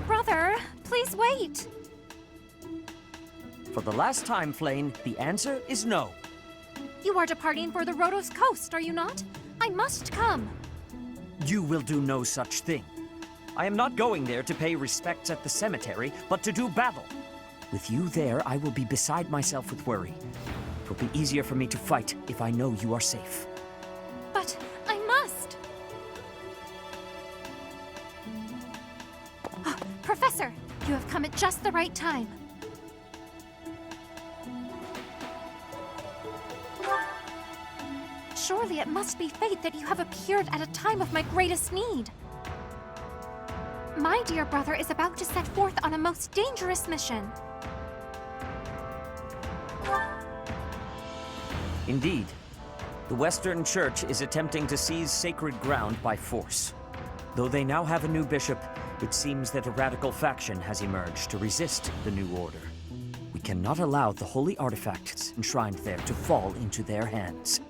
Brother, please wait. For the last time, Flane, the answer is no. You are departing for the Rhodos coast, are you not? I must come. You will do no such thing. I am not going there to pay respects at the cemetery, but to do battle. With you there, I will be beside myself with worry. It will be easier for me to fight if I know you are safe. But I must. Professor, you have come at just the right time. Surely it must be fate that you have appeared at a time of my greatest need. My dear brother is about to set forth on a most dangerous mission. Indeed. The Western Church is attempting to seize sacred ground by force. Though they now have a new bishop, it seems that a radical faction has emerged to resist the new order. We cannot allow the holy artifacts enshrined there to fall into their hands.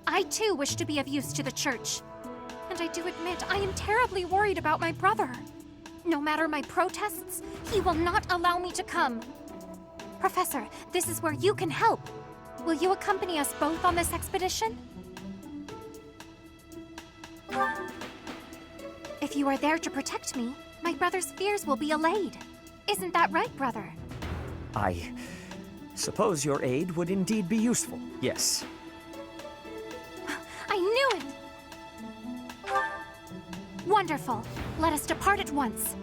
I too wish to be of use to the Church. And I do admit I am terribly worried about my brother. No matter my protests, he will not allow me to come. Professor, this is where you can help. Will you accompany us both on this expedition? If you are there to protect me, my brother's fears will be allayed. Isn't that right, brother? I suppose your aid would indeed be useful, yes. I knew it! Wonderful. Let us depart at once.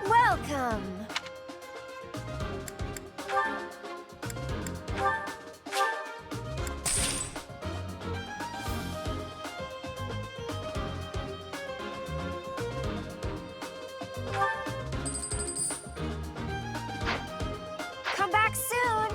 Welcome! Come back soon!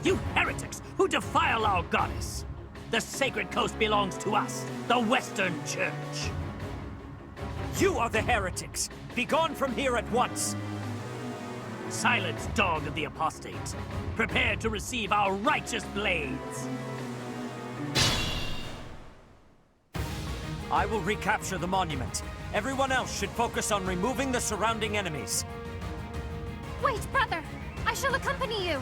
You heretics who defile our goddess! The sacred coast belongs to us, the Western Church. You are the heretics! Be gone from here at once! Silence, dog of the apostates. Prepare to receive our righteous blades. I will recapture the monument. Everyone else should focus on removing the surrounding enemies. Wait, brother! I shall accompany you!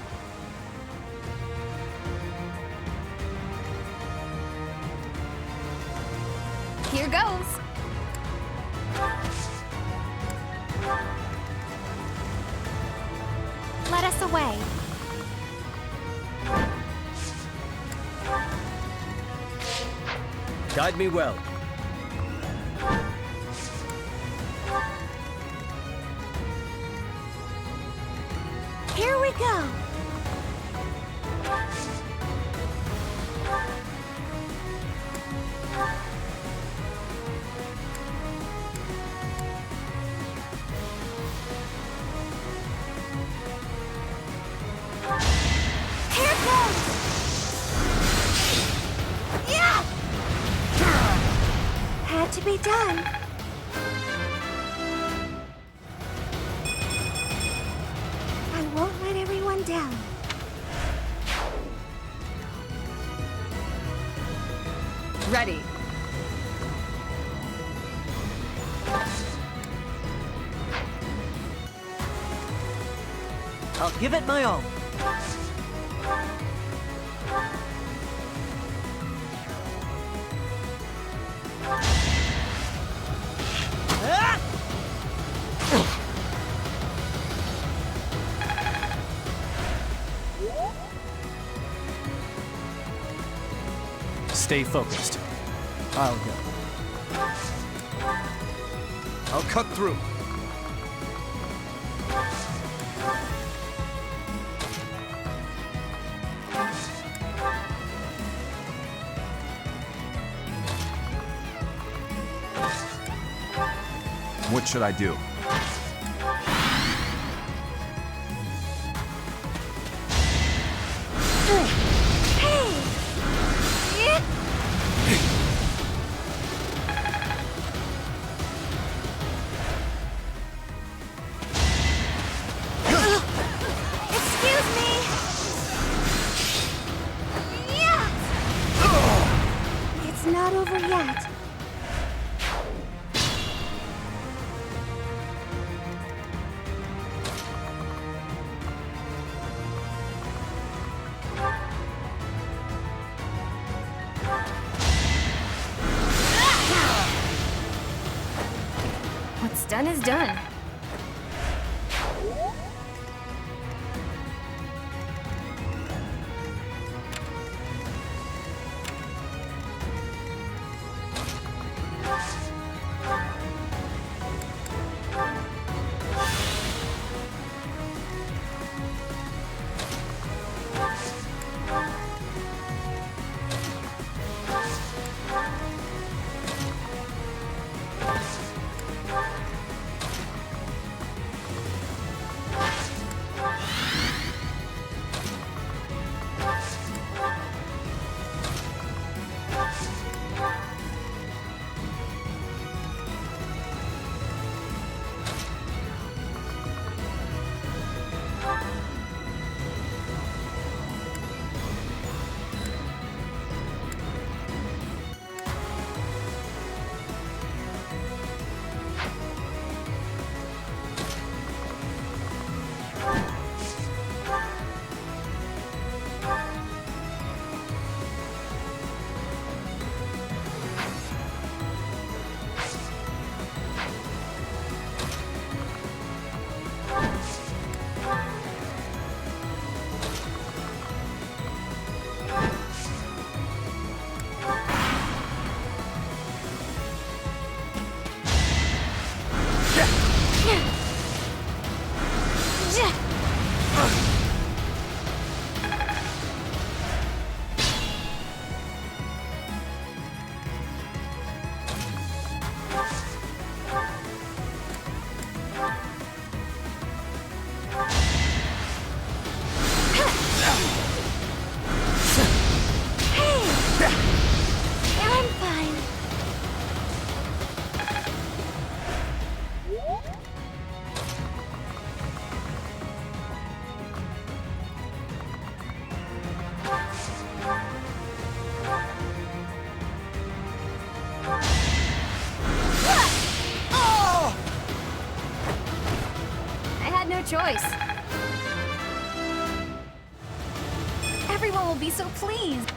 Here goes! Let us away. Guide me well. Here we go. Here goes. Yeah! Had to be done. I won't let everyone down. Ready. I'll give it my all. Stay focused. I'll go. I'll cut through. What should I do? Excuse me. Yeah. It's not over yet. What's done is done. no choice. Everyone will be so pleased.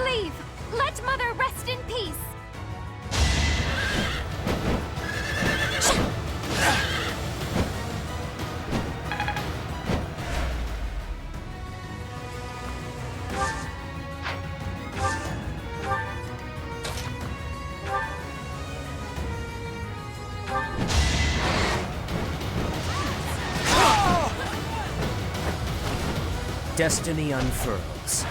Leave! Let Mother rest in peace! Destiny unfurls.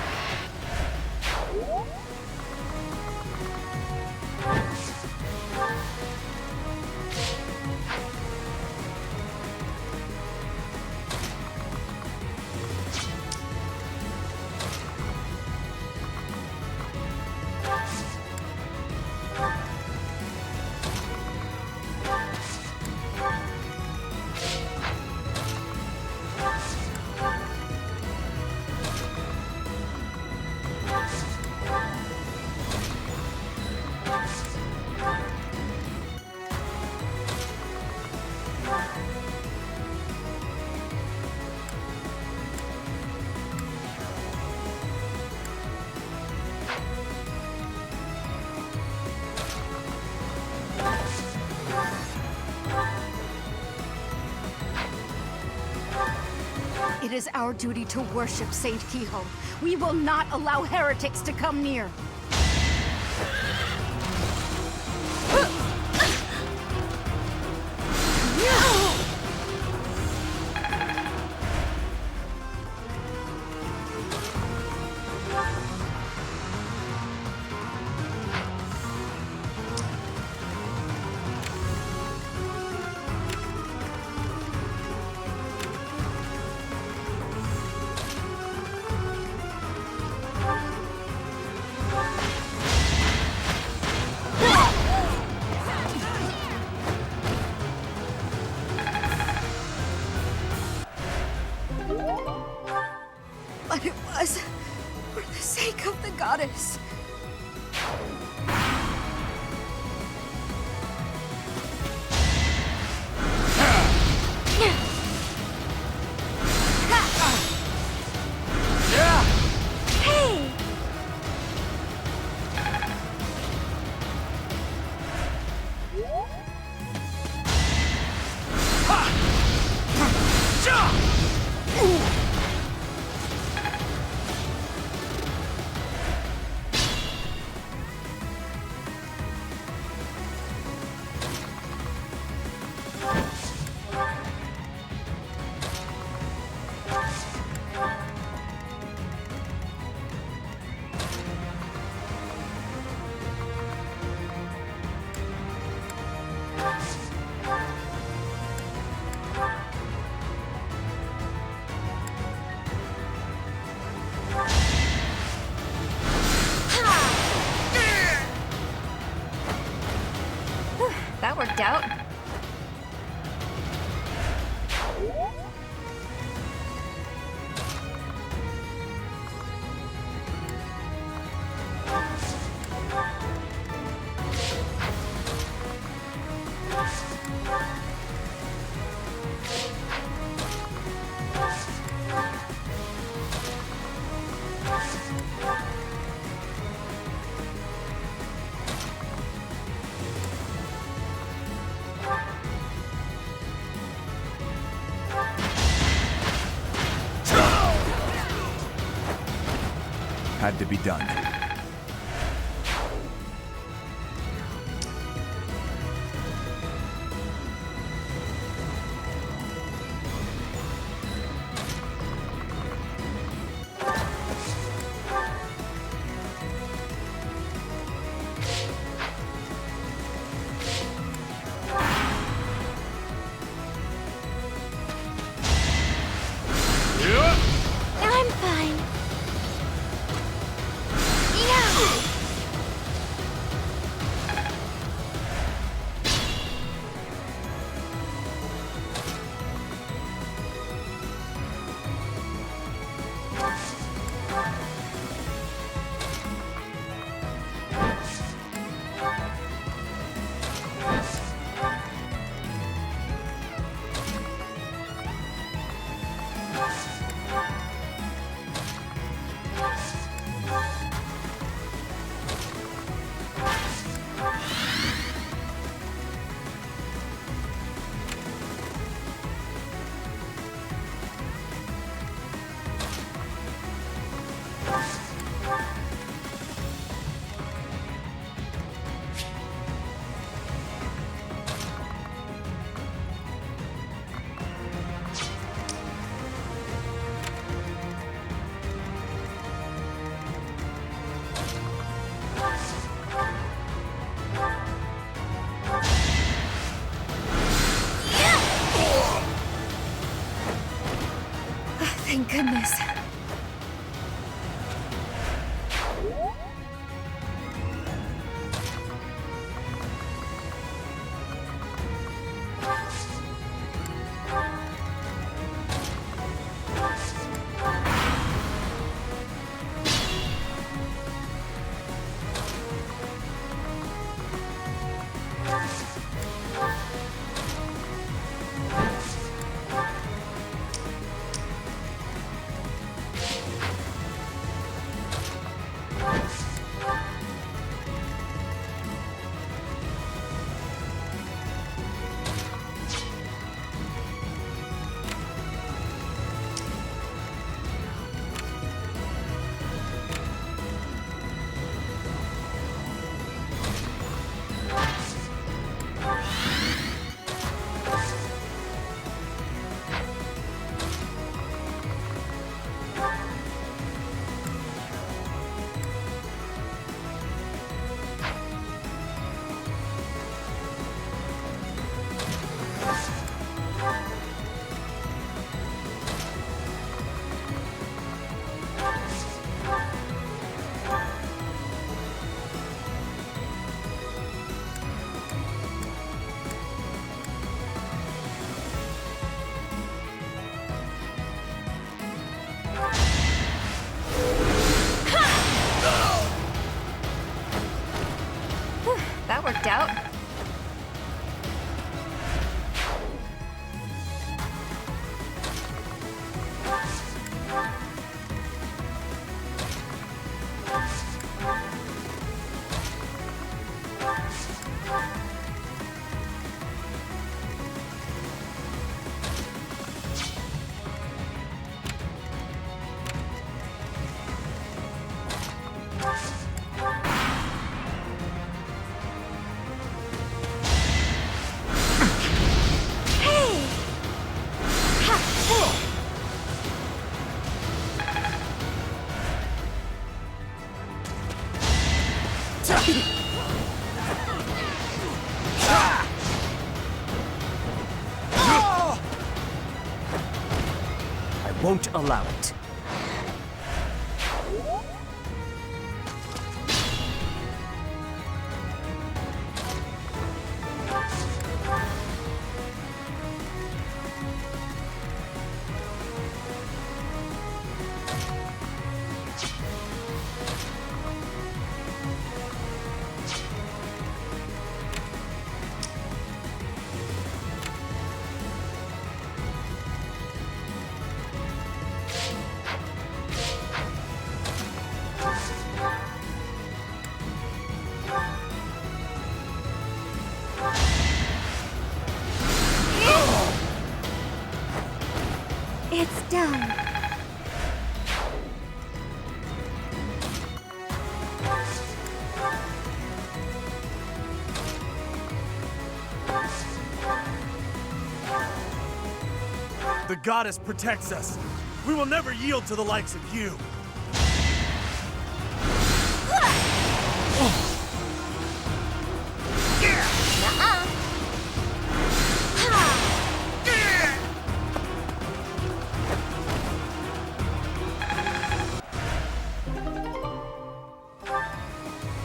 It is our duty to worship Saint Kehoe. We will not allow heretics to come near. But it was for the sake of the goddess. Hey! Ha! worked out. Had to be done. I'm fine. Yeah. Thank goodness. That worked out. I won't allow it. It's done. The goddess protects us. We will never yield to the likes of you.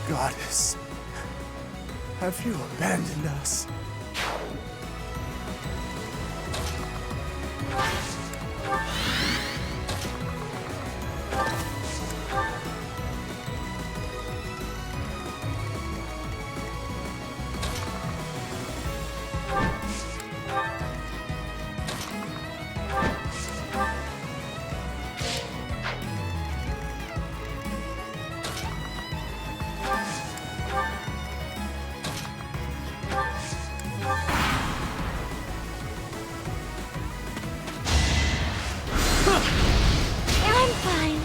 Goddess, have you abandoned us? I'm fine.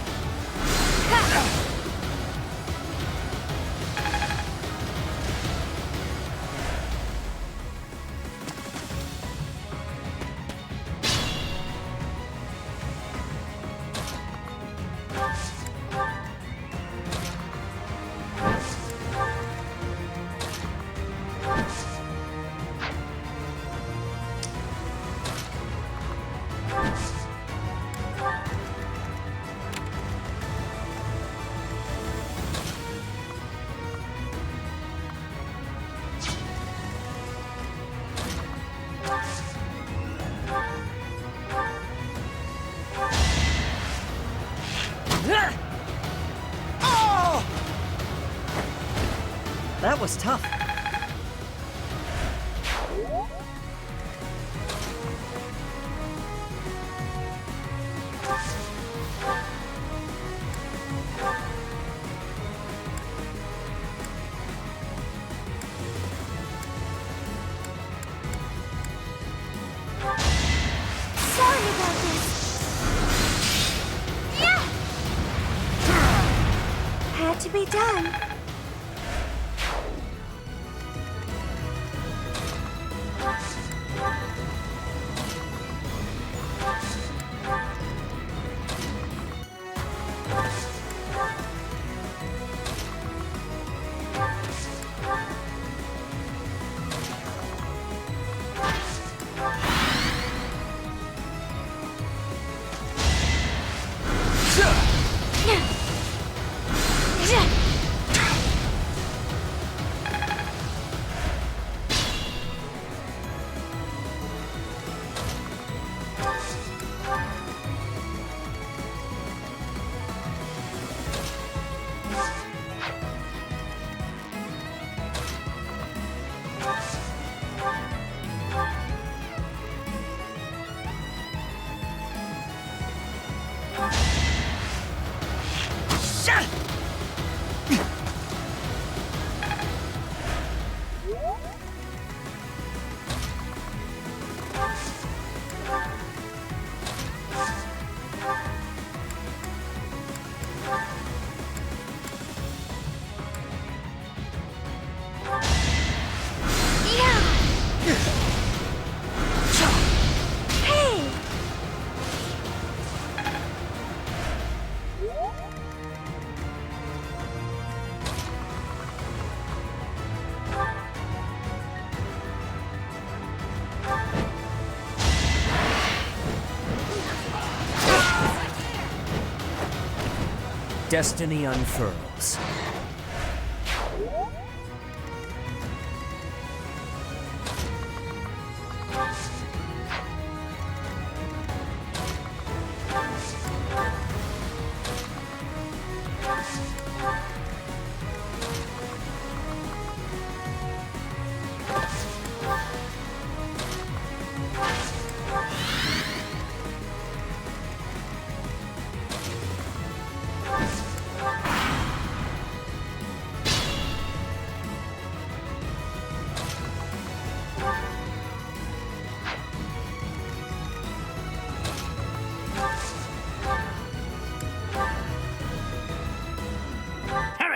That was tough. Sorry about this. Yeah! Had to be done. Destiny unfurls.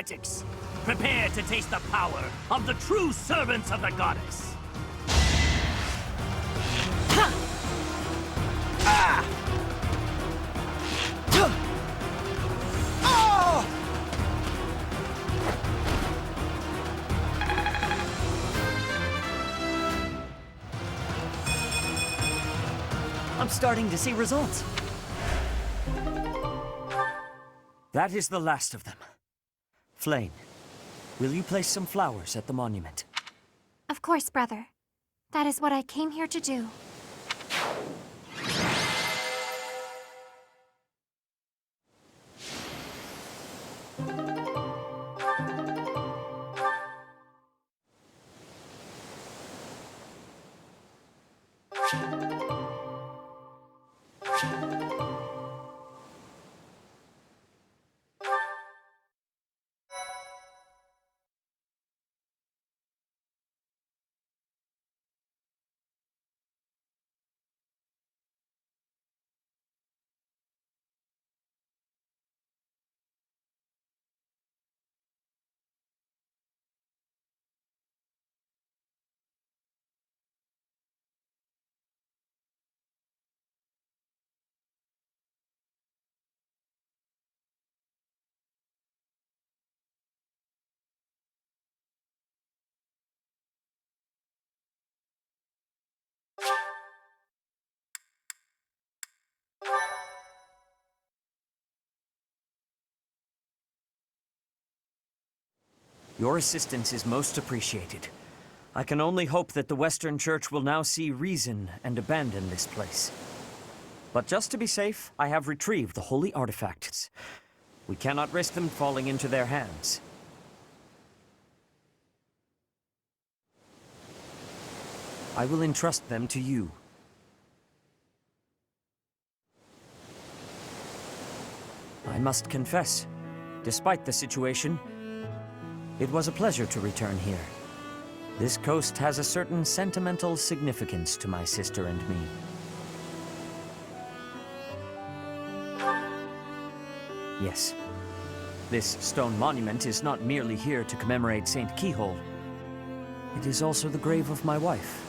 heretics! Prepare to taste the power of the true servants of the goddess! I'm starting to see results. That is the last of them. Flame, will you place some flowers at the monument? Of course, brother. That is what I came here to do. Your assistance is most appreciated. I can only hope that the Western Church will now see reason and abandon this place. But just to be safe, I have retrieved the holy artifacts. We cannot risk them falling into their hands. I will entrust them to you. I must confess, despite the situation, it was a pleasure to return here. This coast has a certain sentimental significance to my sister and me. Yes, this stone monument is not merely here to commemorate Saint Keyhole. It is also the grave of my wife.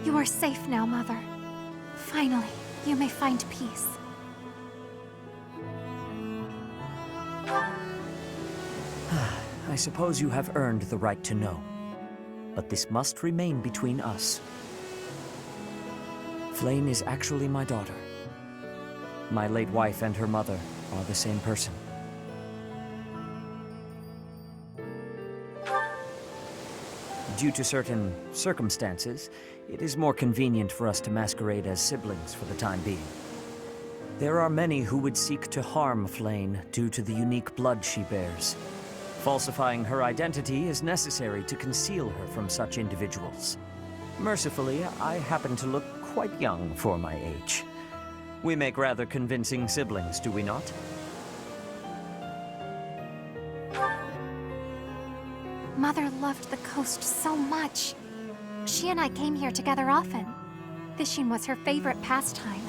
You are safe now, Mother. Finally, you may find peace. I suppose you have earned the right to know. But this must remain between us. Flame is actually my daughter. My late wife and her mother are the same person. Due to certain circumstances, it is more convenient for us to masquerade as siblings for the time being. There are many who would seek to harm Flame due to the unique blood she bears. Falsifying her identity is necessary to conceal her from such individuals. Mercifully, I happen to look quite young for my age. We make rather convincing siblings, do we not? Mother loved the coast so much. She and I came here together often. Fishing was her favorite pastime.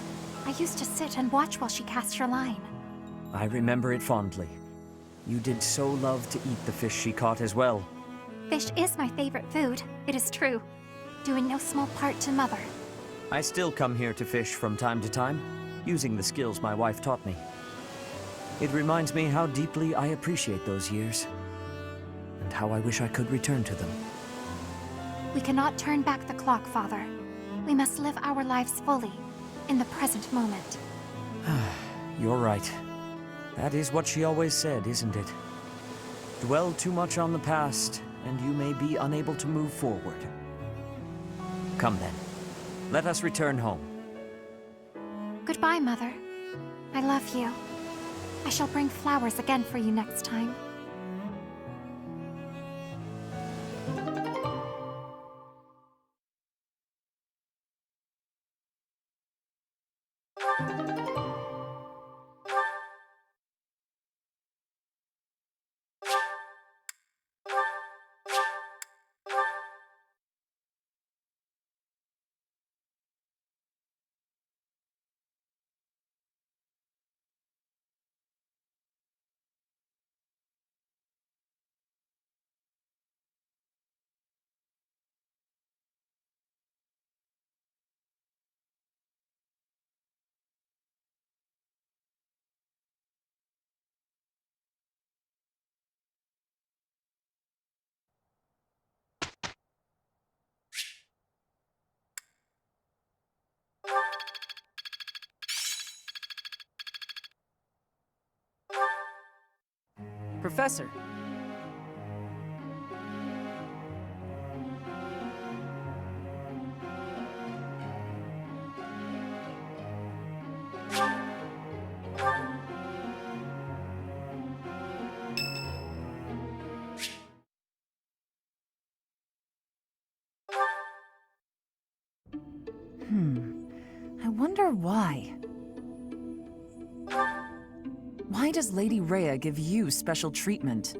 I used to sit and watch while she cast her line. I remember it fondly. You did so love to eat the fish she caught as well. Fish is my favorite food, it is true. Due in no small part to Mother. I still come here to fish from time to time, using the skills my wife taught me. It reminds me how deeply I appreciate those years, and how I wish I could return to them. We cannot turn back the clock, Father. We must live our lives fully, in the present moment. You're right. That is what she always said, isn't it? Dwell too much on the past, and you may be unable to move forward. Come then. Let us return home. Goodbye, Mother. I love you. I shall bring flowers again for you next time. Professor. I wonder why. Why does Lady Rhea give you special treatment?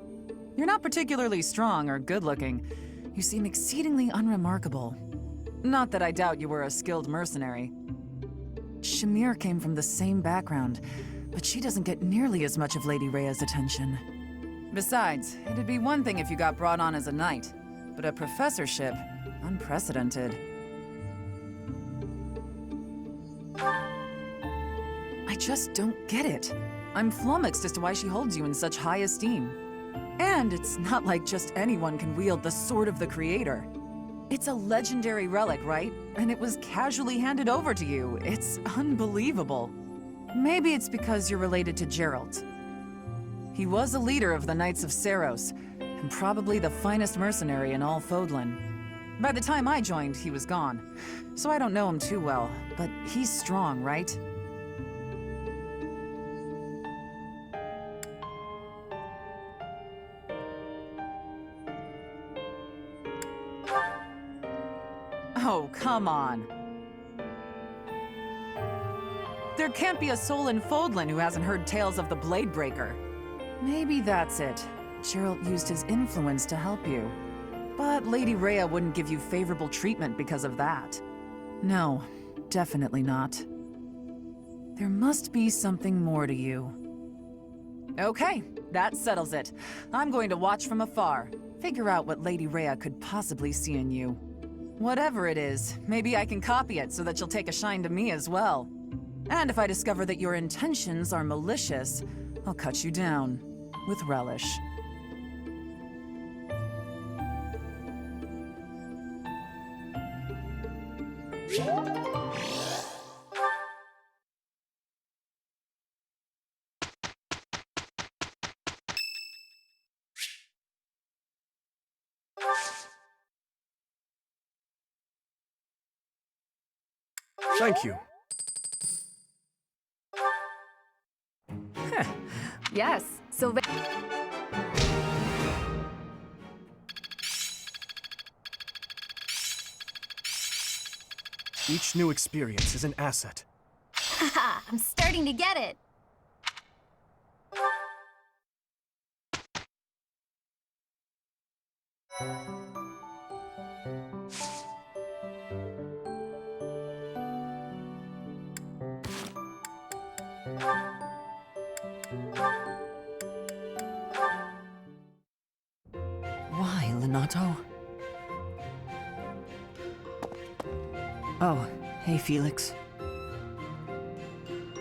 You're not particularly strong or good-looking. You seem exceedingly unremarkable. Not that I doubt you were a skilled mercenary. Shamir came from the same background, but she doesn't get nearly as much of Lady Rhea's attention. Besides, it'd be one thing if you got brought on as a knight, but a professorship? Unprecedented. I just don't get it. I'm flummoxed as to why she holds you in such high esteem. And it's not like just anyone can wield the Sword of the Creator. It's a legendary relic, right? And it was casually handed over to you. It's unbelievable. Maybe it's because you're related to Geralt. He was a leader of the Knights of Seiros, and probably the finest mercenary in all Fodlan. By the time I joined, he was gone. So I don't know him too well, but he's strong, right? Oh, come on. There can't be a soul in Fodlan who hasn't heard tales of the Bladebreaker. Maybe that's it. Geralt used his influence to help you. But Lady Rhea wouldn't give you favorable treatment because of that. No, definitely not. There must be something more to you. Okay, that settles it. I'm going to watch from afar. Figure out what Lady Rhea could possibly see in you. Whatever it is, maybe I can copy it so that you'll take a shine to me as well. And if I discover that your intentions are malicious, I'll cut you down with relish. Thank you. Yes, Each new experience is an asset. Haha, I'm starting to get it. Why, Lenato? Oh, hey, Felix.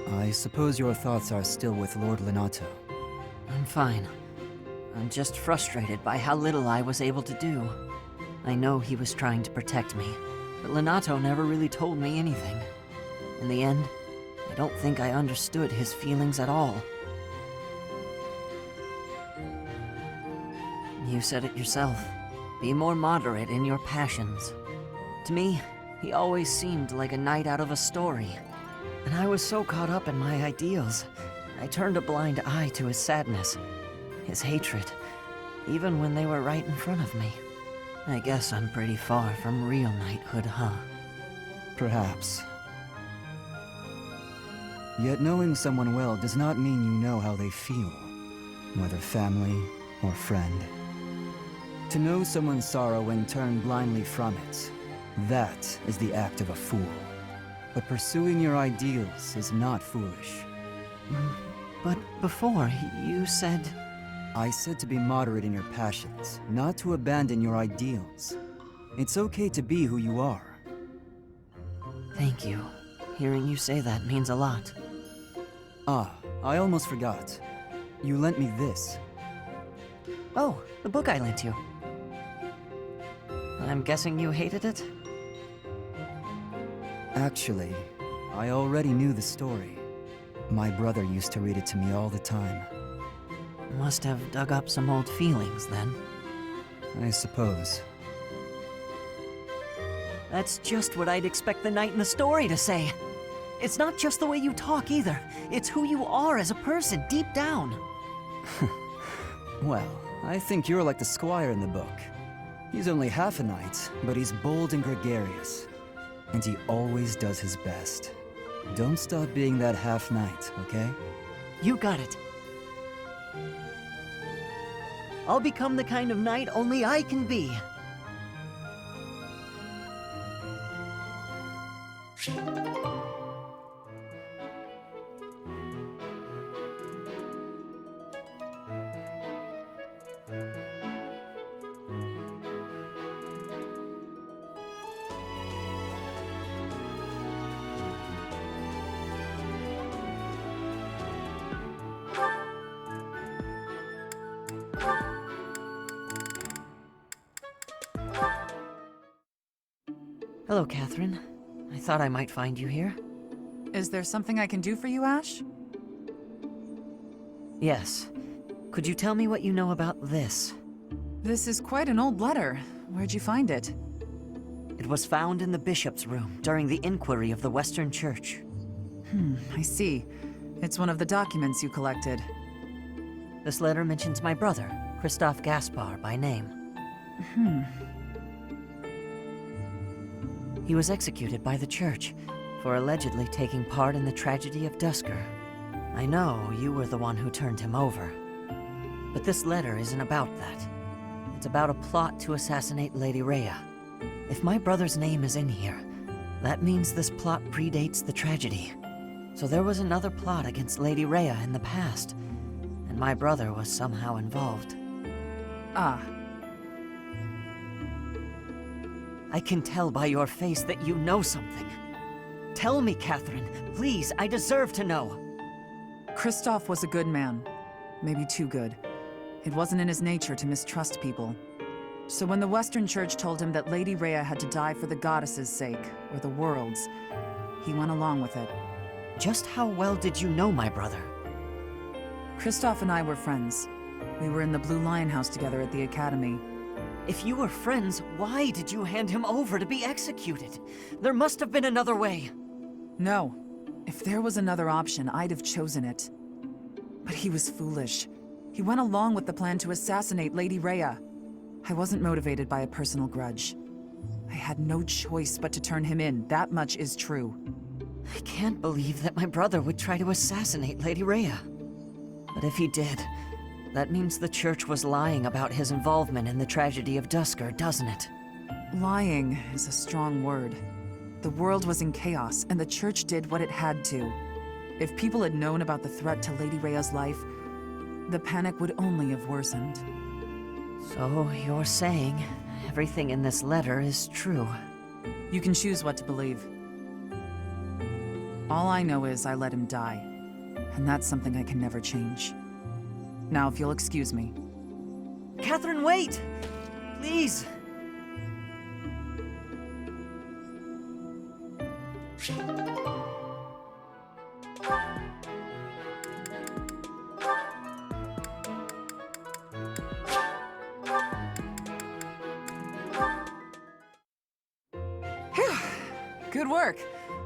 I suppose your thoughts are still with Lord Lenato. I'm fine. I'm just frustrated by how little I was able to do. I know he was trying to protect me, but Lenato never really told me anything. In the end, I don't think I understood his feelings at all. You said it yourself. Be more moderate in your passions. To me, he always seemed like a knight out of a story. And I was so caught up in my ideals, I turned a blind eye to his sadness, his hatred, even when they were right in front of me. I guess I'm pretty far from real knighthood, huh? Perhaps. Yet knowing someone well does not mean you know how they feel, whether family or friend. To know someone's sorrow and turn blindly from it, that is the act of a fool. But pursuing your ideals is not foolish. But before, you said... I said to be moderate in your passions, not to abandon your ideals. It's okay to be who you are. Thank you. Hearing you say that means a lot. Ah, I almost forgot. You lent me this. Oh, the book I lent you. I'm guessing you hated it? Actually, I already knew the story. My brother used to read it to me all the time. Must have dug up some old feelings, then. I suppose. That's just what I'd expect the knight in the story to say. It's not just the way you talk either. It's who you are as a person, deep down. Well, I think you're like the squire in the book. He's only half a knight, but he's bold and gregarious. And he always does his best. Don't stop being that half-knight, okay? You got it. I'll become the kind of knight only I can be. Hello, Catherine. I thought I might find you here. Is there something I can do for you, Ash? Yes. Could you tell me what you know about this? This is quite an old letter. Where'd you find it? It was found in the bishop's room during the inquiry of the Western Church. I see. It's one of the documents you collected. This letter mentions my brother, Christoph Gaspar, by name. He was executed by the church for allegedly taking part in the tragedy of Dusker. I know you were the one who turned him over. But this letter isn't about that. It's about a plot to assassinate Lady Rhea. If my brother's name is in here, that means this plot predates the tragedy. So there was another plot against Lady Rhea in the past, and my brother was somehow involved. Ah. I can tell by your face that you know something. Tell me, Catherine. Please, I deserve to know. Christoph was a good man. Maybe too good. It wasn't in his nature to mistrust people. So when the Western Church told him that Lady Rhea had to die for the goddess's sake, or the world's, he went along with it. Just how well did you know my brother? Christoph and I were friends. We were in the Blue Lion House together at the academy. If you were friends, why did you hand him over to be executed? There must have been another way. No. If there was another option, I'd have chosen it. But he was foolish. He went along with the plan to assassinate Lady Rhea. I wasn't motivated by a personal grudge. I had no choice but to turn him in, that much is true. I can't believe that my brother would try to assassinate Lady Rhea. But if he did, that means the church was lying about his involvement in the tragedy of Dusker, doesn't it? Lying is a strong word. The world was in chaos, and the church did what it had to. If people had known about the threat to Lady Rhea's life, the panic would only have worsened. So you're saying everything in this letter is true? You can choose what to believe. All I know is I let him die, and that's something I can never change. Now, if you'll excuse me. Catherine, wait! Please! Phew! Good work.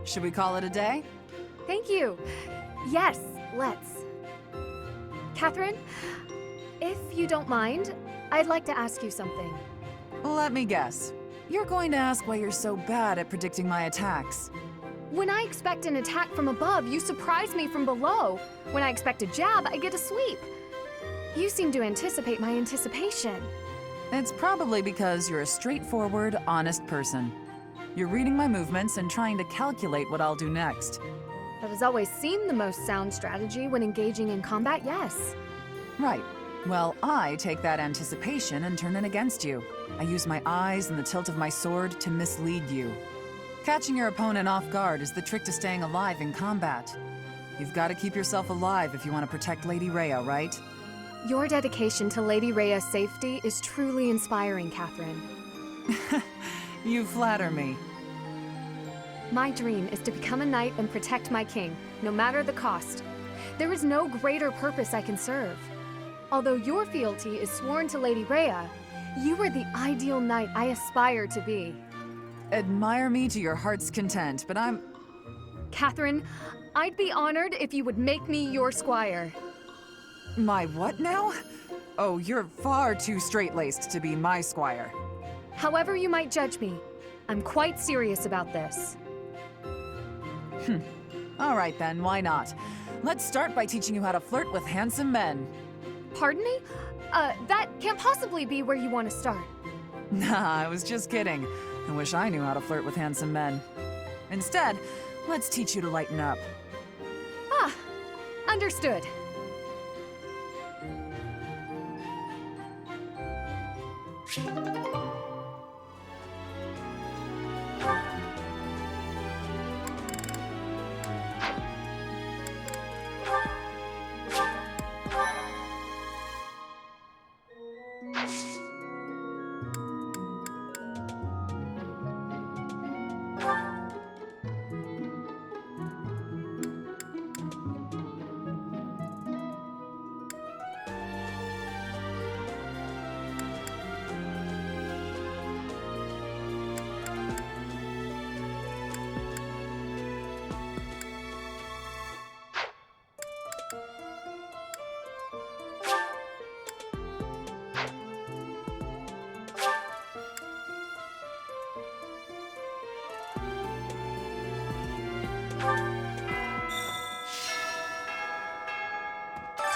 Should we call it a day? Thank you. Yes, let's. Catherine, if you don't mind, I'd like to ask you something. Let me guess. You're going to ask why you're so bad at predicting my attacks. When I expect an attack from above, you surprise me from below. When I expect a jab, I get a sweep. You seem to anticipate my anticipation. It's probably because you're a straightforward, honest person. You're reading my movements and trying to calculate what I'll do next. That has always seemed the most sound strategy when engaging in combat, yes. Right. Well, I take that anticipation and turn it against you. I use my eyes and the tilt of my sword to mislead you. Catching your opponent off guard is the trick to staying alive in combat. You've got to keep yourself alive if you want to protect Lady Rhea, right? Your dedication to Lady Rhea's safety is truly inspiring, Catherine. You flatter me. My dream is to become a knight and protect my king, no matter the cost. There is no greater purpose I can serve. Although your fealty is sworn to Lady Rhea, you are the ideal knight I aspire to be. Admire me to your heart's content, but I'm... Catherine, I'd be honored if you would make me your squire. My what now? Oh, you're far too straight-laced to be my squire. However you might judge me, I'm quite serious about this. All right then, why not? Let's start by teaching you how to flirt with handsome men. Pardon me? That can't possibly be where you want to start. Nah, I was just kidding. I wish I knew how to flirt with handsome men. Instead, let's teach you to lighten up. Ah, understood.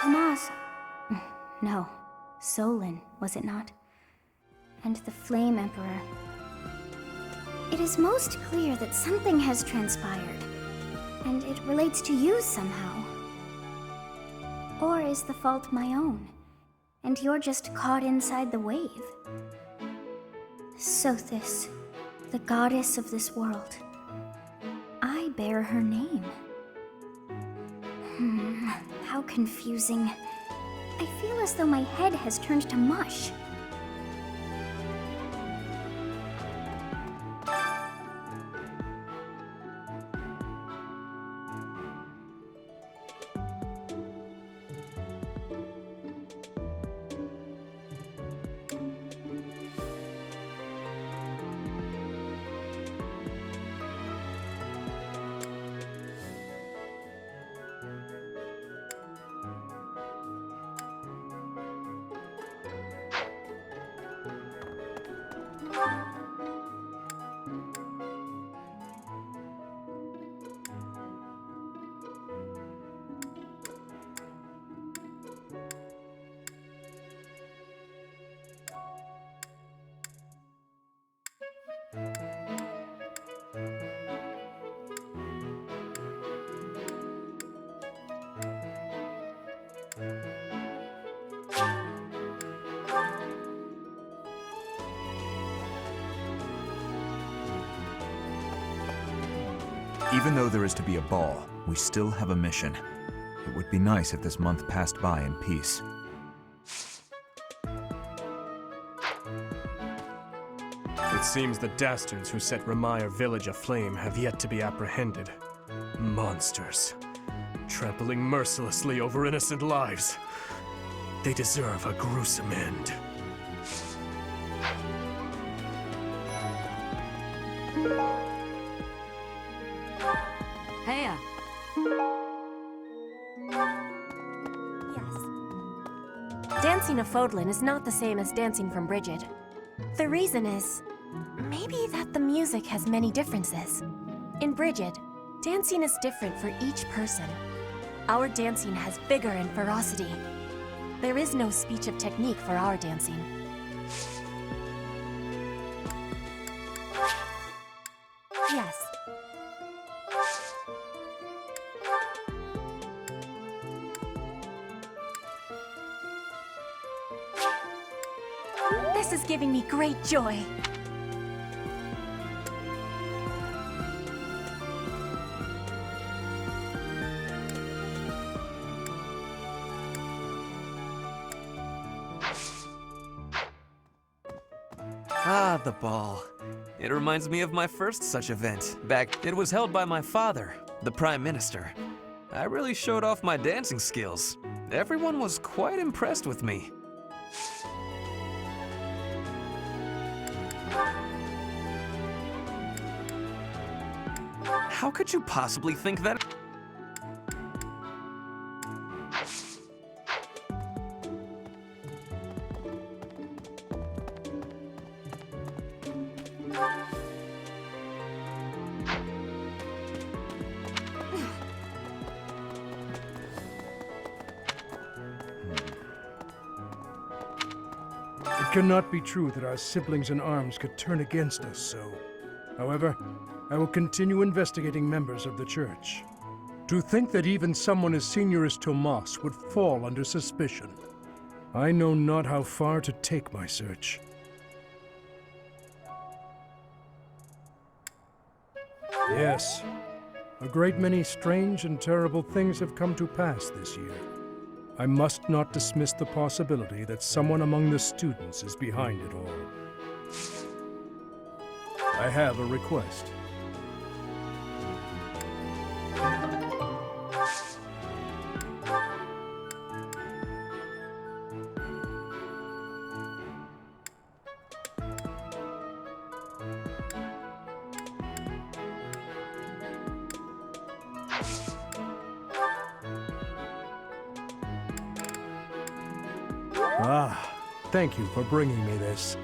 Tomas. No. Solon, was it not? And the Flame Emperor. It is most clear that something has transpired, and it relates to you somehow. Or is the fault my own, and you're just caught inside the wave? Sothis, the goddess of this world. I bear her name. How confusing. I feel as though my head has turned to mush. Even though there is to be a ball, we still have a mission. It would be nice if this month passed by in peace. It seems the dastards who set Ramire village aflame have yet to be apprehended. Monsters. Trampling mercilessly over innocent lives. They deserve a gruesome end. Heya. Yes. Dancing a Fodlan is not the same as dancing from Brigid. The reason is, maybe that the music has many differences. In Brigid, dancing is different for each person. Our dancing has vigor and ferocity. There is no speech of technique for our dancing. Yes. This is giving me great joy. Ah, the ball. It reminds me of my first such event. It was held by my father, the Prime Minister. I really showed off my dancing skills. Everyone was quite impressed with me. How could you possibly think that? It cannot be true that our siblings in arms could turn against us so. However, I will continue investigating members of the church. To think that even someone as senior as Tomas would fall under suspicion. I know not how far to take my search. Yes, a great many strange and terrible things have come to pass this year. I must not dismiss the possibility that someone among the students is behind it all. I have a request. Ah, thank you for bringing me this.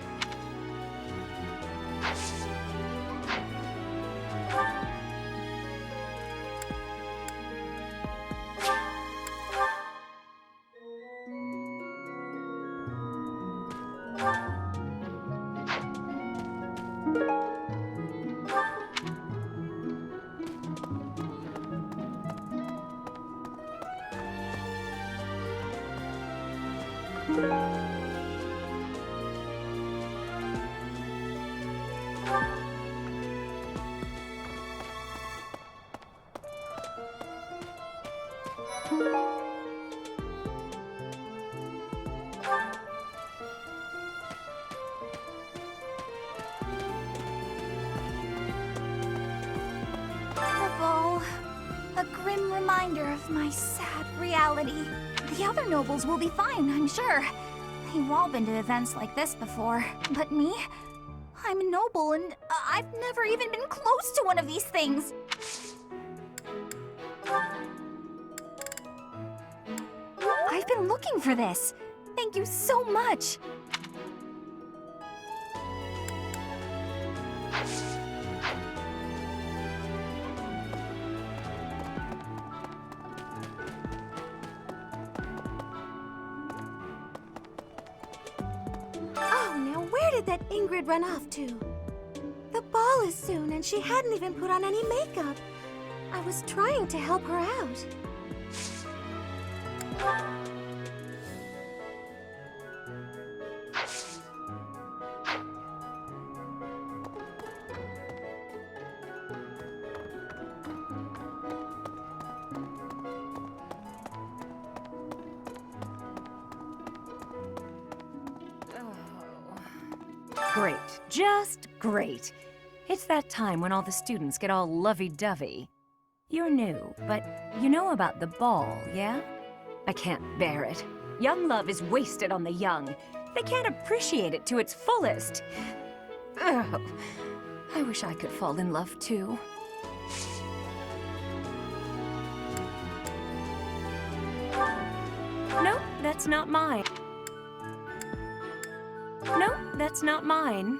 The ball. A grim reminder of my sad reality. The other nobles will be fine, I'm sure. They've all been to events like this before. But me? I'm a noble and I've never even been close to one of these things. I've been looking for this. Thank you so much. Oh, now where did that Ingrid run off to? The ball is soon, and she hadn't even put on any makeup. I was trying to help her out. Great. Just great. It's that time when all the students get all lovey-dovey. You're new, but you know about the ball, yeah? I can't bear it. Young love is wasted on the young. They can't appreciate it to its fullest. Ugh. I wish I could fall in love too. No, that's not mine. No, that's not mine.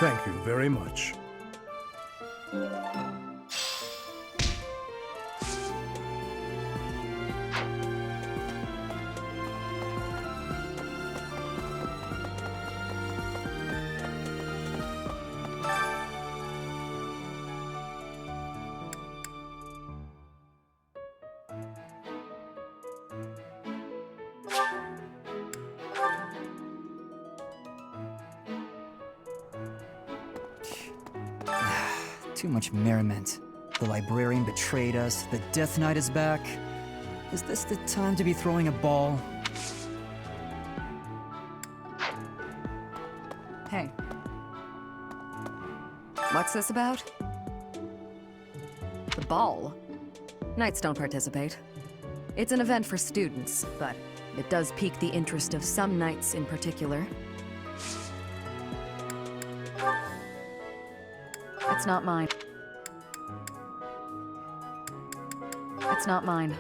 Thank you very much. Too much merriment. The librarian betrayed us, the Death Knight is back. Is this the time to be throwing a ball? Hey. What's this about? The ball? Knights don't participate. It's an event for students, but it does pique the interest of some knights in particular. It's not mine. It's not mine.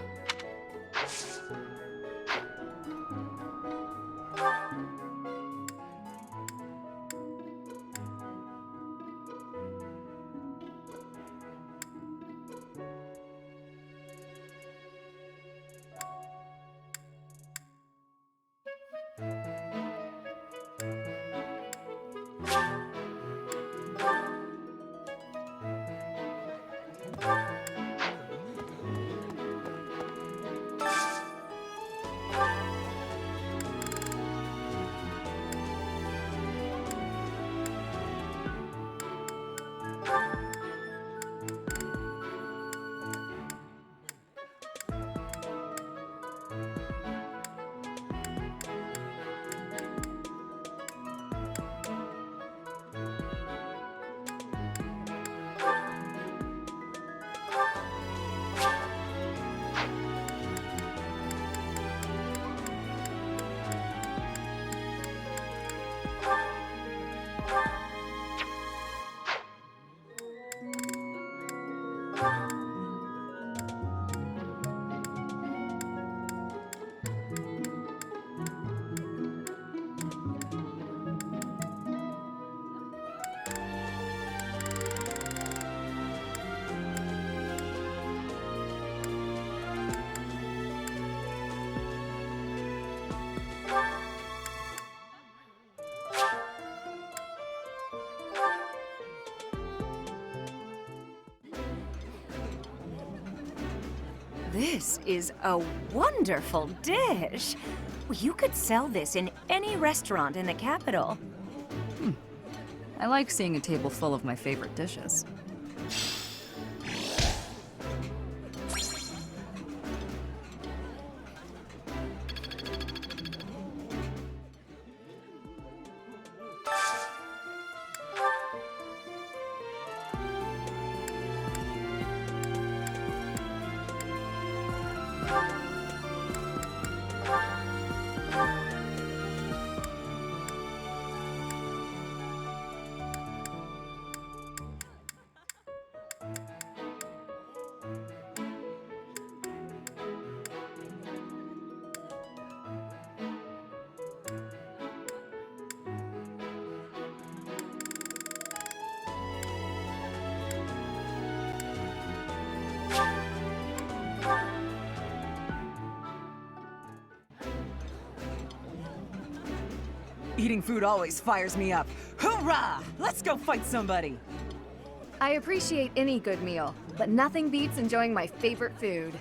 This is a wonderful dish. You could sell this in any restaurant in the capital. I like seeing a table full of my favorite dishes. Eating food always fires me up. Hoorah! Let's go fight somebody! I appreciate any good meal, but nothing beats enjoying my favorite food.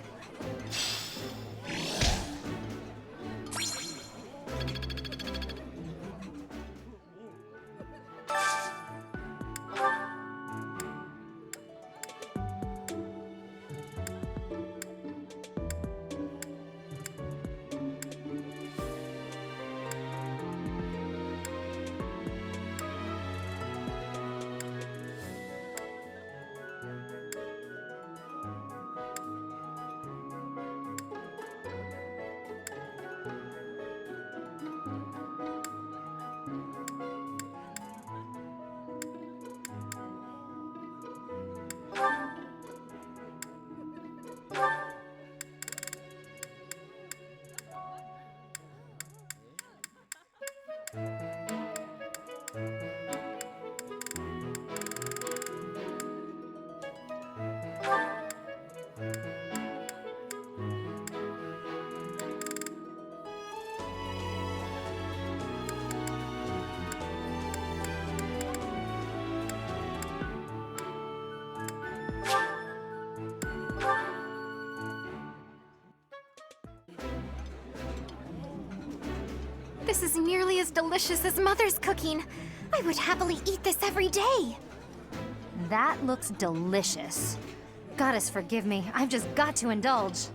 This is nearly as delicious as Mother's cooking. I would happily eat this every day. That looks delicious. Goddess forgive me, I've just got to indulge.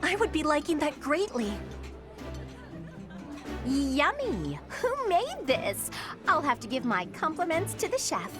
I would be liking that greatly. Yummy! Who made this? I'll have to give my compliments to the chef.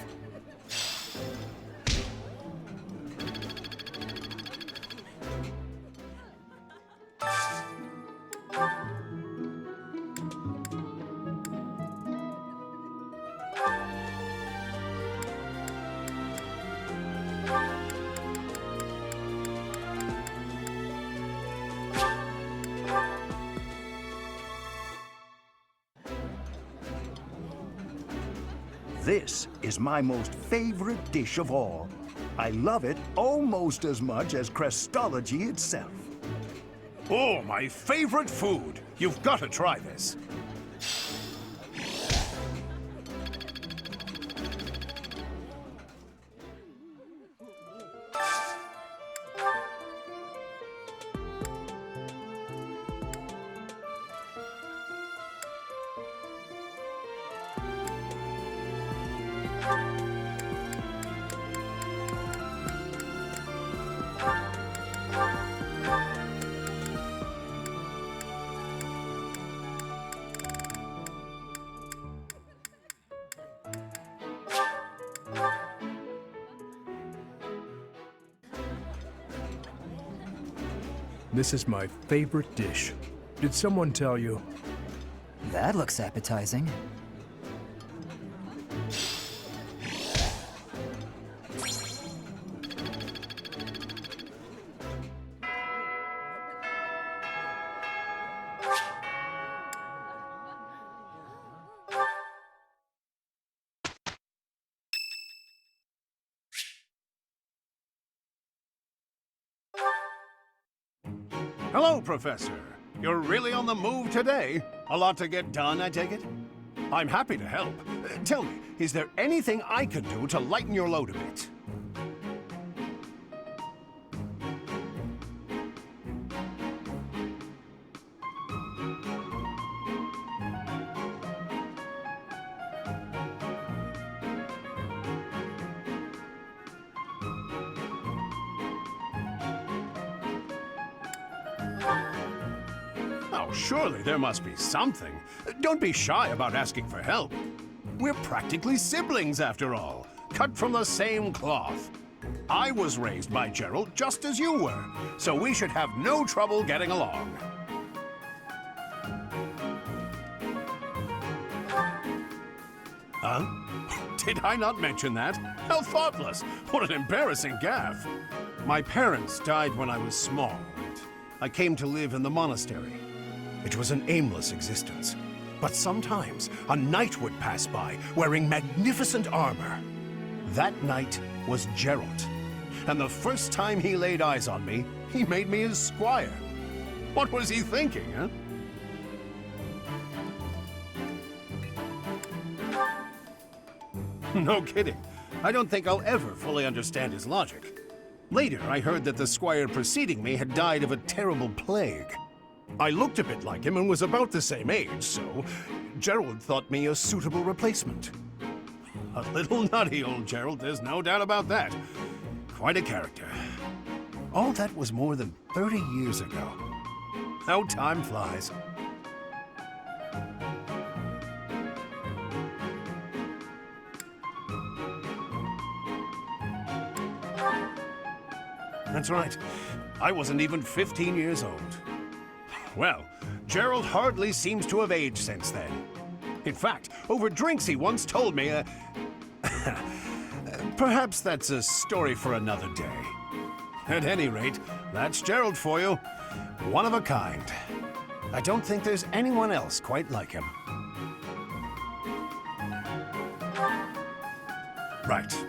This is my most favorite dish of all. I love it almost as much as Crestology itself. Oh, my favorite food. You've got to try this. This is my favorite dish. Did someone tell you? That looks appetizing. Hello, Professor. You're really on the move today. A lot to get done, I take it? I'm happy to help. Tell me, is there anything I could do to lighten your load a bit? Oh, surely there must be something. Don't be shy about asking for help. We're practically siblings, after all, cut from the same cloth. I was raised by Gerald just as you were, so we should have no trouble getting along. Huh? Did I not mention that? How thoughtless! What an embarrassing gaffe! My parents died when I was small, and I came to live in the monastery. It was an aimless existence. But sometimes a knight would pass by wearing magnificent armor. That knight was Gerald. And the first time he laid eyes on me, he made me his squire. What was he thinking, huh? No kidding. I don't think I'll ever fully understand his logic. Later, I heard that the squire preceding me had died of a terrible plague. I looked a bit like him and was about the same age, so Gerald thought me a suitable replacement. A little nutty, old Gerald, there's no doubt about that. Quite a character. All that was more than 30 years ago. How time flies. That's right. I wasn't even 15 years old. Well, Gerald hardly seems to have aged since then. In fact, over drinks he once told me, perhaps that's a story for another day. At any rate, that's Gerald for you. One of a kind. I don't think there's anyone else quite like him. Right.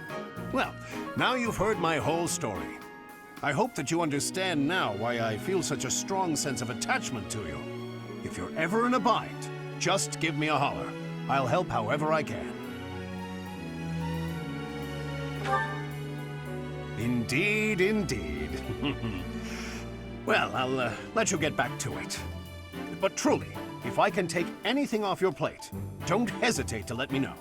Well, now you've heard my whole story. I hope that you understand now why I feel such a strong sense of attachment to you. If you're ever in a bind, just give me a holler. I'll help however I can. Indeed, indeed. Well, I'll let you get back to it. But truly, if I can take anything off your plate, don't hesitate to let me know.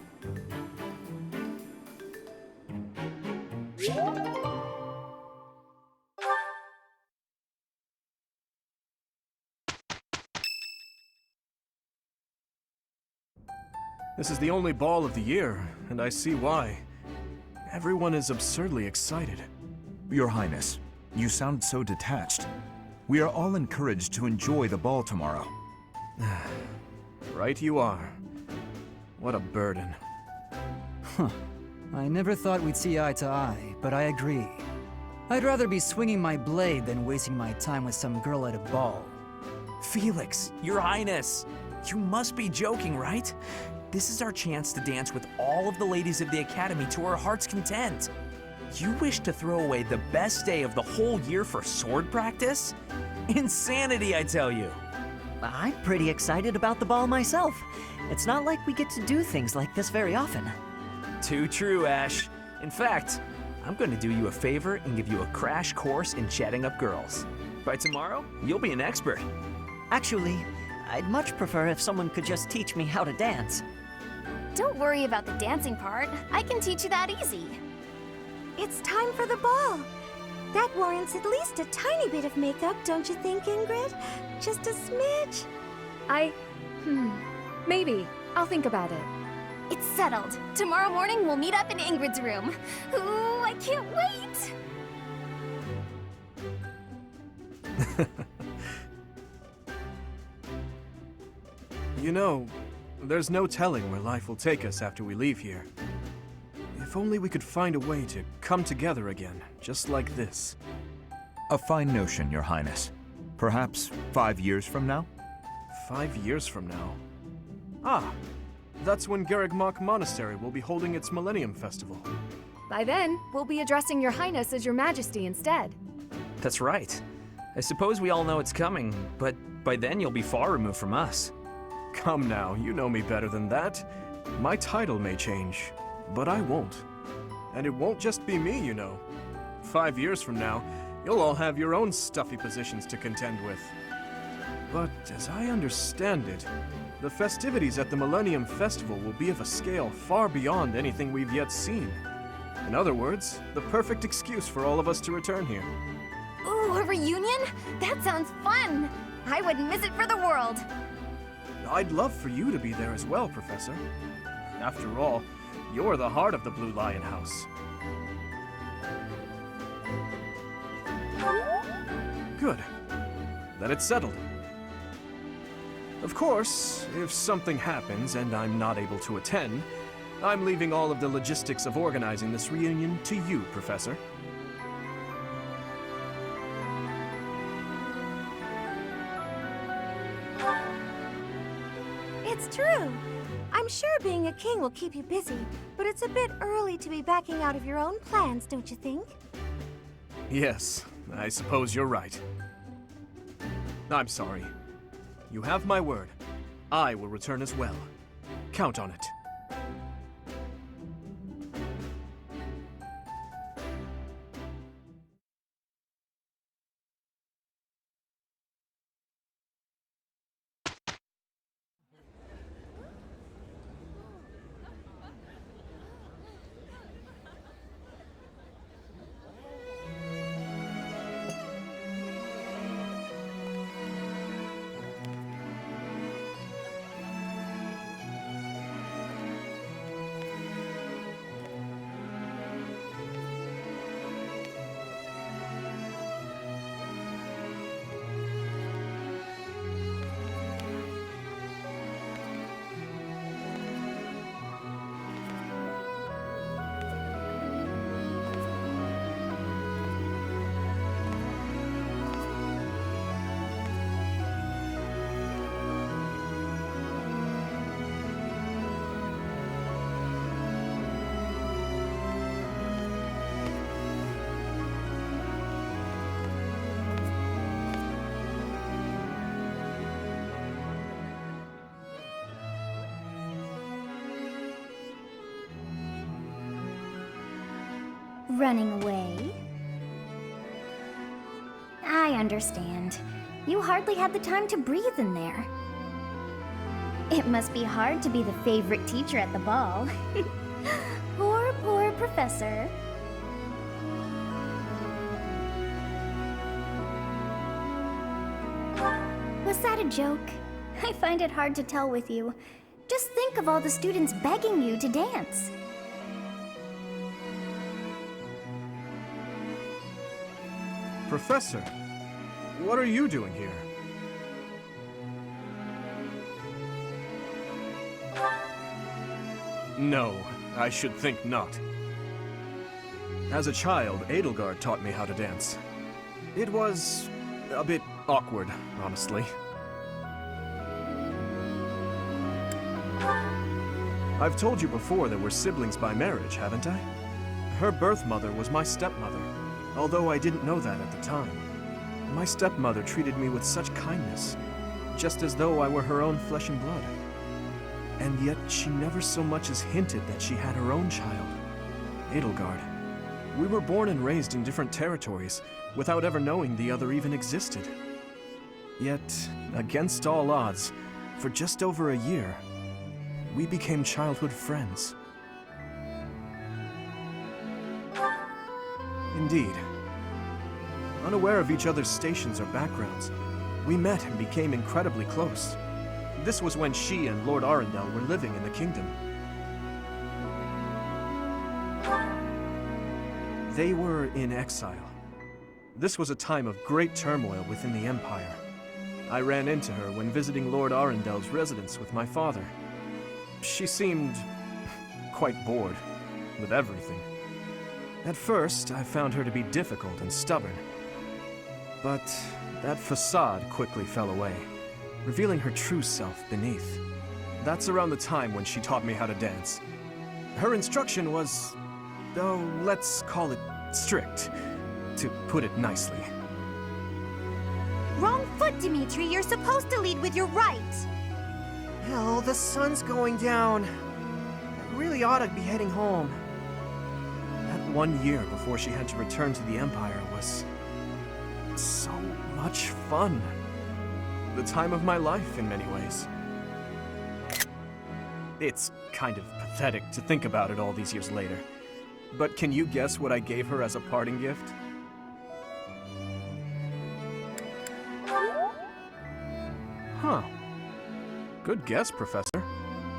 This is the only ball of the year, and I see why. Everyone is absurdly excited. Your Highness, you sound so detached. We are all encouraged to enjoy the ball tomorrow. Right you are. What a burden. Huh. I never thought we'd see eye to eye, but I agree. I'd rather be swinging my blade than wasting my time with some girl at a ball. Felix, Your Highness, you must be joking, right? This is our chance to dance with all of the ladies of the Academy to our heart's content. You wish to throw away the best day of the whole year for sword practice? Insanity, I tell you. I'm pretty excited about the ball myself. It's not like we get to do things like this very often. Too true, Ash. In fact, I'm going to do you a favor and give you a crash course in chatting up girls. By tomorrow, you'll be an expert. Actually, I'd much prefer if someone could just teach me how to dance. Don't worry about the dancing part. I can teach you that easy. It's time for the ball. That warrants at least a tiny bit of makeup, don't you think, Ingrid? Just a smidge. Maybe. I'll think about it. It's settled. Tomorrow morning we'll meet up in Ingrid's room. Ooh, I can't wait! You know, there's no telling where life will take us after we leave here. If only we could find a way to come together again, just like this. A fine notion, Your Highness. Perhaps 5 years from now? 5 years from now? Ah, that's when Garrigmach Monastery will be holding its Millennium Festival. By then, we'll be addressing Your Highness as Your Majesty instead. That's right. I suppose we all know it's coming, but by then you'll be far removed from us. Come now, you know me better than that. My title may change, but I won't. And it won't just be me, you know. 5 years from now, you'll all have your own stuffy positions to contend with. But as I understand it, the festivities at the Millennium Festival will be of a scale far beyond anything we've yet seen. In other words, the perfect excuse for all of us to return here. Ooh, a reunion? That sounds fun! I wouldn't miss it for the world! I'd love for you to be there as well, Professor. After all, you're the heart of the Blue Lion House. Good. Then it's settled. Of course, if something happens and I'm not able to attend, I'm leaving all of the logistics of organizing this reunion to you, Professor. It's true. I'm sure being a king will keep you busy, but it's a bit early to be backing out of your own plans, don't you think? Yes, I suppose you're right. I'm sorry. You have my word. I will return as well. Count on it. Running away? I understand. You hardly had the time to breathe in there. It must be hard to be the favorite teacher at the ball. Poor professor. Was that a joke? I find it hard to tell with you. Just think of all the students begging you to dance. Professor, what are you doing here? No, I should think not. As a child, Edelgard taught me how to dance. It was a bit awkward, honestly. I've told you before that we're siblings by marriage, haven't I? Her birth mother was my stepmother, although I didn't know that at the time. My stepmother treated me with such kindness, just as though I were her own flesh and blood. And yet she never so much as hinted that she had her own child, Edelgard. We were born and raised in different territories, without ever knowing the other even existed. Yet, against all odds, for just over a year, we became childhood friends. Indeed. Unaware of each other's stations or backgrounds, we met and became incredibly close. This was when she and Lord Arundel were living in the kingdom. They were in exile. This was a time of great turmoil within the Empire. I ran into her when visiting Lord Arundel's residence with my father. She seemed quite bored with everything. At first, I found her to be difficult and stubborn. But that facade quickly fell away, revealing her true self beneath. That's around the time when she taught me how to dance. Her instruction was, oh, let's call it strict, to put it nicely. Wrong foot, Dimitri. You're supposed to lead with your right. Hell, the sun's going down. I really ought to be heading home. That 1 year before she had to return to the Empire was so much fun. The time of my life in many ways. It's kind of pathetic to think about it all these years later. But can you guess what I gave her as a parting gift? Huh. Good guess, Professor.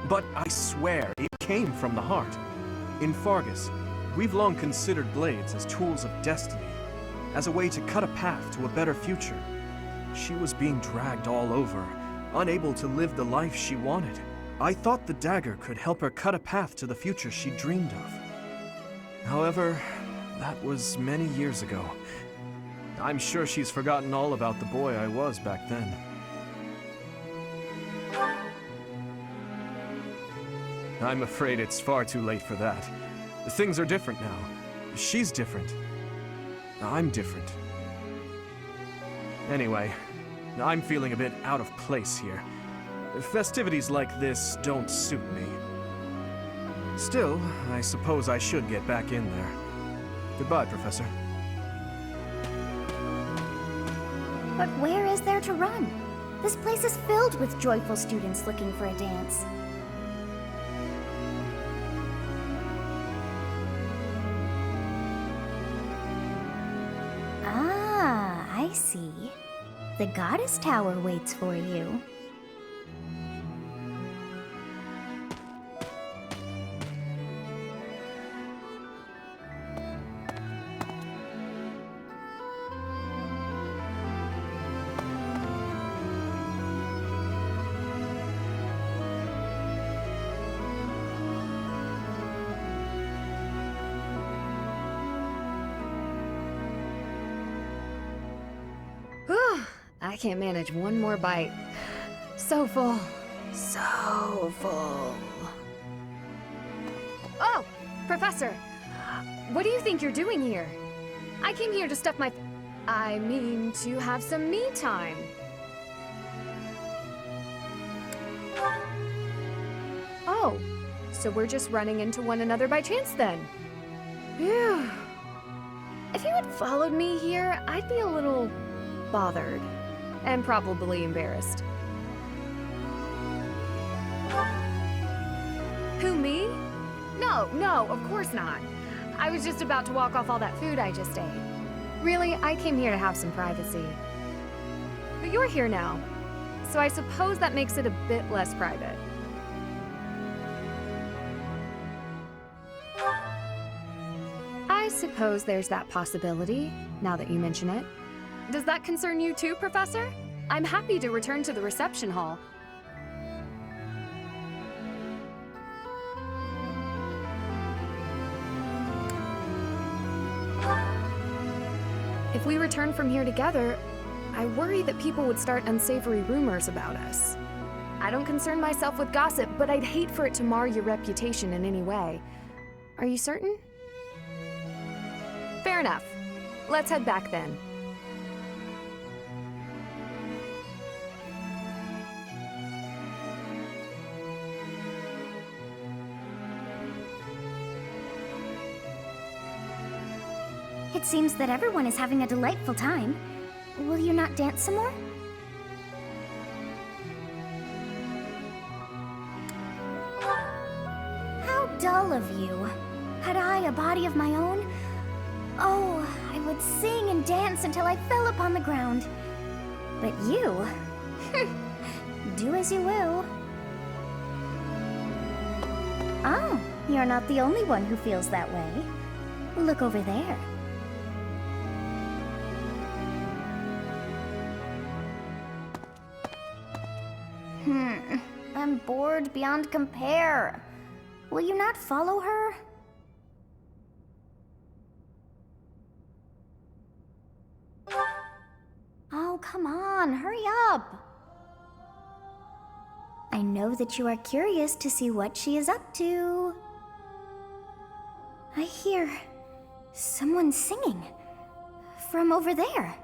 But I swear, it came from the heart. In Fargus, we've long considered blades as tools of destiny, as a way to cut a path to a better future. She was being dragged all over, unable to live the life she wanted. I thought the dagger could help her cut a path to the future she dreamed of. However, that was many years ago. I'm sure she's forgotten all about the boy I was back then. I'm afraid it's far too late for that. Things are different now. She's different. I'm different. Anyway, I'm feeling a bit out of place here. Festivities like this don't suit me. Still, I suppose I should get back in there. Goodbye, Professor. But where is there to run? This place is filled with joyful students looking for a dance. Ah, I see. The Goddess Tower waits for you. I can't manage one more bite. So full. So full. Oh, Professor! What do you think you're doing here? I came here to stuff my... I mean, to have some me time. Oh, so we're just running into one another by chance then. Phew. If you had followed me here, I'd be a little bothered. And probably embarrassed. Who, me? No, of course not. I was just about to walk off all that food I just ate. Really, I came here to have some privacy. But you're here now, so I suppose that makes it a bit less private. I suppose there's that possibility, now that you mention it. Does that concern you too, Professor? I'm happy to return to the reception hall. If we return from here together, I worry that people would start unsavory rumors about us. I don't concern myself with gossip, but I'd hate for it to mar your reputation in any way. Are you certain? Fair enough. Let's head back then. It seems that everyone is having a delightful time. Will you not dance some more? How dull of you. Had I a body of my own? Oh, I would sing and dance until I fell upon the ground. But you... do as you will. Oh, you're not the only one who feels that way. Look over there. I'm bored beyond compare. Will you not follow her? Oh, come on, hurry up. I know that you are curious to see what she is up to. I hear someone singing from over there.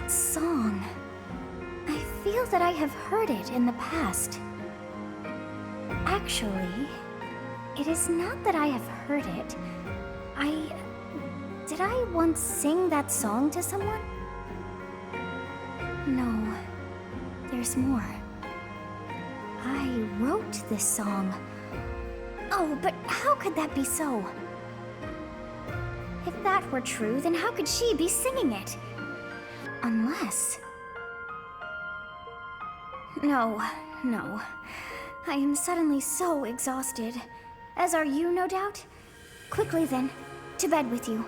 Song. I feel that I have heard it in the past. Actually, it is not that I have heard it. Did I once sing that song to someone? No, there's more. I wrote this song. Oh, but how could that be so? If that were true, then how could she be singing it? Unless... No. I am suddenly so exhausted. As are you, no doubt? Quickly then, to bed with you.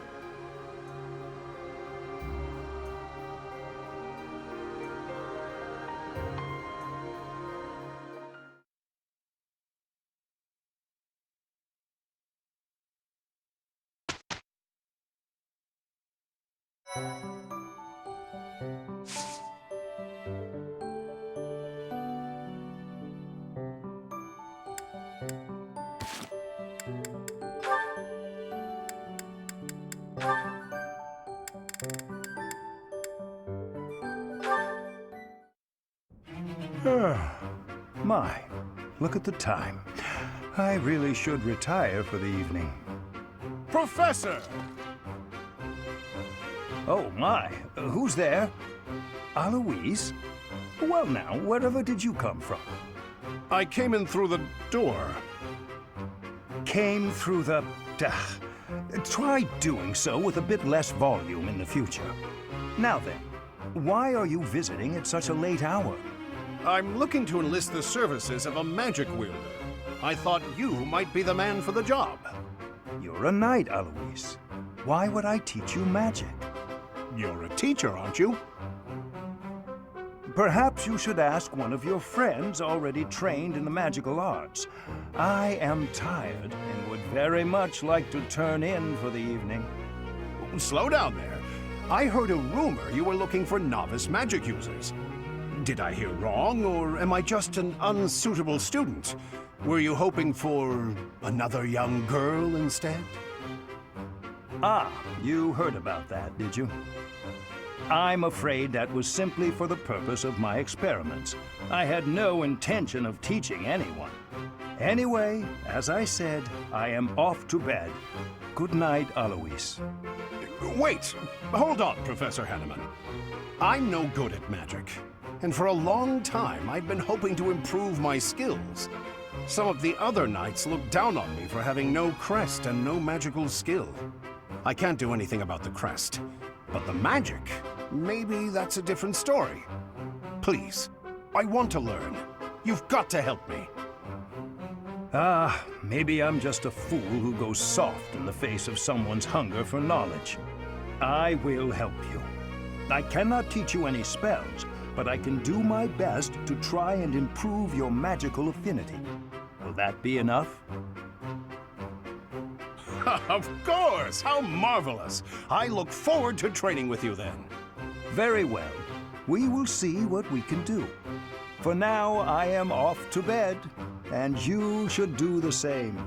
My, look at the time. I really should retire for the evening. Professor! Oh my, who's there? Aloise? Well now, wherever did you come from? I came in through the door. Came through the... Try doing so with a bit less volume in the future. Now then, why are you visiting at such a late hour? I'm looking to enlist the services of a magic wielder. I thought you might be the man for the job. You're a knight, Aloise. Why would I teach you magic? You're a teacher, aren't you? Perhaps you should ask one of your friends already trained in the magical arts. I am tired and would very much like to turn in for the evening. Slow down there. I heard a rumor you were looking for novice magic users. Did I hear wrong, or am I just an unsuitable student? Were you hoping for another young girl instead? Ah, you heard about that, did you? I'm afraid that was simply for the purpose of my experiments. I had no intention of teaching anyone. Anyway, as I said, I am off to bed. Good night, Aloise. Wait! Hold on, Professor Hanneman. I'm no good at magic, and for a long time I've been hoping to improve my skills. Some of the other knights look down on me for having no crest and no magical skill. I can't do anything about the crest, but the magic, maybe that's a different story. Please, I want to learn. You've got to help me. Ah, maybe I'm just a fool who goes soft in the face of someone's hunger for knowledge. I will help you. I cannot teach you any spells, but I can do my best to try and improve your magical affinity. Will that be enough? Of course! How marvelous! I look forward to training with you then. Very well. We will see what we can do. For now, I am off to bed, and you should do the same.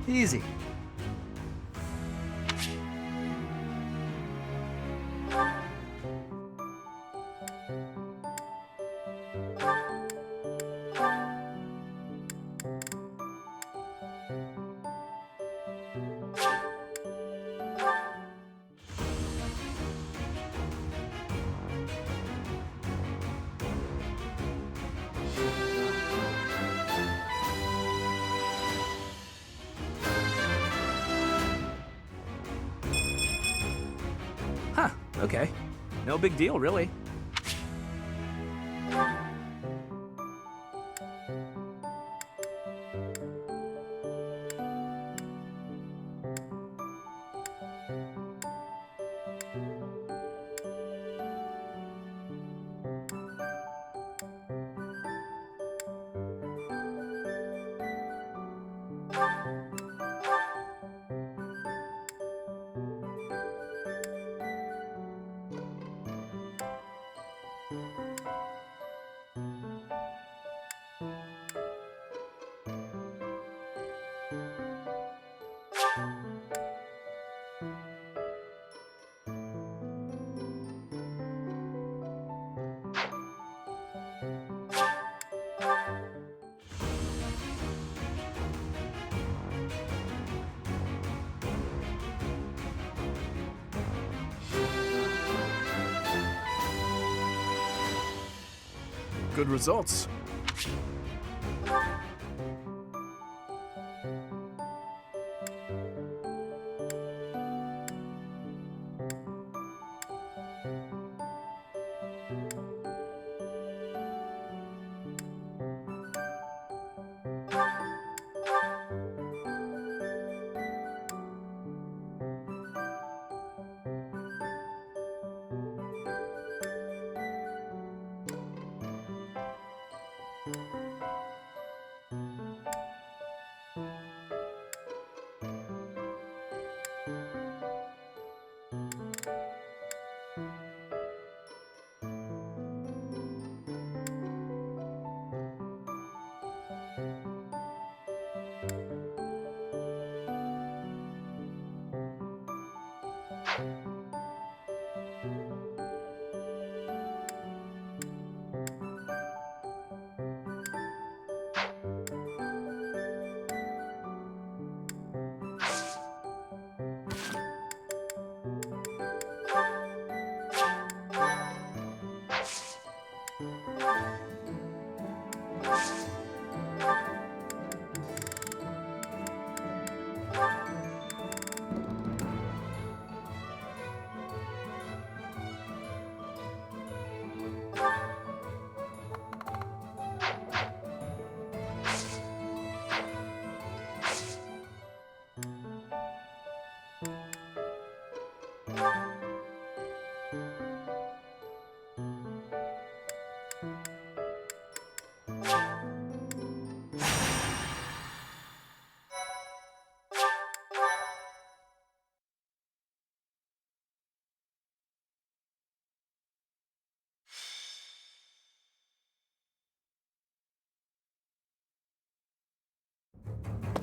Easy. Huh, okay. No big deal, really. Good results.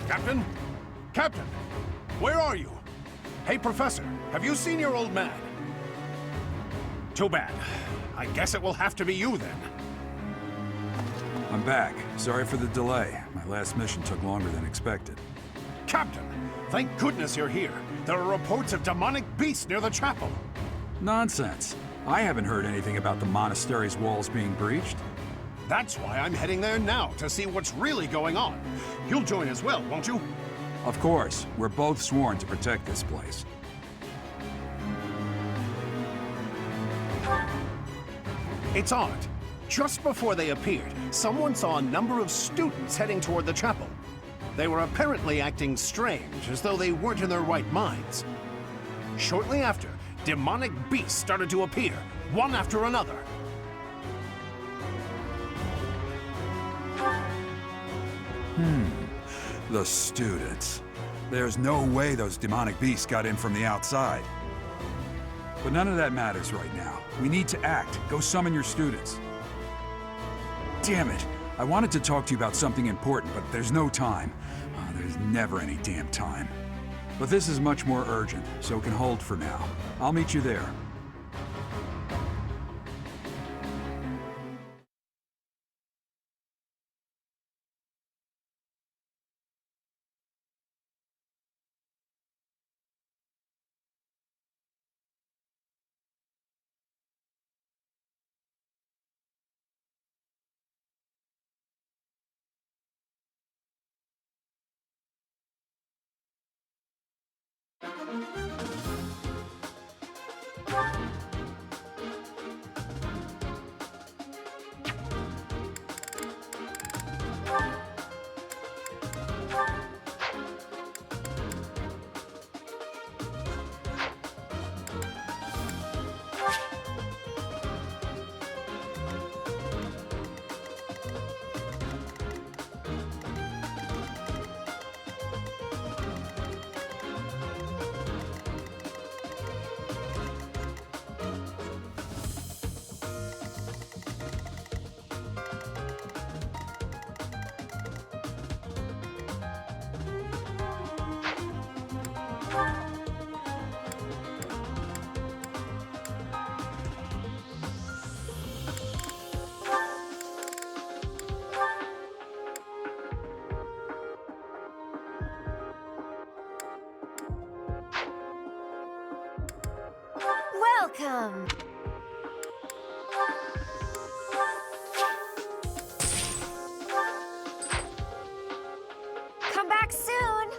Captain? Captain! Where are you? Hey, Professor, have you seen your old man? Too bad. I guess it will have to be you then. I'm back. Sorry for the delay. My last mission took longer than expected. Captain, thank goodness you're here. There are reports of demonic beasts near the chapel. Nonsense. I haven't heard anything about the monastery's walls being breached. That's why I'm heading there now, to see what's really going on. You'll join as well, won't you? Of course. We're both sworn to protect this place. It's odd. Just before they appeared, someone saw a number of students heading toward the chapel. They were apparently acting strange, as though they weren't in their right minds. Shortly after, demonic beasts started to appear, one after another. The students. There's no way those demonic beasts got in from the outside. But none of that matters right now. We need to act. Go summon your students. Damn it! I wanted to talk to you about something important, but there's no time. There's never any damn time. But this is much more urgent, so it can hold for now. I'll meet you there. Welcome! Come back soon!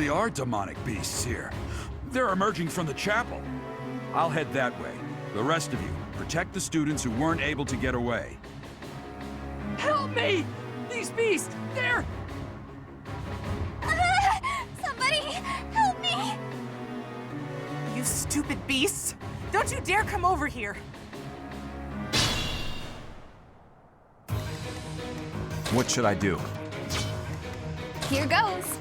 really are demonic beasts here. They're emerging from the chapel. I'll head that way. The rest of you, protect the students who weren't able to get away. Help me! These beasts, they're... Somebody, help me! You stupid beasts! Don't you dare come over here! What should I do? Here goes.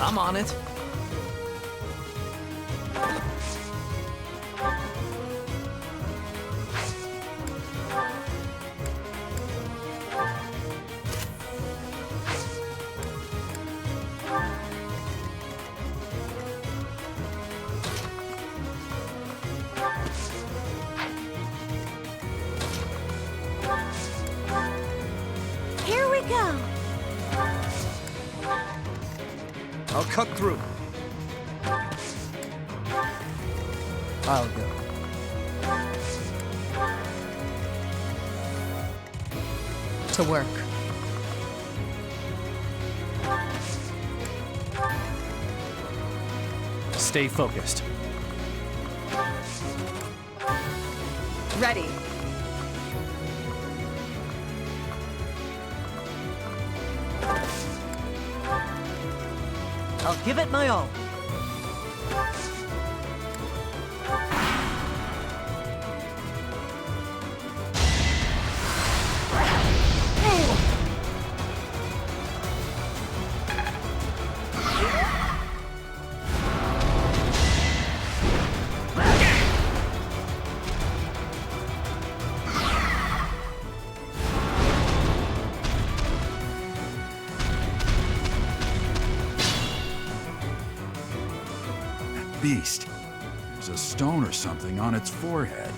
I'm on it. Here we go. I'll cut through. I'll go. To work. Stay focused. Ready. I'll give it my all. Beast. There's a stone or something on its forehead.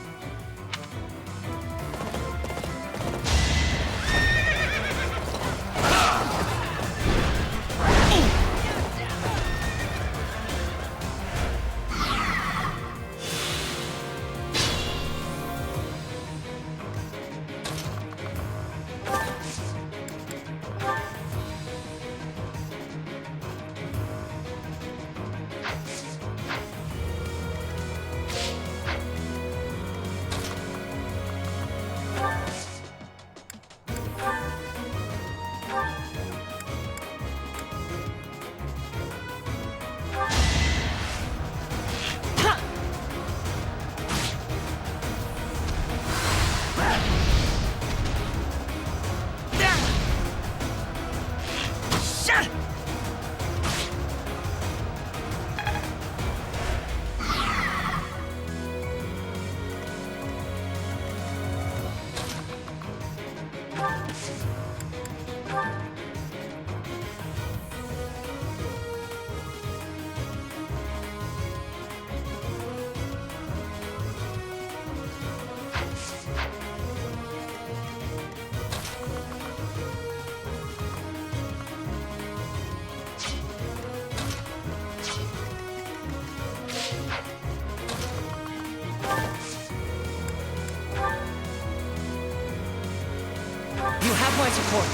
You have my support.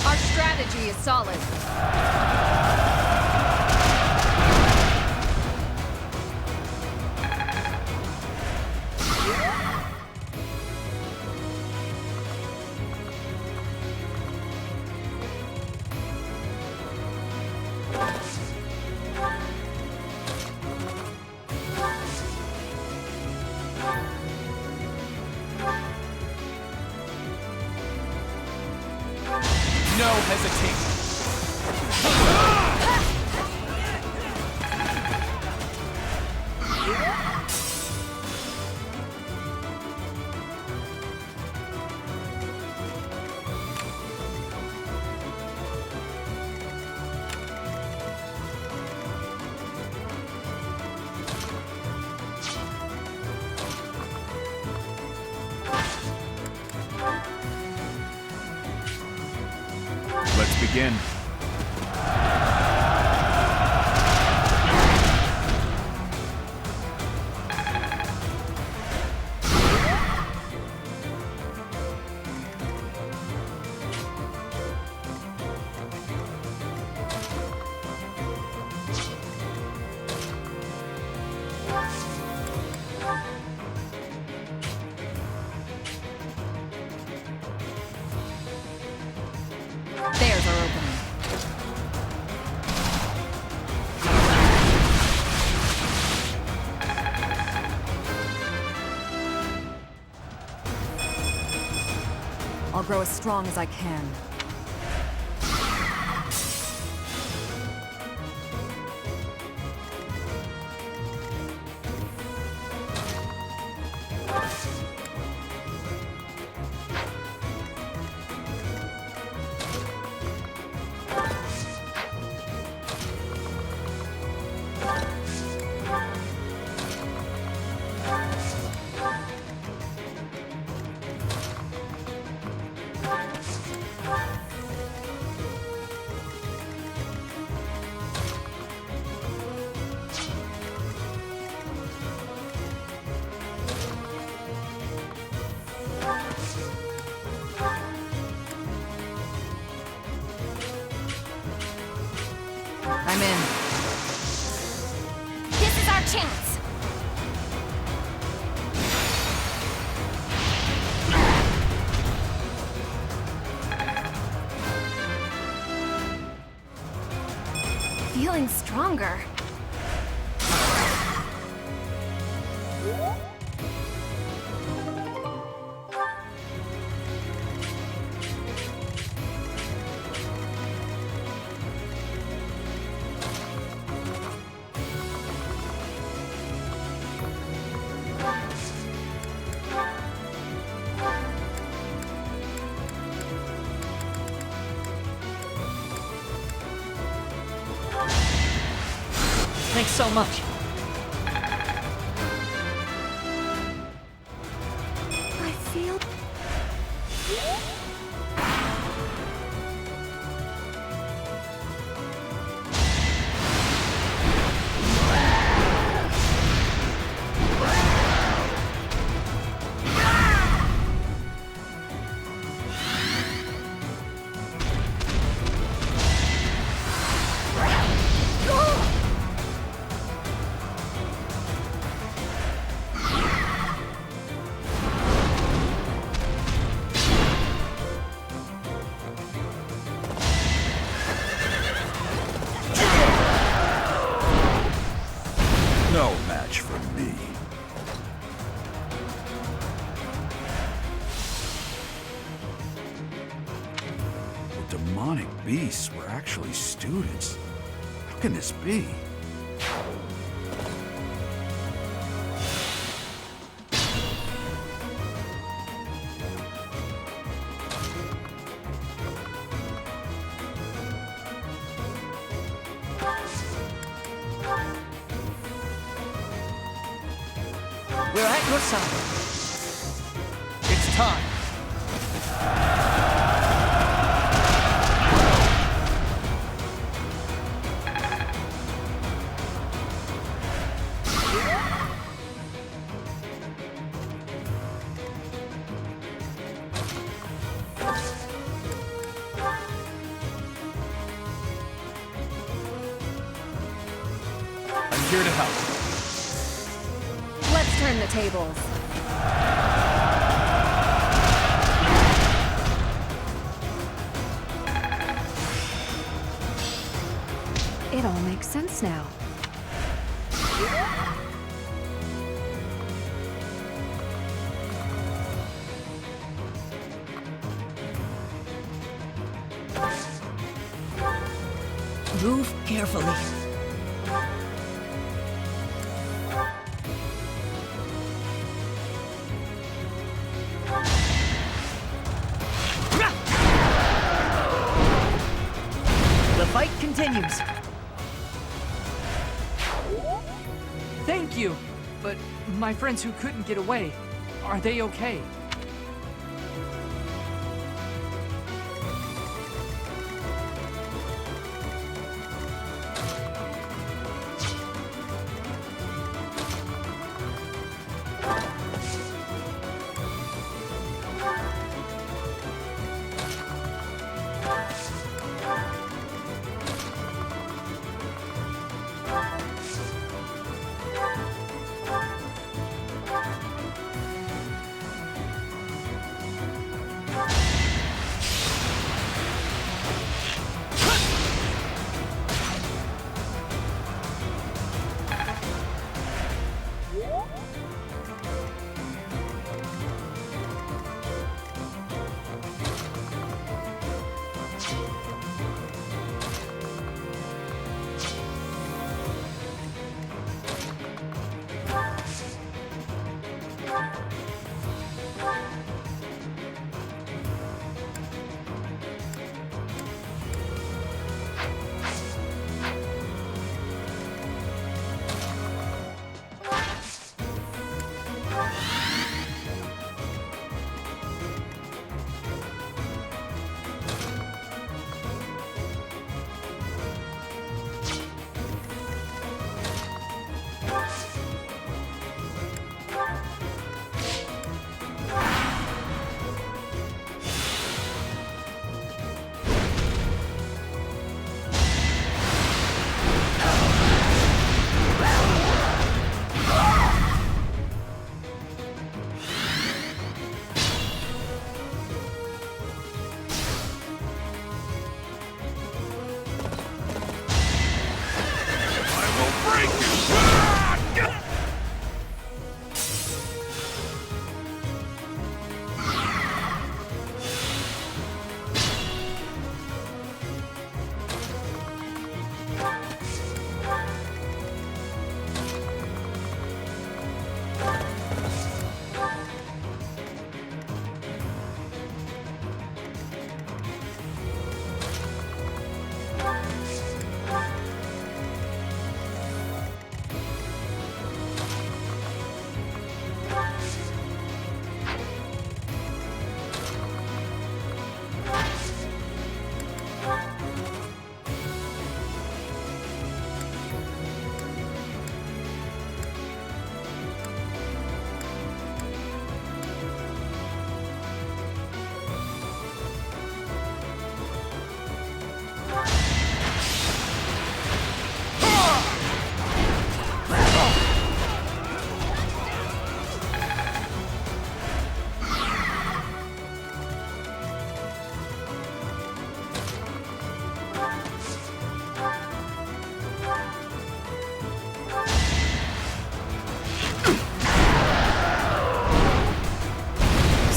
Our strategy is solid. No hesitation. Let's begin. There's our opening. I'll grow as strong as I can. I'm in. This is our chance. Feeling stronger. Thanks so much. I feel... No match for me. The demonic beasts were actually students. How can this be? We're at your side. It's time. I'm here to help. Let's turn the tables. It all makes sense now. Move carefully. The fight continues. Thank you! But my friends who couldn't get away, are they okay?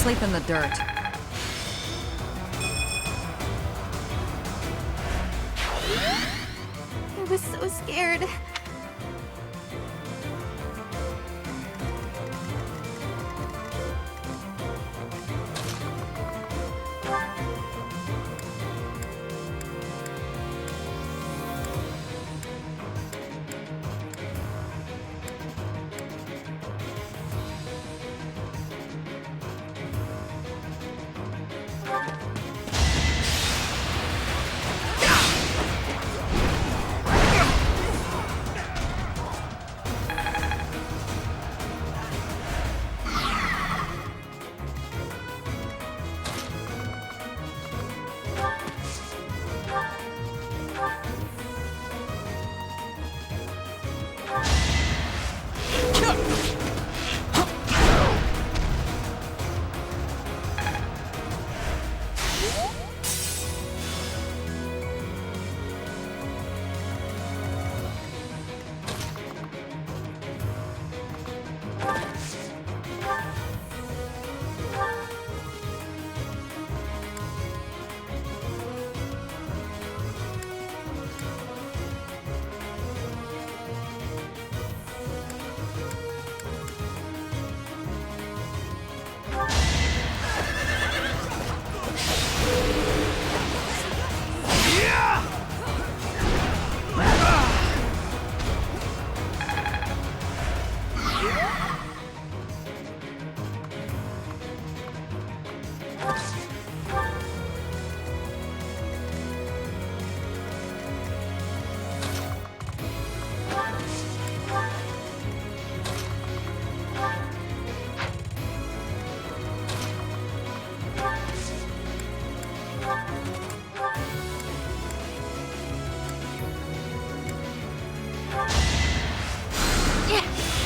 Sleep in the dirt. I was so scared.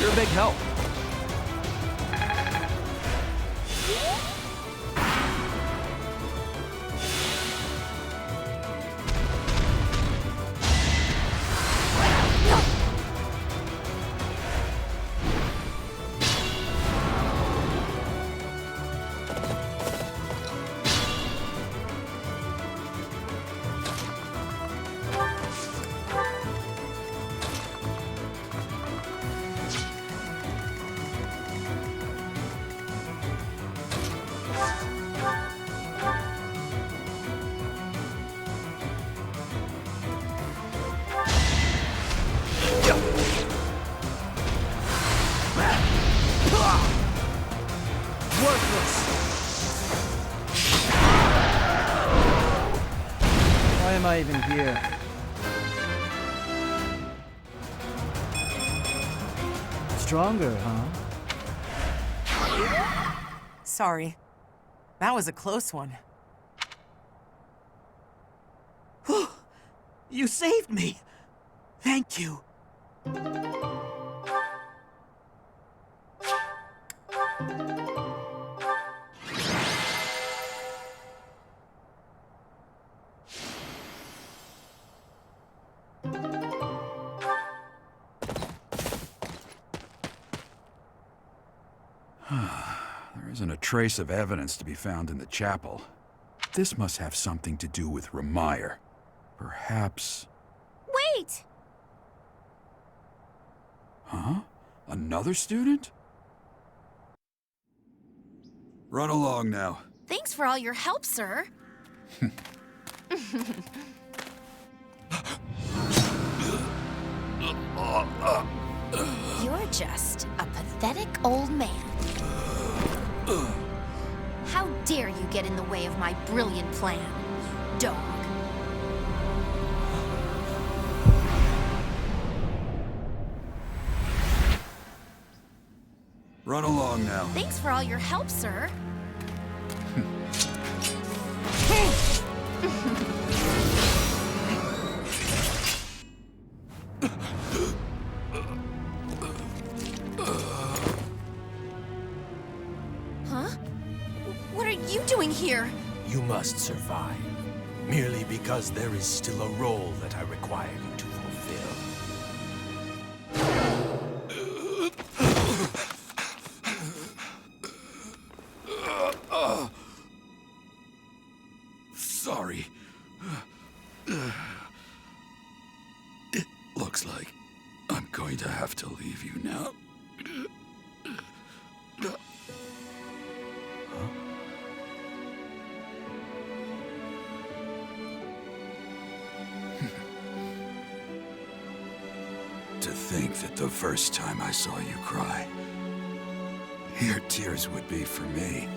You're a big help. Why am I even here? Stronger, huh? Sorry. That was a close one. You saved me! Thank you. There isn't a trace of evidence to be found in the chapel. This must have something to do with Remire. Perhaps... Wait! Huh? Another student? Run along now. Thanks for all your help, sir. You're just a pathetic old man. How dare you get in the way of my brilliant plan, dog? Run along now. Thanks for all your help, sir. Huh? What are you doing here? You must survive, merely because there is still a role that I require you to fulfill. Sorry. It looks like I'm going to have to leave you now. To think that the first time I saw you cry, your tears would be for me.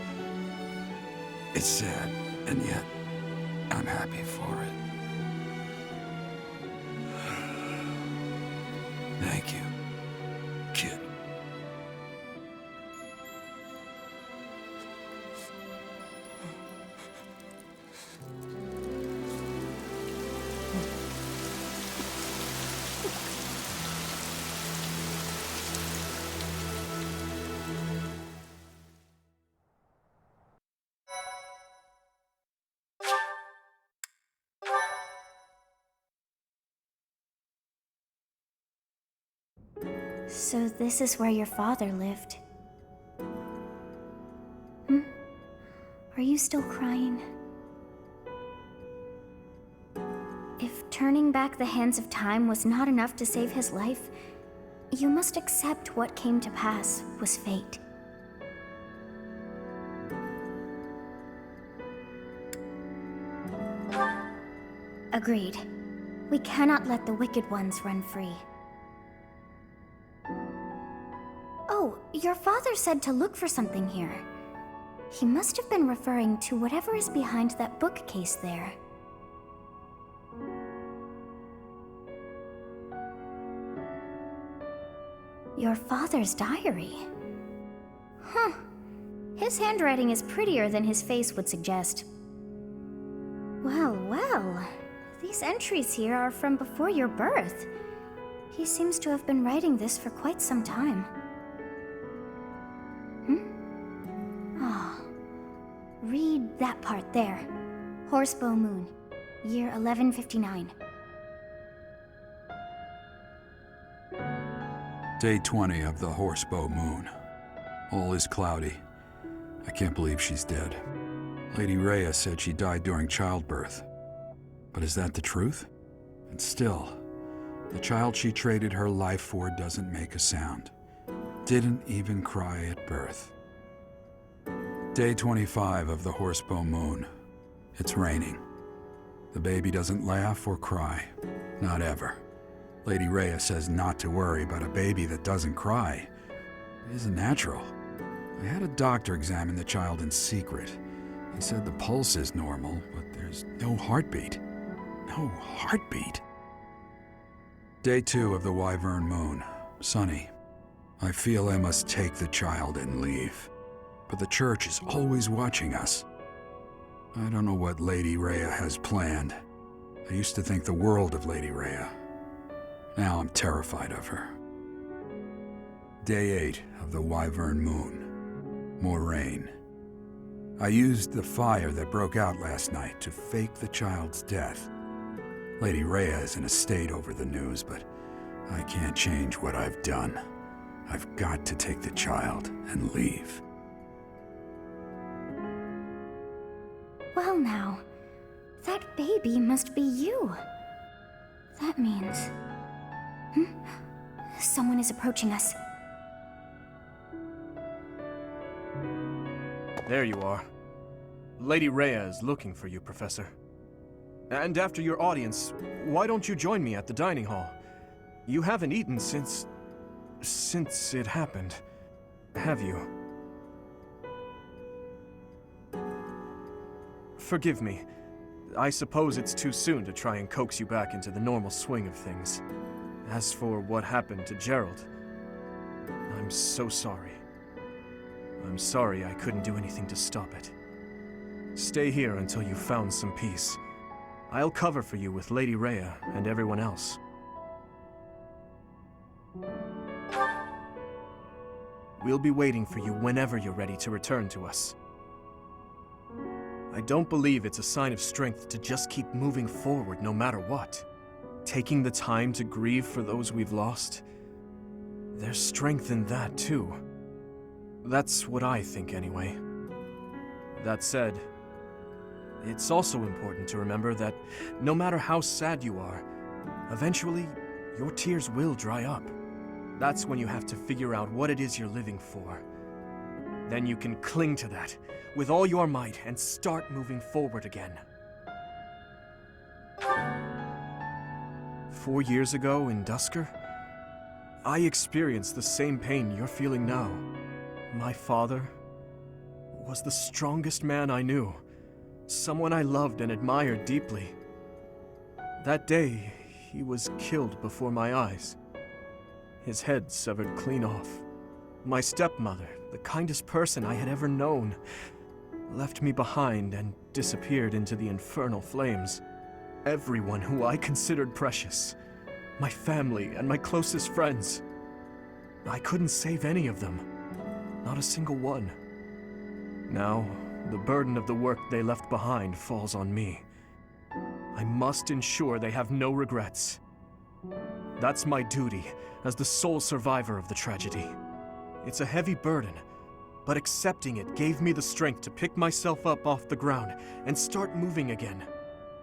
It's sad, and yet I'm happy for it. Thank you, kid. So this is where your father lived. Are you still crying? If turning back the hands of time was not enough to save his life, you must accept what came to pass was fate. Agreed. We cannot let the wicked ones run free. Oh, your father said to look for something here. He must have been referring to whatever is behind that bookcase there. Your father's diary. Huh. His handwriting is prettier than his face would suggest. Well, well. These entries here are from before your birth. He seems to have been writing this for quite some time. That part there. Horsebow Moon. Year 1159. Day 20 of the Horsebow Moon. All is cloudy. I can't believe she's dead. Lady Rhea said she died during childbirth. But is that the truth? And still, the child she traded her life for doesn't make a sound. Didn't even cry at birth. Day 25 of the Horsebow Moon. It's raining. The baby doesn't laugh or cry. Not ever. Lady Rhea says not to worry about a baby that doesn't cry. It isn't natural. I had a doctor examine the child in secret. He said the pulse is normal, but there's no heartbeat. No heartbeat. Day 2 of the Wyvern Moon. Sunny. I feel I must take the child and leave. But the church is always watching us. I don't know what Lady Rhea has planned. I used to think the world of Lady Rhea. Now I'm terrified of her. Day 8 of the Wyvern Moon. More rain. I used the fire that broke out last night to fake the child's death. Lady Rhea is in a state over the news, but I can't change what I've done. I've got to take the child and leave. Well now, that baby must be you. That means... Someone is approaching us. There you are. Lady Rhea is looking for you, Professor. And after your audience, why don't you join me at the dining hall? You haven't eaten since it happened, have you? Forgive me. I suppose it's too soon to try and coax you back into the normal swing of things. As for what happened to Gerald, I'm so sorry. I'm sorry I couldn't do anything to stop it. Stay here until you've found some peace. I'll cover for you with Lady Rhea and everyone else. We'll be waiting for you whenever you're ready to return to us. I don't believe it's a sign of strength to just keep moving forward no matter what. Taking the time to grieve for those we've lost. There's strength in that too. That's what I think anyway. That said, it's also important to remember that no matter how sad you are, eventually your tears will dry up. That's when you have to figure out what it is you're living for. Then you can cling to that with all your might and start moving forward again. 4 years ago in Dusker, I experienced the same pain you're feeling now. My father was the strongest man I knew, someone I loved and admired deeply. That day, he was killed before my eyes. His head severed clean off. My stepmother, the kindest person I had ever known, left me behind and disappeared into the infernal flames. Everyone who I considered precious, my family and my closest friends, I couldn't save any of them, not a single one. Now, the burden of the work they left behind falls on me. I must ensure they have no regrets. That's my duty as the sole survivor of the tragedy. It's a heavy burden, but accepting it gave me the strength to pick myself up off the ground and start moving again.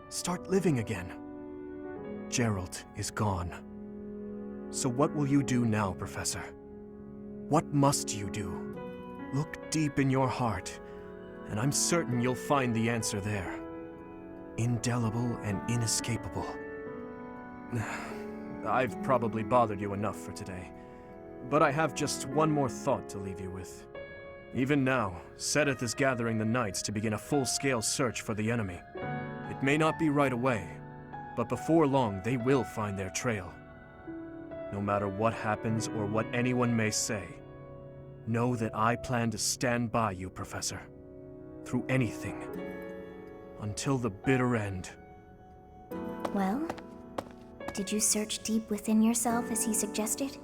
Start living again. Gerald is gone. So what will you do now, Professor? What must you do? Look deep in your heart, and I'm certain you'll find the answer there. Indelible and inescapable. I've probably bothered you enough for today, but I have just one more thought to leave you with. Even now, Seth is gathering the knights to begin a full-scale search for the enemy. It may not be right away, but before long they will find their trail. No matter what happens or what anyone may say, know that I plan to stand by you, Professor. Through anything. Until the bitter end. Well, did you search deep within yourself as he suggested?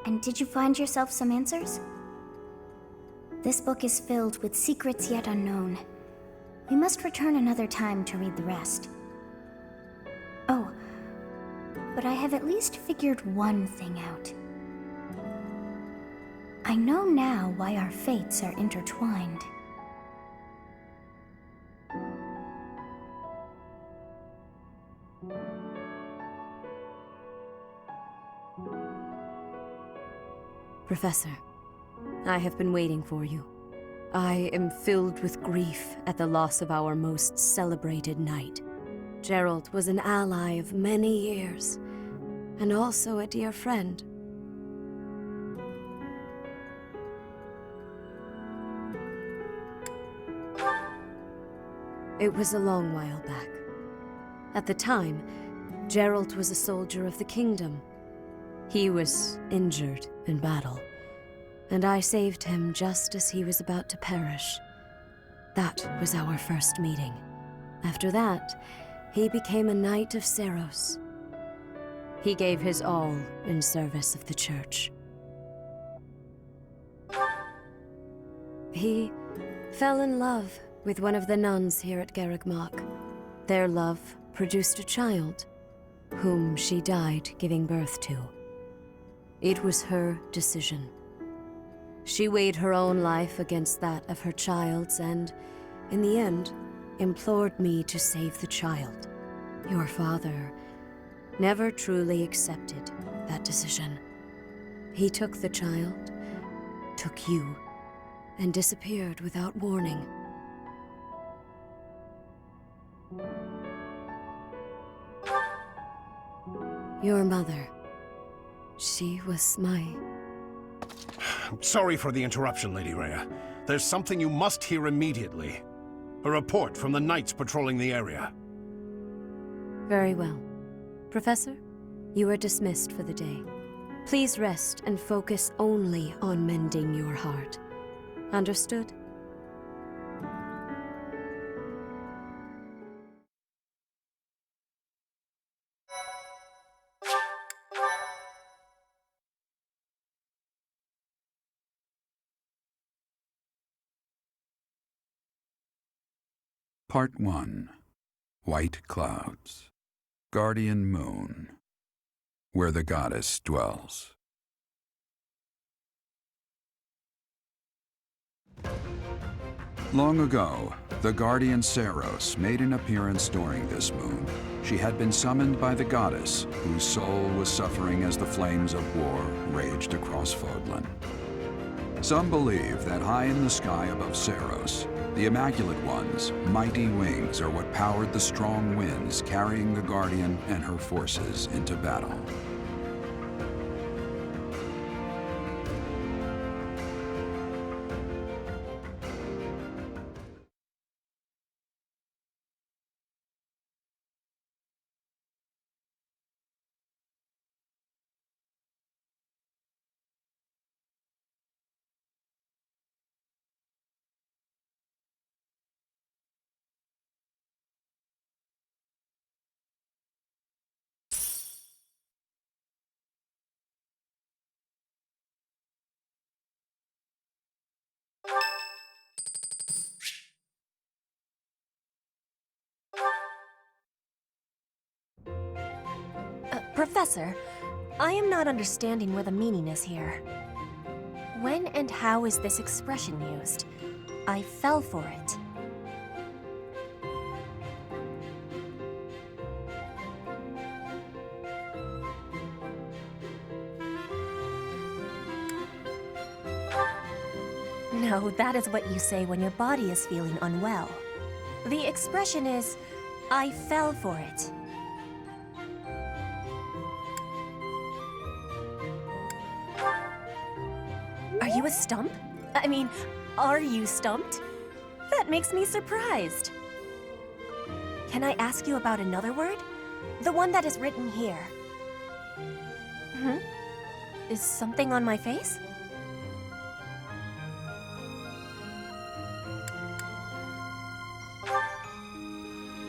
And did you find yourself some answers? This book is filled with secrets yet unknown. We must return another time to read the rest. Oh, but I have at least figured one thing out. I know now why our fates are intertwined. Professor, I have been waiting for you. I am filled with grief at the loss of our most celebrated knight. Gerald was an ally of many years, and also a dear friend. It was a long while back. At the time, Gerald was a soldier of the kingdom. He was injured in battle, and I saved him just as he was about to perish. That was our first meeting. After that, he became a knight of Seros. He gave his all in service of the church. He fell in love with one of the nuns here at Garreg-Mach. Their love produced a child, whom she died giving birth to. It was her decision. She weighed her own life against that of her child's and, in the end, implored me to save the child. Your father never truly accepted that decision. He took the child, took you, and disappeared without warning. Your mother, she was my... Sorry for the interruption, Lady Rhea. There's something you must hear immediately. A report from the knights patrolling the area. Very well. Professor, you are dismissed for the day. Please rest and focus only on mending your heart. Understood? Part 1. White Clouds. Guardian Moon. Where the goddess dwells. Long ago, the guardian Seros made an appearance during this moon. She had been summoned by the goddess, whose soul was suffering as the flames of war raged across Fodlan. Some believe that high in the sky above Seros, the Immaculate One's mighty wings are what powered the strong winds carrying the Guardian and her forces into battle. Professor, I am not understanding where the meaning is here. When and how is this expression used? I fell for it. No, that is what you say when your body is feeling unwell. The expression is, I fell for it. Are you a stump? I mean, are you stumped? That makes me surprised. Can I ask you about another word? The one that is written here. Is something on my face?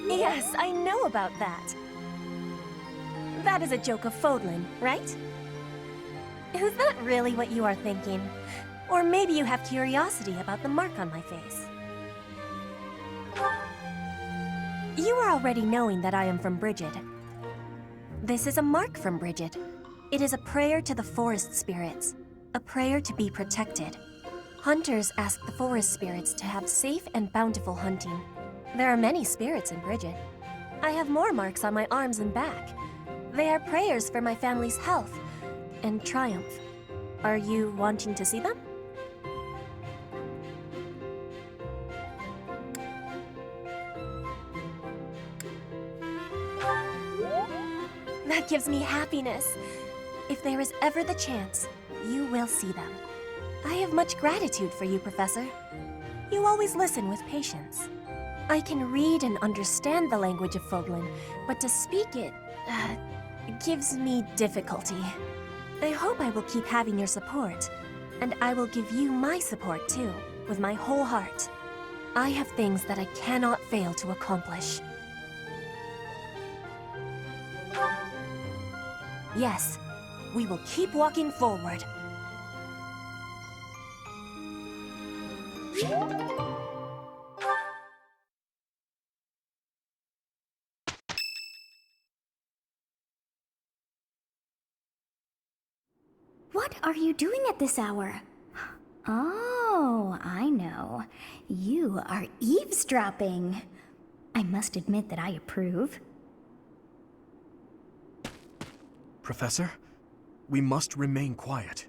Yes, I know about that. That is a joke of Fodlan, right? Is that really what you are thinking? Or maybe you have curiosity about the mark on my face. You are already knowing that I am from Brigid. This is a mark from Brigid. It is a prayer to the forest spirits, a prayer to be protected. Hunters ask the forest spirits to have safe and bountiful hunting. There are many spirits in Brigid. I have more marks on my arms and back. They are prayers for my family's health and triumph. Are you wanting to see them? That gives me happiness. If there is ever the chance, you will see them. I have much gratitude for you, Professor. You always listen with patience. I can read and understand the language of Fodlan, but to speak it, gives me difficulty. I hope I will keep having your support, and I will give you my support too, with my whole heart. I have things that I cannot fail to accomplish. Yes, we will keep walking forward. What are you doing at this hour? Oh, I know. You are eavesdropping. I must admit that I approve. Professor, we must remain quiet.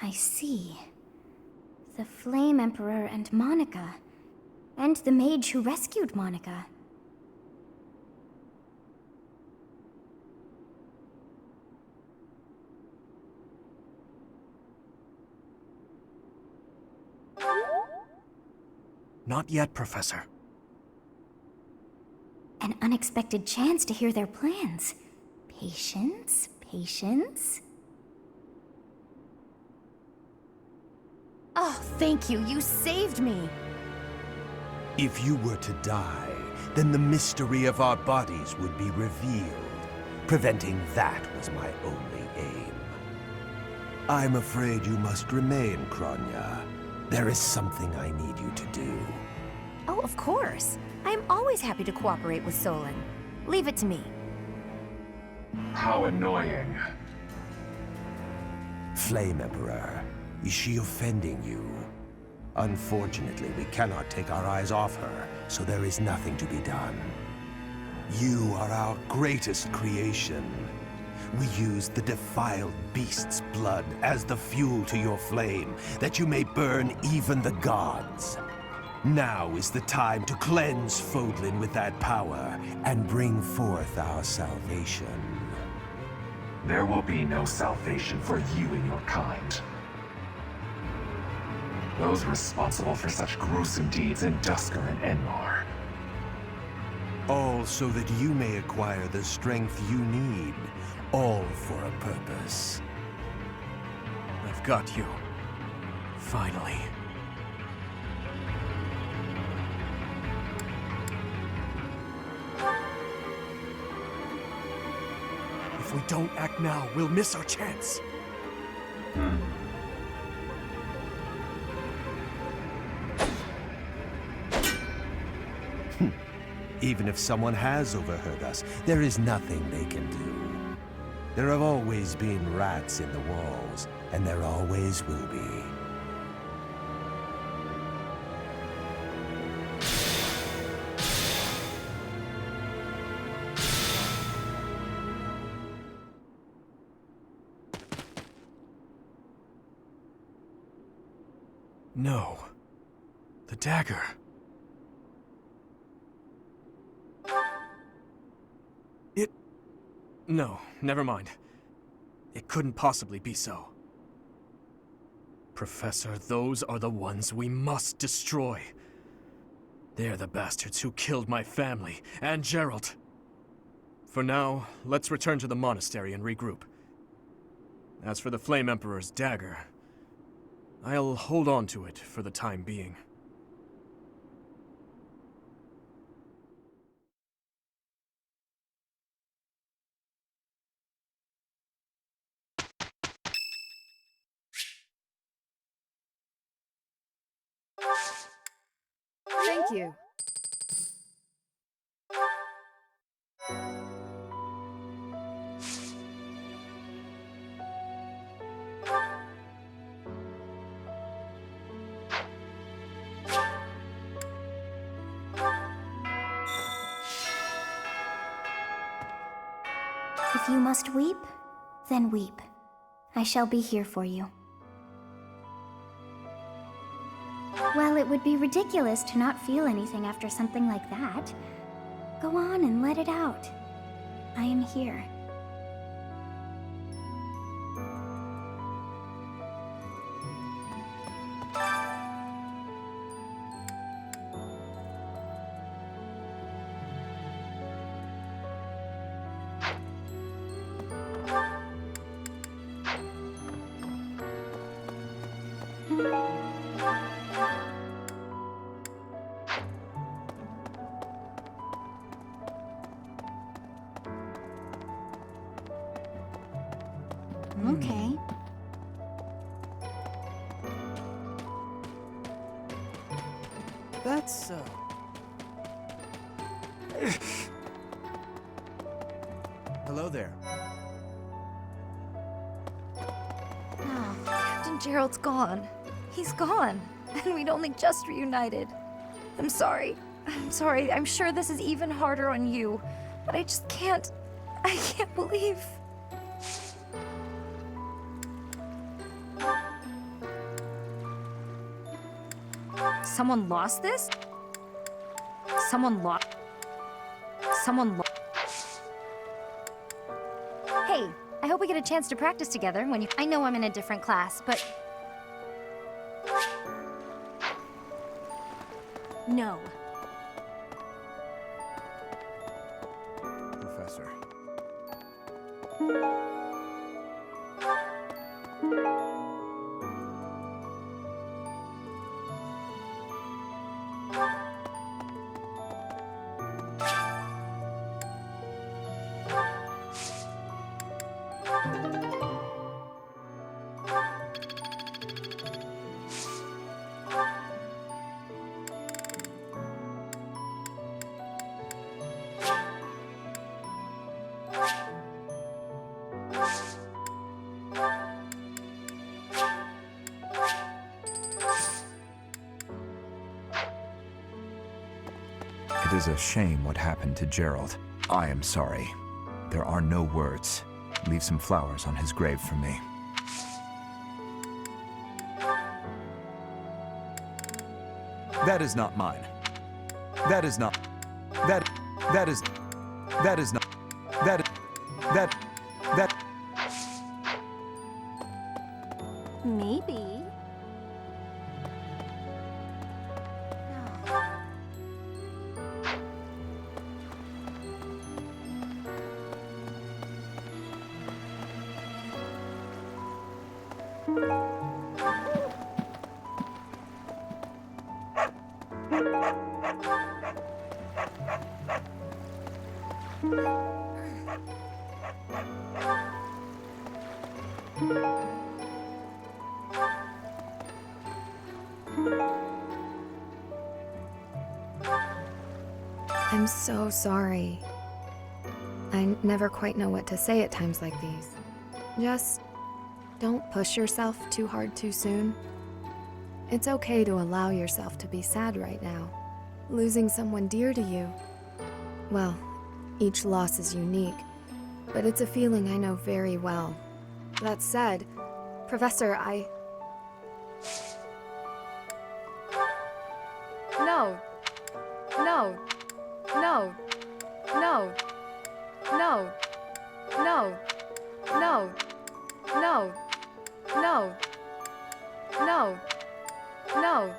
I see. The Flame Emperor and Monica. And the mage who rescued Monica. Not yet, Professor. An unexpected chance to hear their plans. Patience, patience. Oh, thank you. You saved me. If you were to die, then the mystery of our bodies would be revealed. Preventing that was my only aim. I'm afraid you must remain, Kronya. There is something I need you to do. Oh, of course. I am always happy to cooperate with Solon. Leave it to me. How annoying. Flame Emperor, is she offending you? Unfortunately, we cannot take our eyes off her, so there is nothing to be done. You are our greatest creation. We use the defiled beast's blood as the fuel to your flame, that you may burn even the gods. Now is the time to cleanse Fodlan with that power and bring forth our salvation. There will be no salvation for you and your kind. Those responsible for such gruesome deeds in Dusker and Enmar. All so that you may acquire the strength you need, all for a purpose. I've got you. Finally. If we don't act now, we'll miss our chance. Even if someone has overheard us, there is nothing they can do. There have always been rats in the walls, and there always will be. No. The dagger. No, never mind. It couldn't possibly be so. Professor, those are the ones we must destroy. They're the bastards who killed my family, and Gerald. For now, let's return to the monastery and regroup. As for the Flame Emperor's dagger, I'll hold on to it for the time being. Thank you. If you must weep, then weep. I shall be here for you. Well, it would be ridiculous to not feel anything after something like that. Go on and let it out. I am here. Okay. That's so. Hello there. Oh, Captain Gerald's gone. He's gone. And we'd only just reunited. I'm sorry. I'm sorry. I'm sure this is even harder on you. But I just can't. I can't believe. Someone lost this? Someone lost. Hey, I hope we get a chance to practice together when you. I know I'm in a different class, but. No. Professor. It is a shame what happened to Gerald. I am sorry. There are no words. Leave some flowers on his grave for me. That is not mine. That is not. That is not. That. Maybe. I'm so sorry. I never quite know what to say at times like these. Just don't push yourself too hard too soon. It's okay to allow yourself to be sad right now. Losing someone dear to you. Well, each loss is unique, but it's a feeling I know very well. That said, Professor, No. No. No. No. No. No. No. No. No. No. No.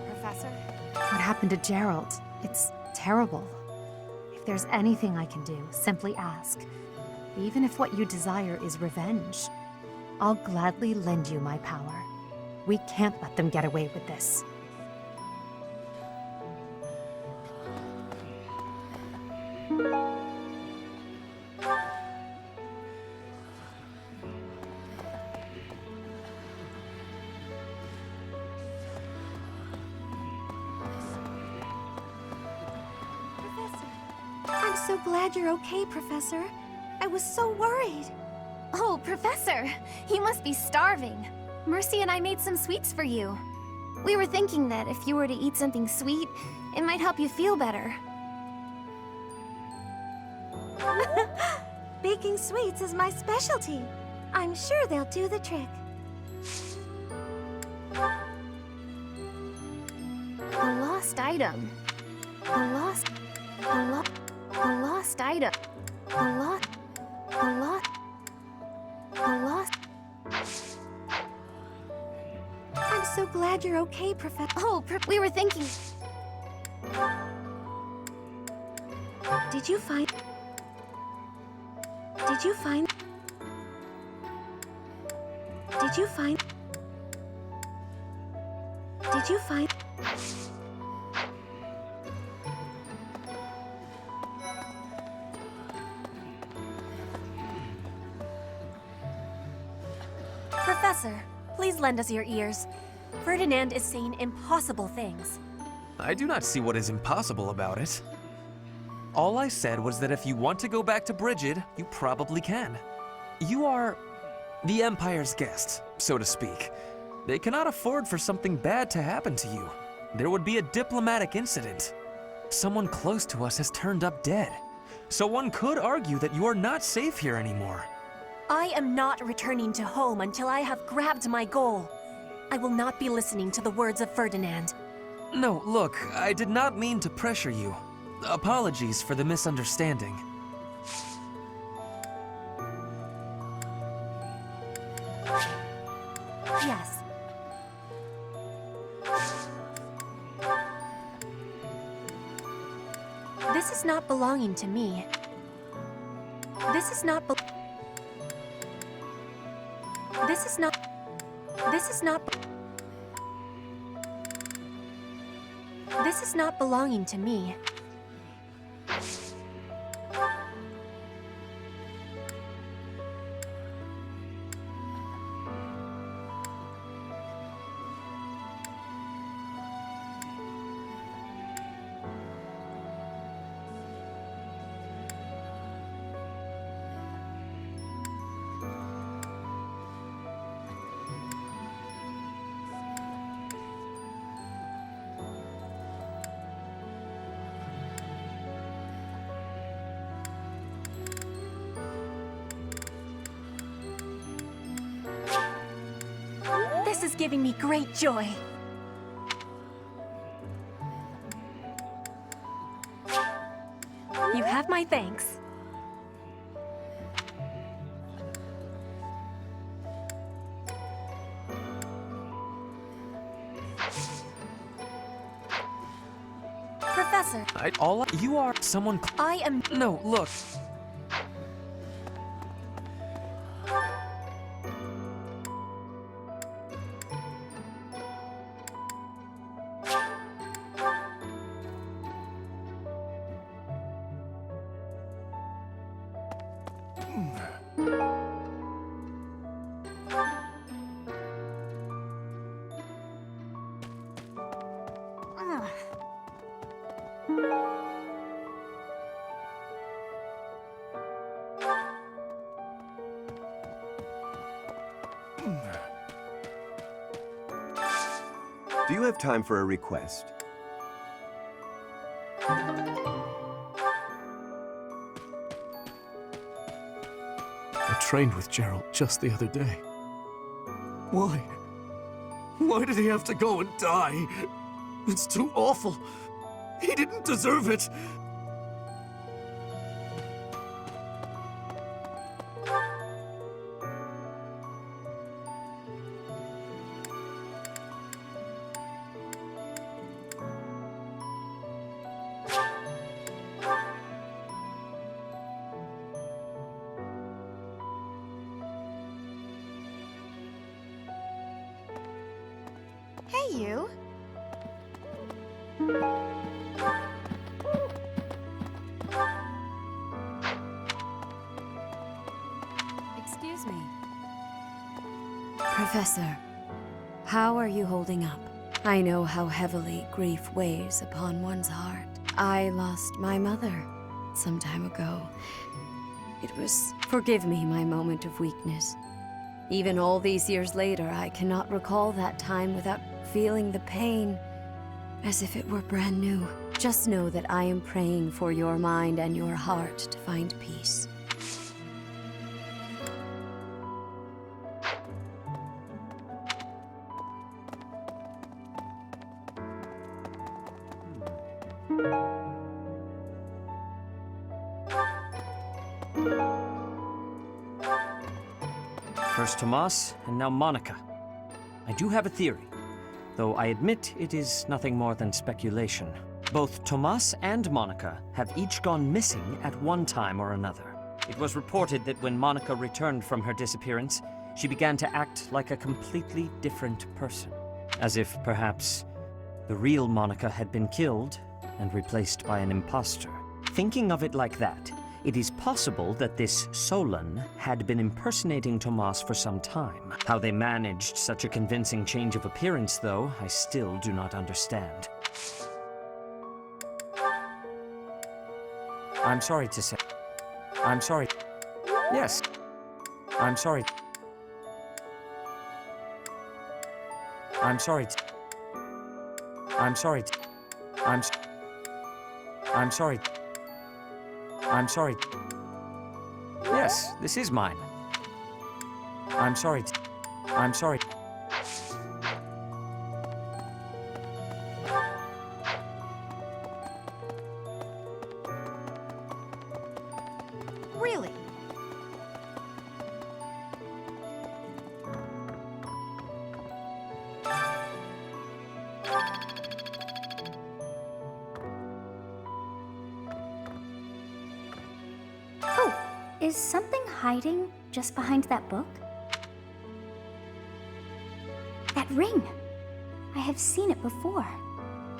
Professor? What happened to Gerald? It's terrible. If there's anything I can do, simply ask. Even if what you desire is revenge, I'll gladly lend you my power. We can't let them get away with this. I'm so glad you're okay, Professor. I was so worried. Oh, Professor, you must be starving. Mercy and I made some sweets for you. We were thinking that if you were to eat something sweet, it might help you feel better. Baking sweets is my specialty. I'm sure they'll do the trick. A lost item. A lost item. A lost. I'm so glad you're okay, Professor. Oh, we were thinking. Did you find? Did you find? Did you find? Did you find? Professor, please lend us your ears. Ferdinand is saying impossible things. I do not see what is impossible about it. All I said was that if you want to go back to Brigid, you probably can. You are the Empire's guest, so to speak. They cannot afford for something bad to happen to you. There would be a diplomatic incident. Someone close to us has turned up dead. So one could argue that you are not safe here anymore. I am not returning to home until I have grabbed my goal. I will not be listening to the words of Ferdinand. No, look, I did not mean to pressure you. Apologies for the misunderstanding. Yes. This is not belonging to me. This is not This is not belonging to me. This is giving me great joy. You have my thanks. Professor. You are someone. I am. No, look. Do you have time for a request? I trained with Gerald just the other day. Why? Why did he have to go and die? It's too awful. He didn't deserve it. Hey, you. Excuse me. Professor, how are you holding up? I know how heavily grief weighs upon one's heart. I lost my mother some time ago. It was... Forgive me my moment of weakness. Even all these years later, I cannot recall that time without feeling the pain, as if it were brand new. Just know that I am praying for your mind and your heart to find peace. First Tomas, and now Monica. I do have a theory, though I admit it is nothing more than speculation. Both Tomas and Monica have each gone missing at one time or another. It was reported that when Monica returned from her disappearance, she began to act like a completely different person. As if, perhaps, the real Monica had been killed and replaced by an imposter. Thinking of it like that, it is possible that this Solon had been impersonating Tomas for some time. How they managed such a convincing change of appearance, though, I still do not understand. I'm sorry to say. I'm sorry. Yes. I'm sorry. I'm sorry. I'm sorry. I'm sorry. I'm sorry. Yes, this is mine. I'm sorry. I'm sorry. Really? Oh, is something hiding just behind that book? That ring! I have seen it before.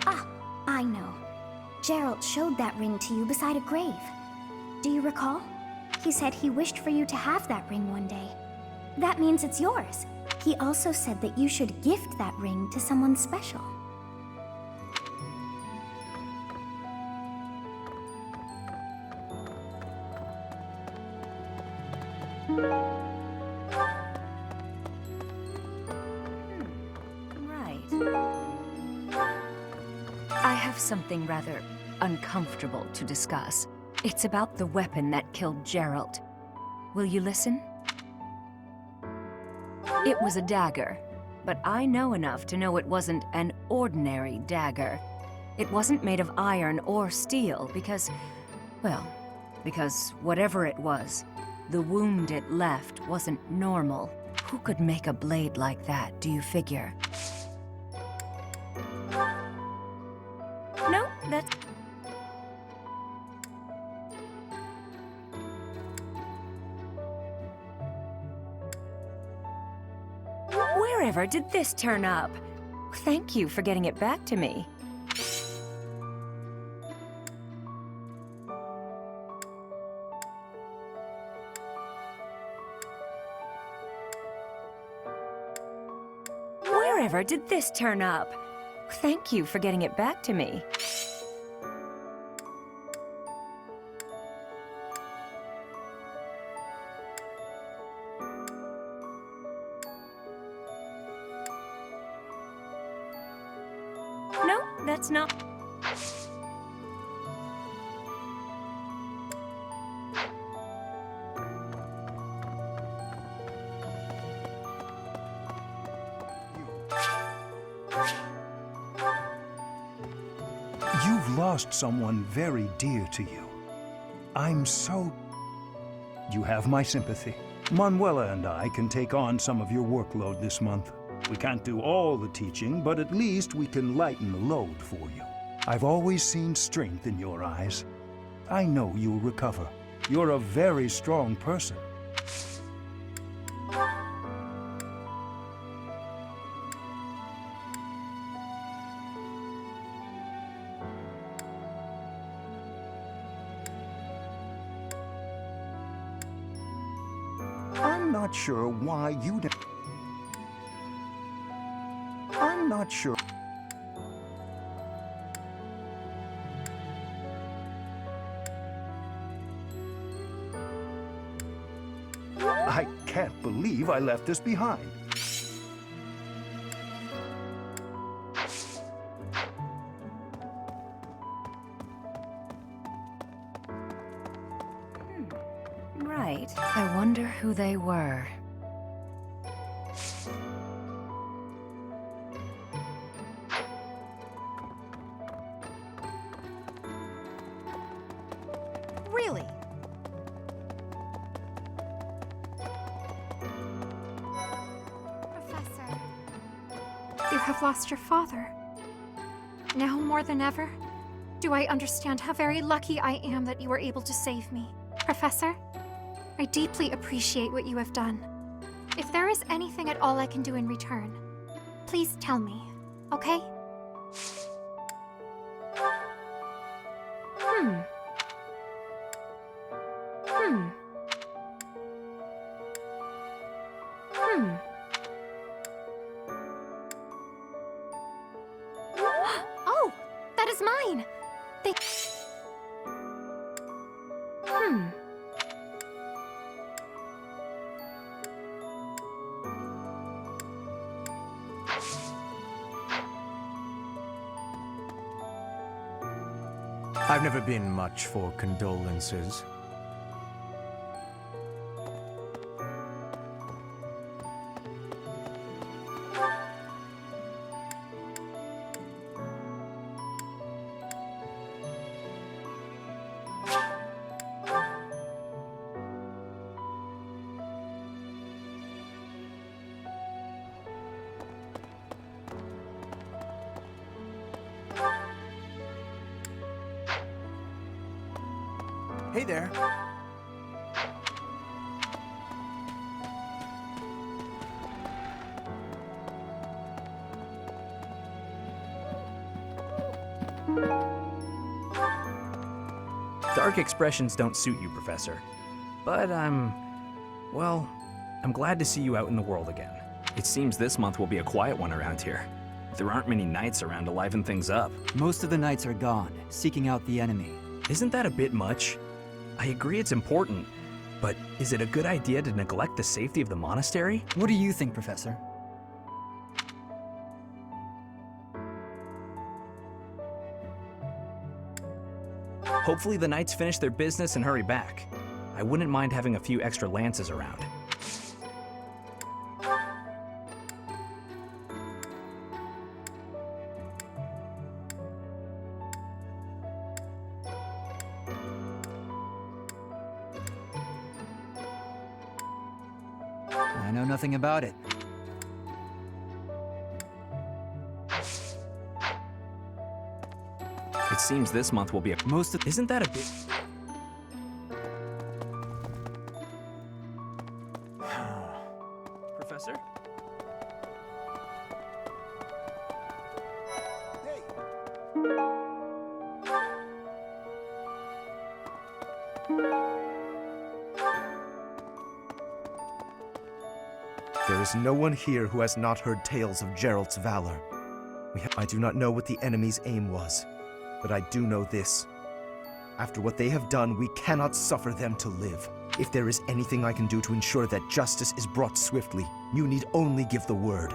Ah, I know. Gerald showed that ring to you beside a grave. Do you recall? He said he wished for you to have that ring one day. That means it's yours. He also said that you should gift that ring to someone special. Right. I have something rather uncomfortable to discuss. It's about the weapon that killed Gerald. Will you listen? It was a dagger, but I know enough to know it wasn't an ordinary dagger. It wasn't made of iron or steel because, well, because whatever it was, the wound it left wasn't normal. Who could make a blade like that, do you figure? No, that's... Wherever did this turn up? Thank you for getting it back to me. Wherever did this turn up? Thank you for getting it back to me. No, that's not... You've lost someone very dear to you. I'm so... You have my sympathy. Manuela and I can take on some of your workload this month. We can't do all the teaching, but at least we can lighten the load for you. I've always seen strength in your eyes. I know you'll recover. You're a very strong person. I'm not sure why you didn't... I'm not sure. I can't believe I left this behind. Right. I wonder who they were. Really? Professor, you have lost your father. Now more than ever, do I understand how very lucky I am that you were able to save me. Professor, I deeply appreciate what you have done. If there is anything at all I can do in return, please tell me, okay? Oh, that is mine! I've never been much for condolences. Hey there. Dark expressions don't suit you, Professor. But I'm glad to see you out in the world again. It seems this month will be a quiet one around here. There aren't many knights around to liven things up. Most of the knights are gone, seeking out the enemy. Isn't that a bit much? I agree it's important, but is it a good idea to neglect the safety of the monastery? What do you think, Professor? Hopefully the knights finish their business and hurry back. I wouldn't mind having a few extra lances around. I know nothing about it. It seems this month will be Isn't that a bit... Professor? There is no one here who has not heard tales of Geralt's valor. I do not know what the enemy's aim was, but I do know this. After what they have done, we cannot suffer them to live. If there is anything I can do to ensure that justice is brought swiftly, you need only give the word.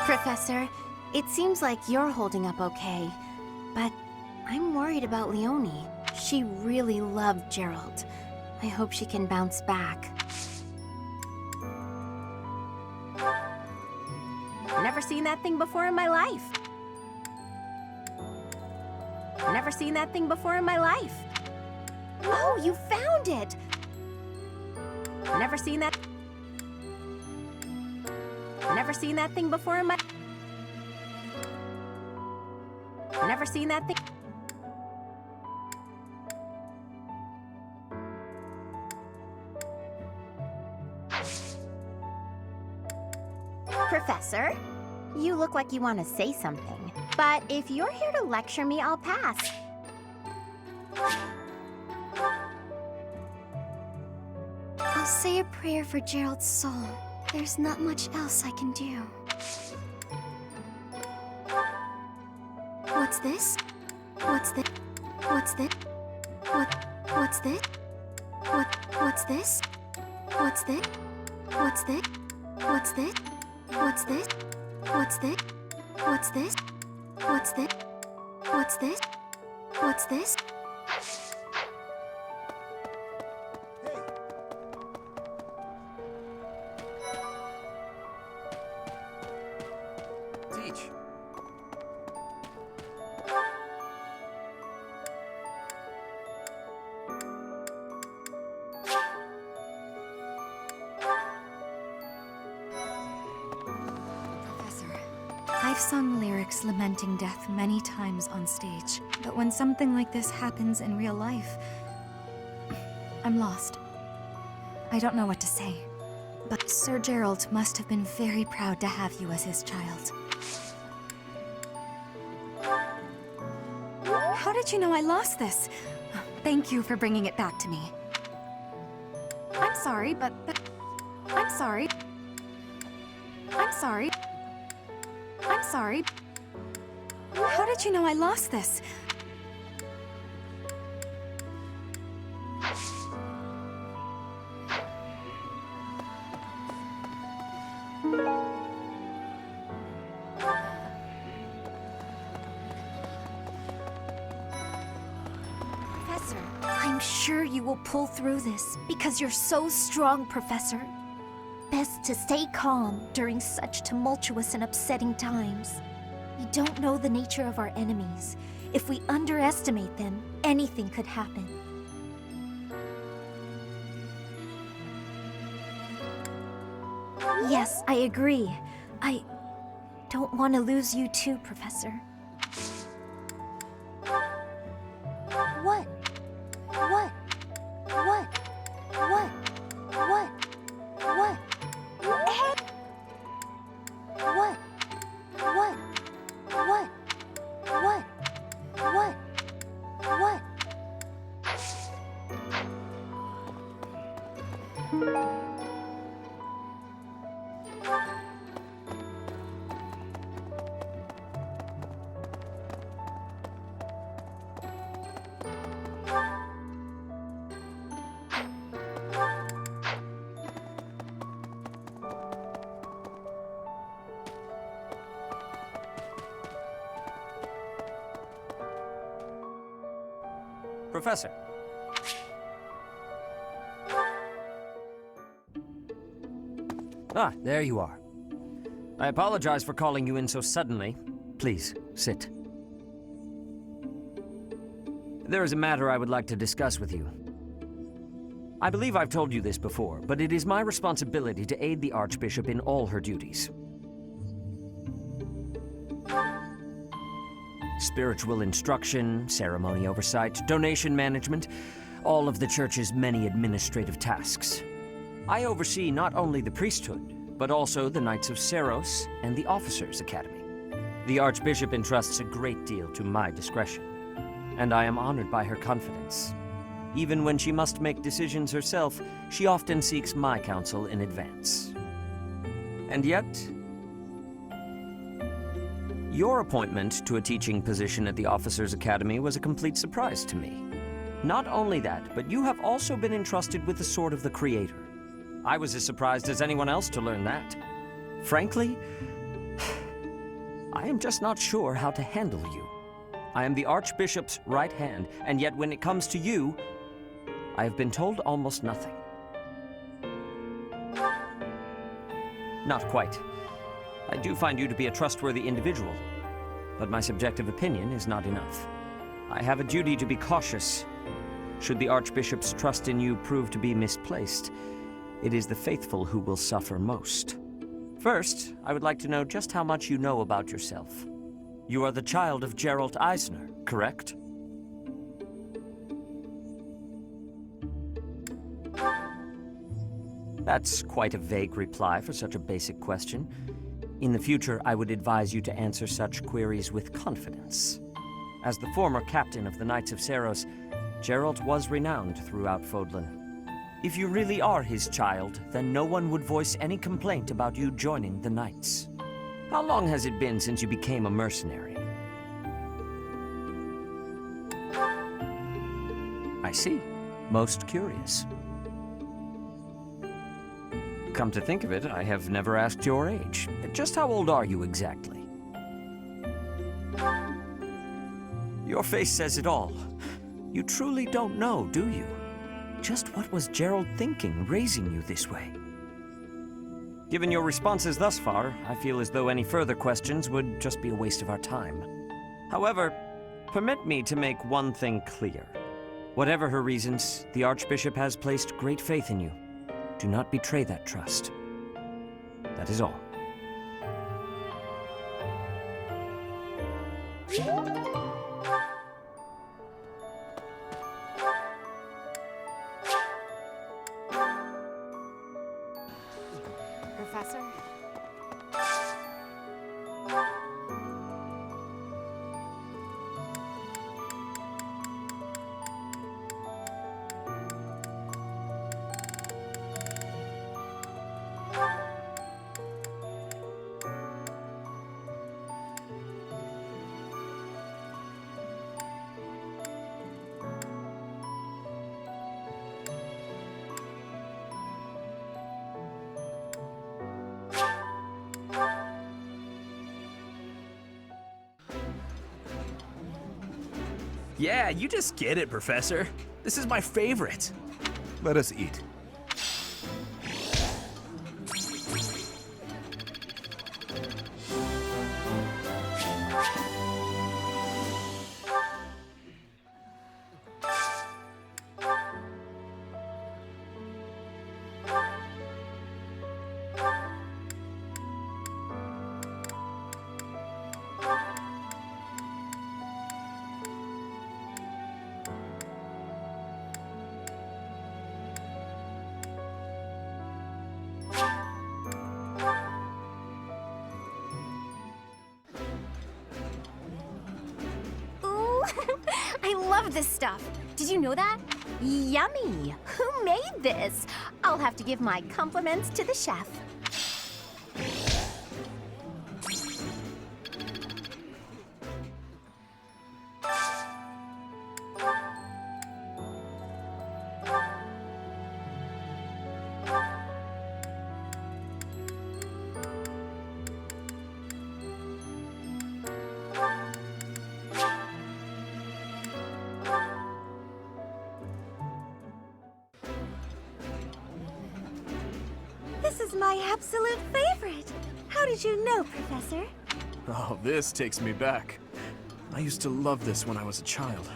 Professor, it seems like you're holding up okay, but I'm worried about Leonie. She really loved Geralt. I hope she can bounce back. Never seen that thing before in my life. Never seen that thing before in my life. Oh, you found it! Never seen that... Never seen that thing before in my... Never seen that thing... Professor. You look like you want to say something. But if you're here to lecture me, I'll pass. I'll say a prayer for Gerald's soul. There's not much else I can do. What's this? What's this? What's this? What's this? What's this? What's this? What's this? What's this? What's this? What's this? What's this? What's this? What's this? What's this? Teach. I've sung lyrics lamenting death many times on stage, but when something like this happens in real life, I'm lost. I don't know what to say, but Sir Gerald must have been very proud to have you as his child. How did you know I lost this? Thank you for bringing it back to me. I'm sorry, but I'm sorry. I'm sorry. I'm sorry. How did you know I lost this? Professor, I'm sure you will pull through this because you're so strong, Professor. Best to stay calm during such tumultuous and upsetting times. We don't know the nature of our enemies. If we underestimate them, anything could happen. Yes, I agree. I don't want to lose you too, Professor. What? What? What? What? What? What? What? What? What? What? What? What? Professor. Ah, there you are. I apologize for calling you in so suddenly. Please, sit. There is a matter I would like to discuss with you. I believe I've told you this before, but it is my responsibility to aid the Archbishop in all her duties. Spiritual instruction, ceremony oversight, donation management, all of the Church's many administrative tasks. I oversee not only the priesthood, but also the Knights of Seros and the Officers' Academy. The Archbishop entrusts a great deal to my discretion, and I am honored by her confidence. Even when she must make decisions herself, she often seeks my counsel in advance. And yet, your appointment to a teaching position at the Officers' Academy was a complete surprise to me. Not only that, but you have also been entrusted with the Sword of the Creator. I was as surprised as anyone else to learn that. Frankly, I am just not sure how to handle you. I am the Archbishop's right hand, and yet when it comes to you, I have been told almost nothing. Not quite. I do find you to be a trustworthy individual, but my subjective opinion is not enough. I have a duty to be cautious. Should the Archbishop's trust in you prove to be misplaced, it is the faithful who will suffer most. First, I would like to know just how much you know about yourself. You are the child of Gerald Eisner, correct? That's quite a vague reply for such a basic question. In the future, I would advise you to answer such queries with confidence. As the former captain of the Knights of Seros, Geralt was renowned throughout Fodlan. If you really are his child, then no one would voice any complaint about you joining the Knights. How long has it been since you became a mercenary? I see. Most curious. Come to think of it, I have never asked your age. Just how old are you exactly? Your face says it all. You truly don't know, do you? Just what was Gerald thinking, raising you this way? Given your responses thus far, I feel as though any further questions would just be a waste of our time. However, permit me to make one thing clear. Whatever her reasons, the Archbishop has placed great faith in you. Do not betray that trust. That is all. Professor? Yeah, you just get it, Professor. This is my favorite. Let us eat. I love this stuff. Did you know that? Yummy! Who made this? I'll have to give my compliments to the chef. This is my absolute favorite. How did you know, Professor? Oh, this takes me back. I used to love this when I was a child.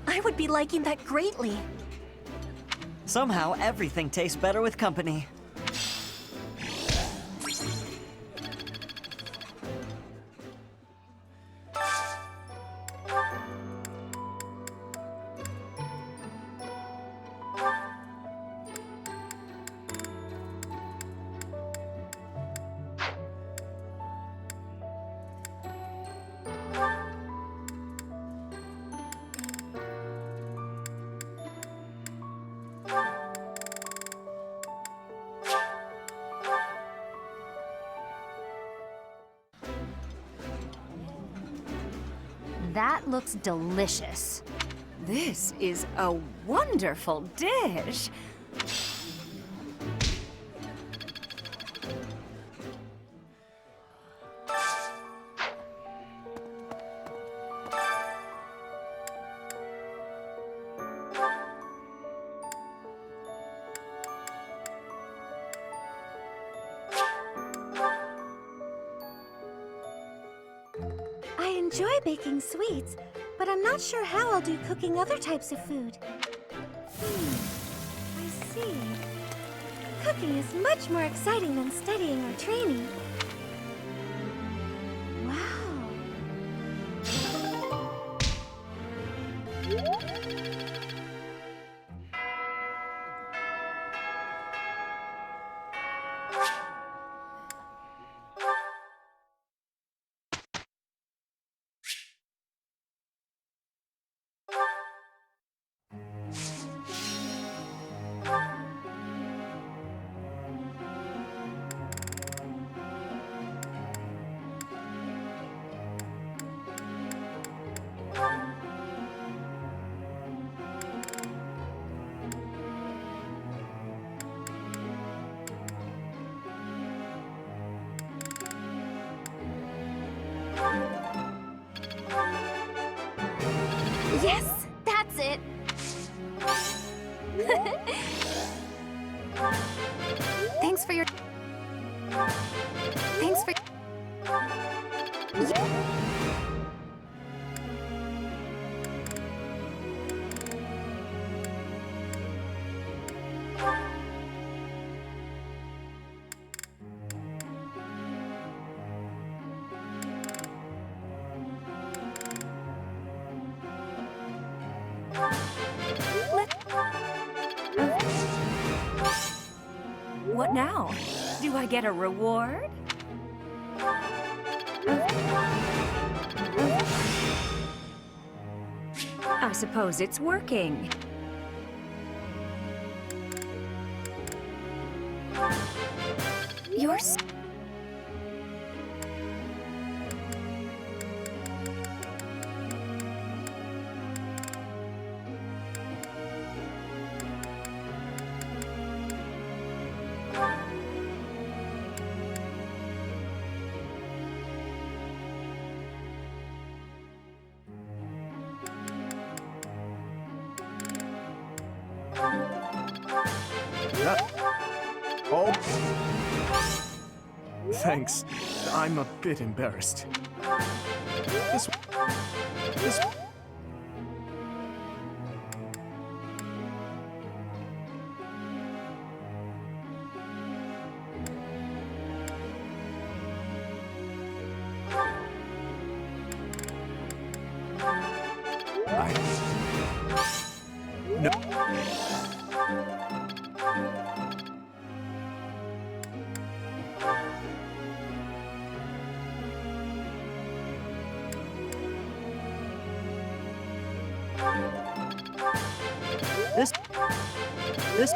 I would be liking that greatly. Somehow, everything tastes better with company. That looks delicious. This is a wonderful dish. baking sweets, but I'm not sure how I'll do cooking other types of food. I see. Cooking is much more exciting than studying or training. Wow. Yes, that's it. Thanks for your... Thanks for... What now? Do I get a reward? I suppose it's working. You're Oh! Thanks. I'm a bit embarrassed. This... No. This...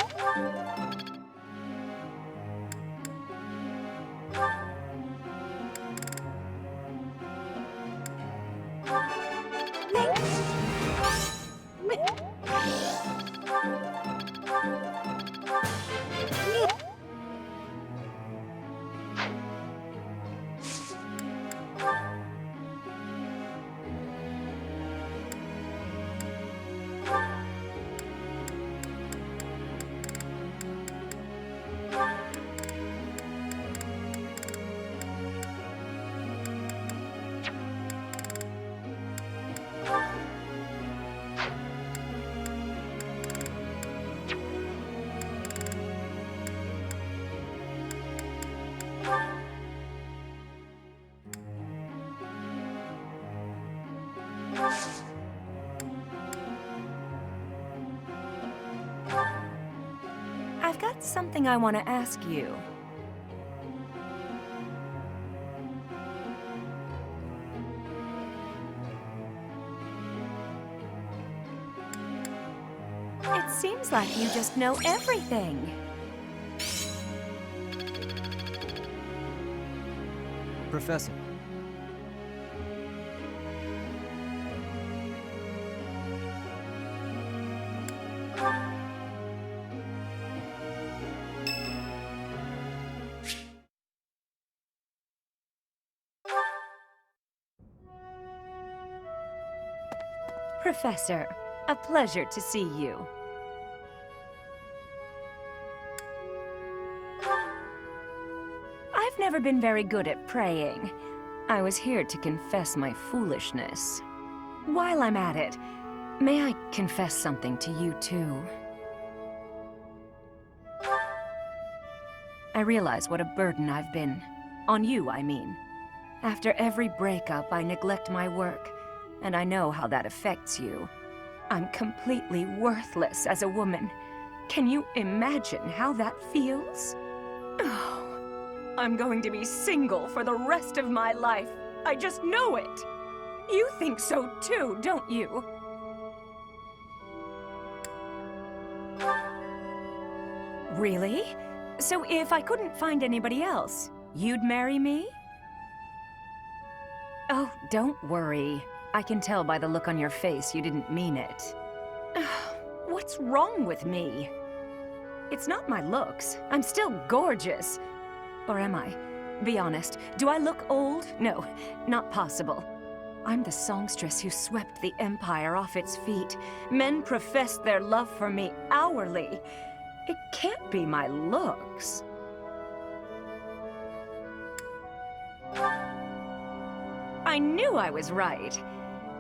I've got something I want to ask you. It seems like you just know everything. Professor. Professor, a pleasure to see you. I've never been very good at praying, I was here to confess my foolishness. While I'm at it, may I confess something to you too? I realize what a burden I've been. On you, I mean. After every breakup, I neglect my work, and I know how that affects you. I'm completely worthless as a woman. Can you imagine how that feels? Oh, I'm going to be single for the rest of my life. I just know it. You think so too, don't you? Really? So if I couldn't find anybody else, you'd marry me? Oh, don't worry. I can tell by the look on your face you didn't mean it. What's wrong with me? It's not my looks. I'm still gorgeous. Or am I? Be honest, do I look old? No, not possible. I'm the songstress who swept the Empire off its feet. Men professed their love for me hourly. It can't be my looks. I knew I was right.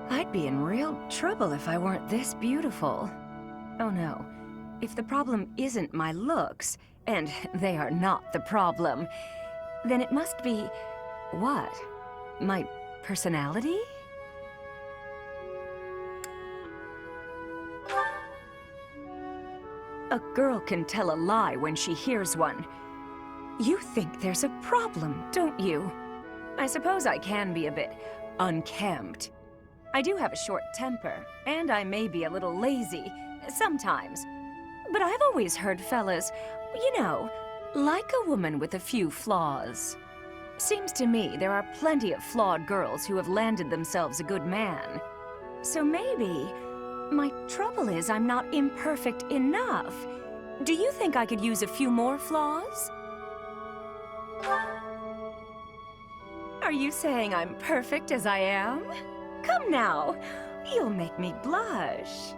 I'd be in real trouble if I weren't this beautiful. Oh no, if the problem isn't my looks, and they are not the problem, then it must be... what? My personality? A girl can tell a lie when she hears one. You think there's a problem, don't you? I suppose I can be a bit unkempt. I do have a short temper, and I may be a little lazy, sometimes. But I've always heard fellas, you know, like a woman with a few flaws. Seems to me there are plenty of flawed girls who have landed themselves a good man. So maybe my trouble is I'm not imperfect enough. Do you think I could use a few more flaws? Are you saying I'm perfect as I am? Come now, you'll make me blush.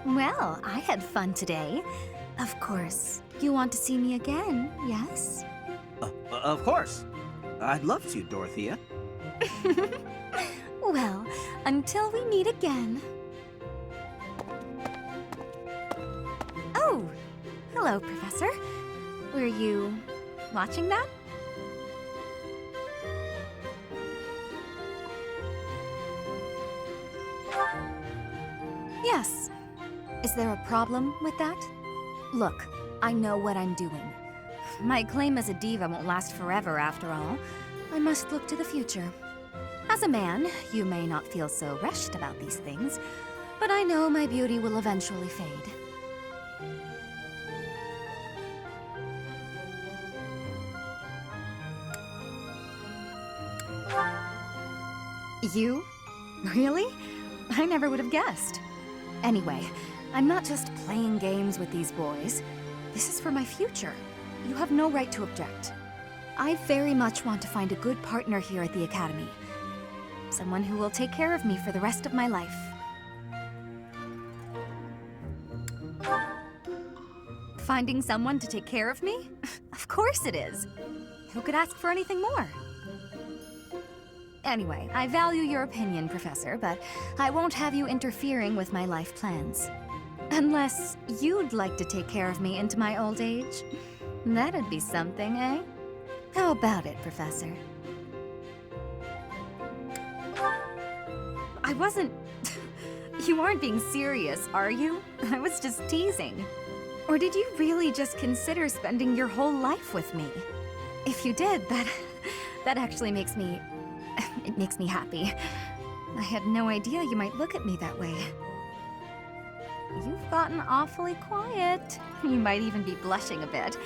Well, I had fun today. Of course, you want to see me again, yes? Of course. I'd love to, Dorothea. Well, until we meet again. Oh, hello, Professor. Were you watching that? Yes. Is there a problem with that? Look, I know what I'm doing. My claim as a diva won't last forever, after all. I must look to the future. As a man, you may not feel so rushed about these things, but I know my beauty will eventually fade. You? Really? I never would have guessed. Anyway, I'm not just playing games with these boys. This is for my future. You have no right to object. I very much want to find a good partner here at the Academy. Someone who will take care of me for the rest of my life. Finding someone to take care of me? Of course it is. Who could ask for anything more? Anyway, I value your opinion, Professor, but I won't have you interfering with my life plans. Unless you'd like to take care of me into my old age. That'd be something, eh? How about it, Professor? I wasn't... You aren't being serious, are you? I was just teasing. Or did you really just consider spending your whole life with me? If you did, that actually makes me... It makes me happy. I had no idea you might look at me that way. You've gotten awfully quiet. You might even be blushing a bit.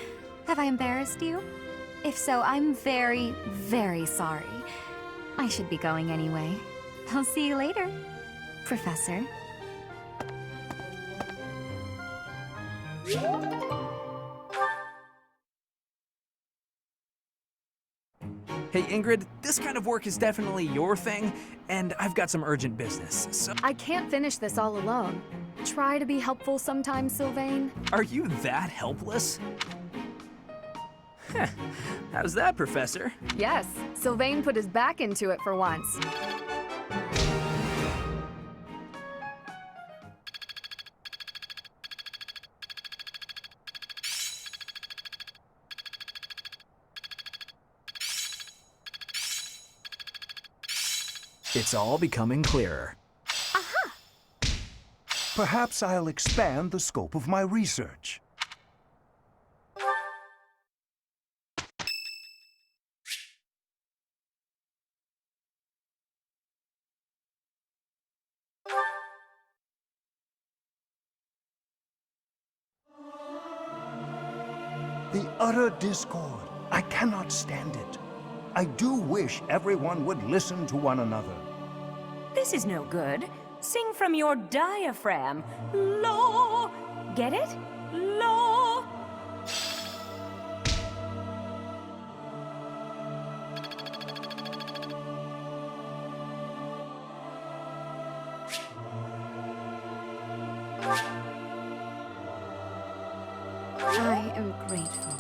Have I embarrassed you? If so, I'm very, very sorry. I should be going anyway. I'll see you later, Professor. Hey, Ingrid, this kind of work is definitely your thing, and I've got some urgent business, so... I can't finish this all alone. Try to be helpful sometimes, Sylvain. Are you that helpless? Heh. How's that, Professor? Yes, Sylvain put his back into it for once. It's all becoming clearer. Perhaps I'll expand the scope of my research. The utter discord. I cannot stand it. I do wish everyone would listen to one another. This is no good. Sing from your diaphragm. Lo! Get it? Lo! I am grateful.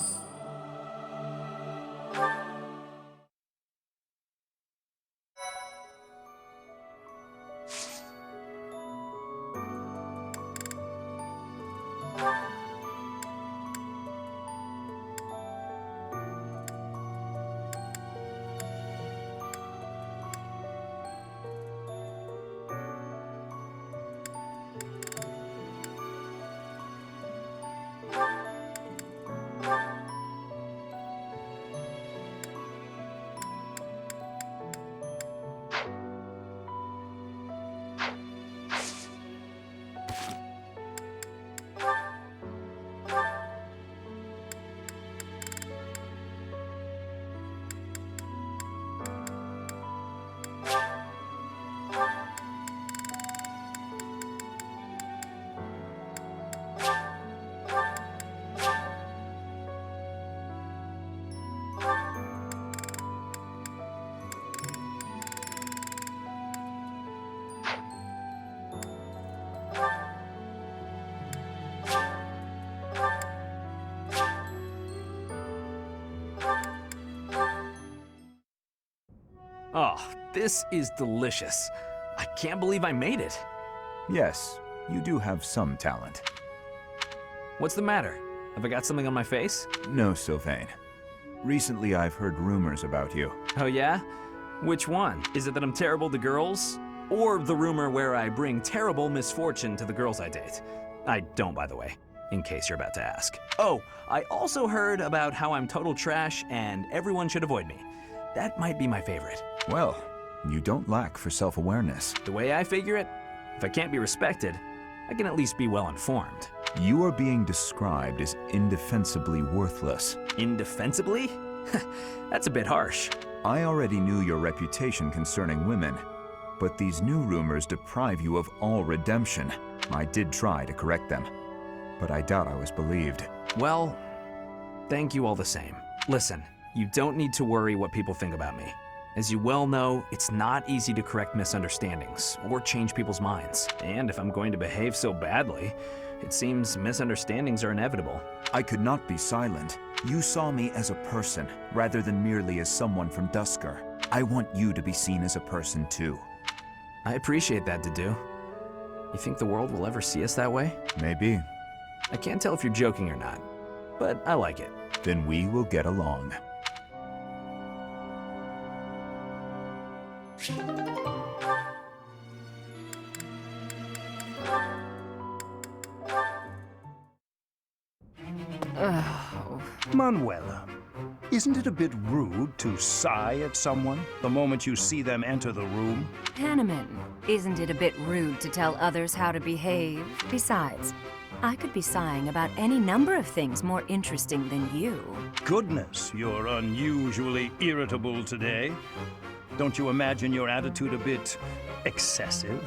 Oh, this is delicious. I can't believe I made it. Yes, you do have some talent. What's the matter? Have I got something on my face? No, Sylvain. Recently I've heard rumors about you. Oh yeah? Which one? Is it that I'm terrible to girls? Or the rumor where I bring terrible misfortune to the girls I date? I don't, by the way, in case you're about to ask. Oh, I also heard about how I'm total trash and everyone should avoid me. That might be my favorite. Well, you don't lack for self-awareness. The way I figure it, if I can't be respected, I can at least be well informed. You are being described as indefensibly worthless. Indefensibly? That's a bit harsh. I already knew your reputation concerning women, but these new rumors deprive you of all redemption. I did try to correct them, but I doubt I was believed. Well, thank you all the same. Listen, you don't need to worry what people think about me. As you well know, it's not easy to correct misunderstandings or change people's minds. And if I'm going to behave so badly, it seems misunderstandings are inevitable. I could not be silent. You saw me as a person, rather than merely as someone from Dusker. I want you to be seen as a person too. I appreciate that, Dedu. You think the world will ever see us that way? Maybe. I can't tell if you're joking or not, but I like it. Then we will get along. Manuela, isn't it a bit rude to sigh at someone the moment you see them enter the room? Hanneman, isn't it a bit rude to tell others how to behave? Besides, I could be sighing about any number of things more interesting than you. Goodness, you're unusually irritable today. Don't you imagine your attitude a bit excessive?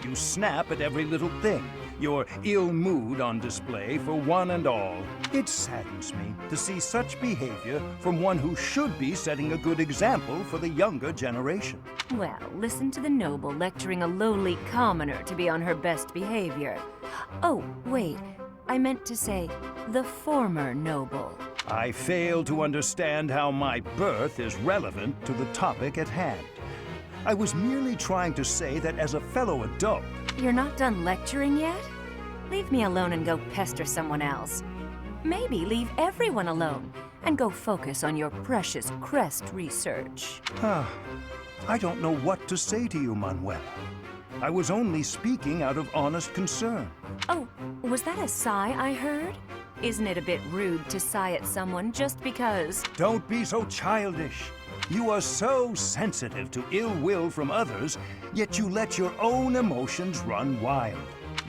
You snap at every little thing. your ill mood on display for one and all. It saddens me to see such behavior from one who should be setting a good example for the younger generation. Well, listen to the noble lecturing a lowly commoner to be on her best behavior. Oh, wait, I meant to say the former noble. I fail to understand how my birth is relevant to the topic at hand. I was merely trying to say that as a fellow adult... You're not done lecturing yet? Leave me alone and go pester someone else. Maybe leave everyone alone and go focus on your precious crest research. I don't know what to say to you, Manuela. I was only speaking out of honest concern. Oh, was that a sigh I heard? Isn't it a bit rude to sigh at someone just because... Don't be so childish. You are so sensitive to ill will from others, yet you let your own emotions run wild.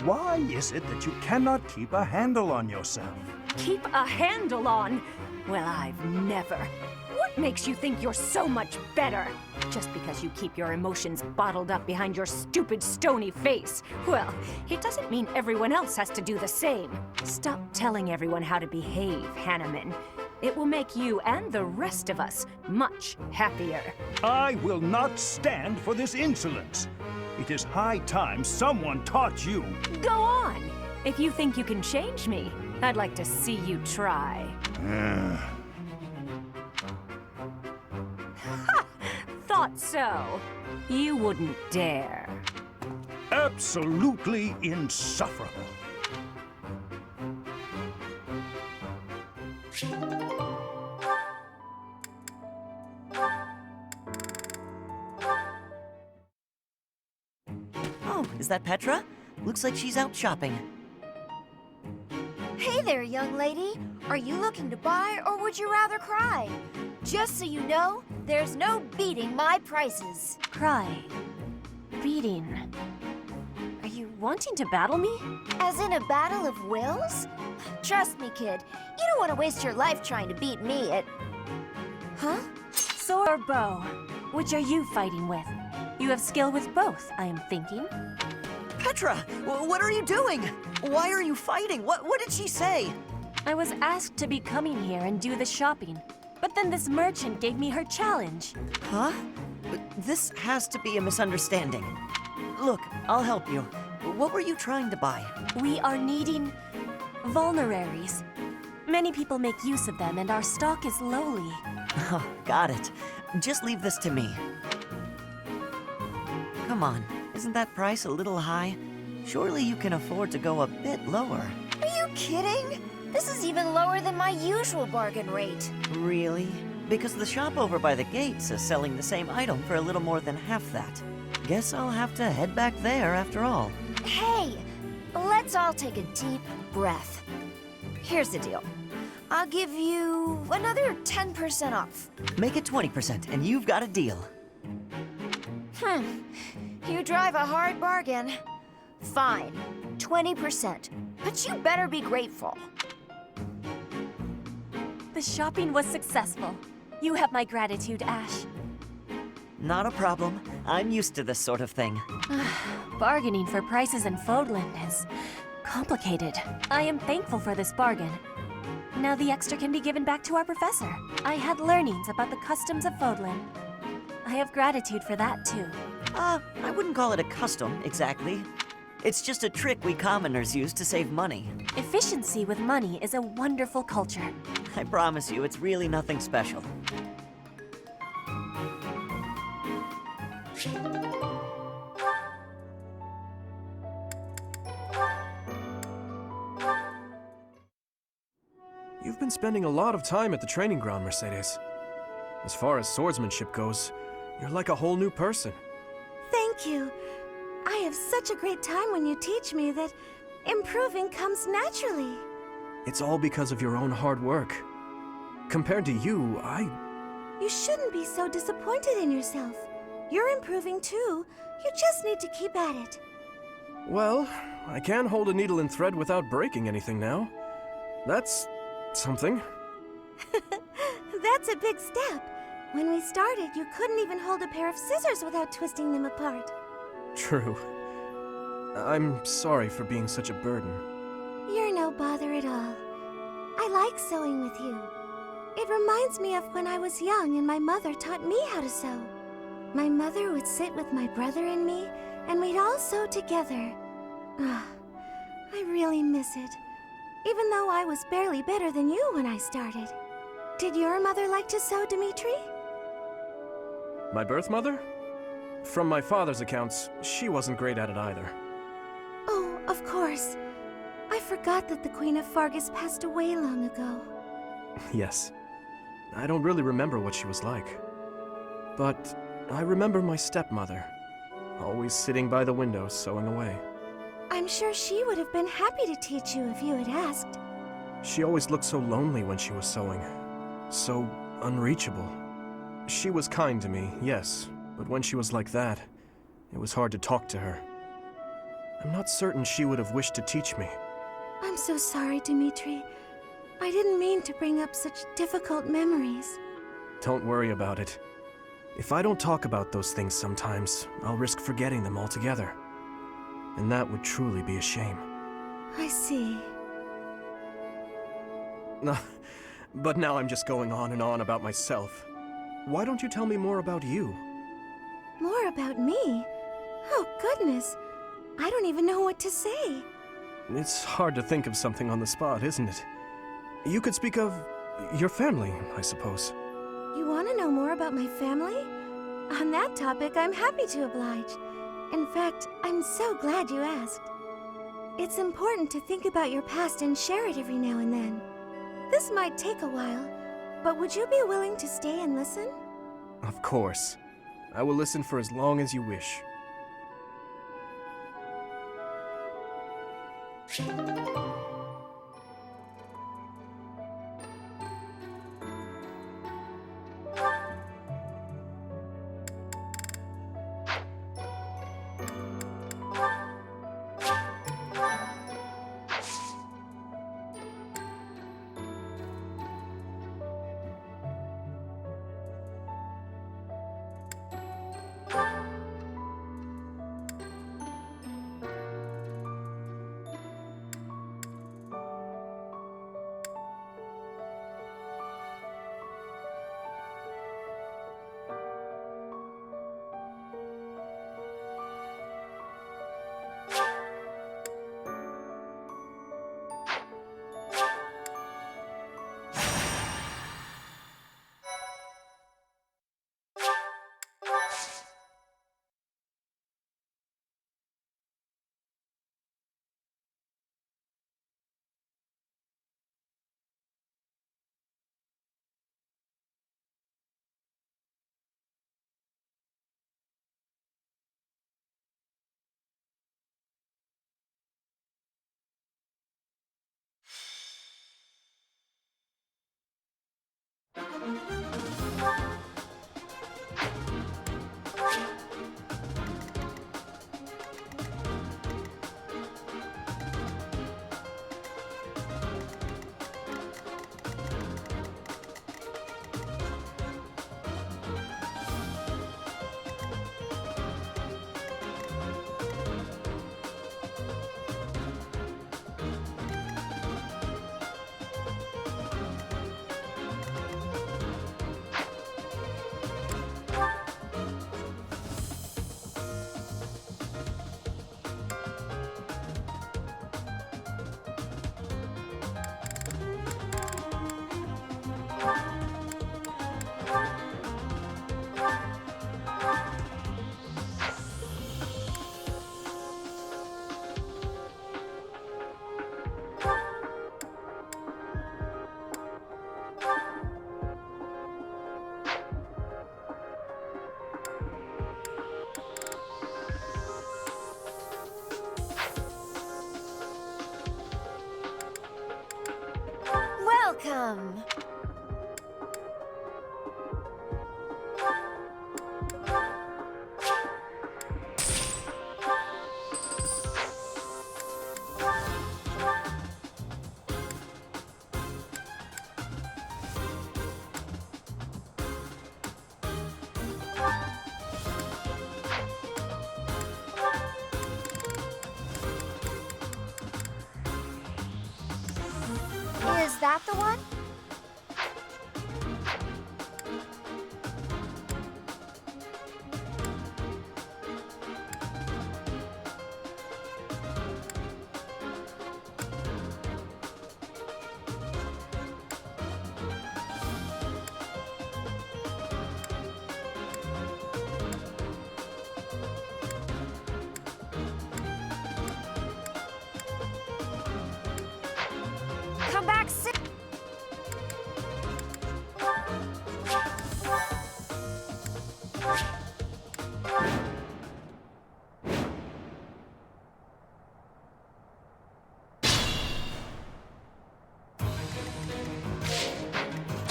Why is it that you cannot keep a handle on yourself? Keep a handle on? Well, I've never. What makes you think you're so much better? Just because you keep your emotions bottled up behind your stupid, stony face. Well, it doesn't mean everyone else has to do the same. Stop telling everyone how to behave, Hanneman. It will make you and the rest of us much happier. I will not stand for this insolence. It is high time someone taught you. Go on! If you think you can change me, I'd like to see you try. Thought so. You wouldn't dare. Absolutely insufferable. Oh, is that Petra? Looks like she's out shopping. Hey there, young lady. Are you looking to buy, or would you rather cry? Just so you know, there's no beating my prices. Cry. Beating. Are you wanting to battle me? As in a battle of wills? Trust me, kid. You don't want to waste your life trying to beat me at... Huh? Sword or bow? Which are you fighting with? You have skill with both, I am thinking. Petra, what are you doing? Why are you fighting? What did she say? I was asked to be coming here and do the shopping, but then this merchant gave me her challenge. Huh? This has to be a misunderstanding. Look, I'll help you. What were you trying to buy? We are needing vulneraries. Many people make use of them, and our stock is lowly. Oh, got it. Just leave this to me. Come on, isn't that price a little high? Surely you can afford to go a bit lower. Are you kidding? This is even lower than my usual bargain rate. Really? Because the shop over by the gates is selling the same item for a little more than half that. Guess I'll have to head back there after all. Hey, let's all take a deep breath. Here's the deal. I'll give you another 10% off. Make it 20% and you've got a deal. You drive a hard bargain. Fine, 20%. But you better be grateful. The shopping was successful. You have my gratitude, Ash. Not a problem. I'm used to this sort of thing. Bargaining for prices in Fodlan is complicated. I am thankful for this bargain. Now the extra can be given back to our professor. I had learnings about the customs of Fodlan. I have gratitude for that, too. I wouldn't call it a custom, exactly. It's just a trick we commoners use to save money. Efficiency with money is a wonderful culture. I promise you, it's really nothing special. You've been spending a lot of time at the training ground, Mercedes. As far as swordsmanship goes, you're like a whole new person. Thank you. I have such a great time when you teach me that improving comes naturally. It's all because of your own hard work. Compared to you, You shouldn't be so disappointed in yourself. You're improving too. You just need to keep at it. Well, I can hold a needle and thread without breaking anything now. That's something. That's a big step. When we started, you couldn't even hold a pair of scissors without twisting them apart. True. I'm sorry for being such a burden. You're no bother at all. I like sewing with you. It reminds me of when I was young and my mother taught me how to sew. My mother would sit with my brother and me, and we'd all sew together. Ah, I really miss it. Even though I was barely better than you when I started. Did your mother like to sew, Dimitri? My birth mother? From my father's accounts, she wasn't great at it either. Oh, of course. I forgot that the Queen of Fargus passed away long ago. Yes. I don't really remember what she was like. But I remember my stepmother, always sitting by the window sewing away. I'm sure she would have been happy to teach you if you had asked. She always looked so lonely when she was sewing. So unreachable. She was kind to me, yes, but when she was like that, it was hard to talk to her. I'm not certain she would have wished to teach me. I'm so sorry, Dimitri. I didn't mean to bring up such difficult memories. Don't worry about it. If I don't talk about those things sometimes, I'll risk forgetting them altogether. And that would truly be a shame. I see. But now I'm just going on and on about myself. Why don't you tell me more about you? More about me? Oh, goodness. I don't even know what to say. It's hard to think of something on the spot, isn't it? You could speak of your family, I suppose. You want to know more about my family? On that topic, I'm happy to oblige. In fact, I'm so glad you asked. It's important to think about your past and share it every now and then. This might take a while, but would you be willing to stay and listen? Of course. I will listen for as long as you wish. Welcome! that the one? Come back soon.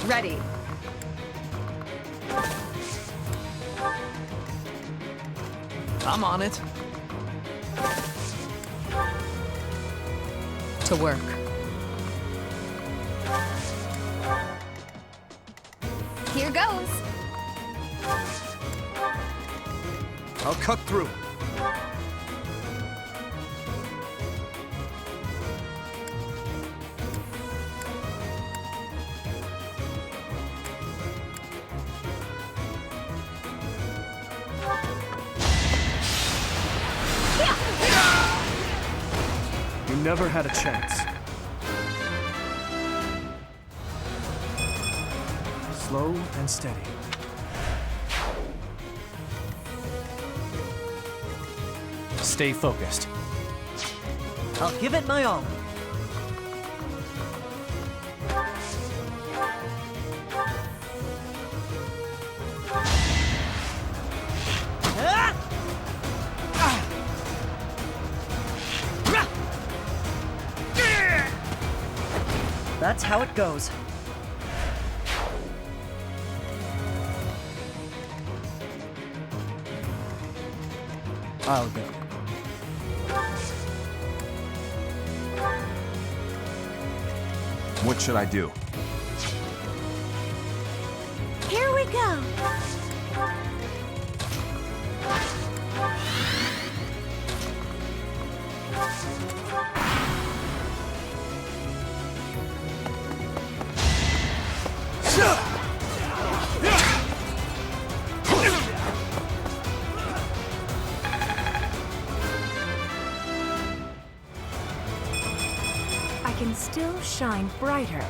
Ready. I'm on it. To work. Here goes. I'll cut through. You never had a chance. Slow and steady. Stay focused. I'll give it my all. That's how it goes. I'll go. What should I do? Here we go. I can still shine brighter.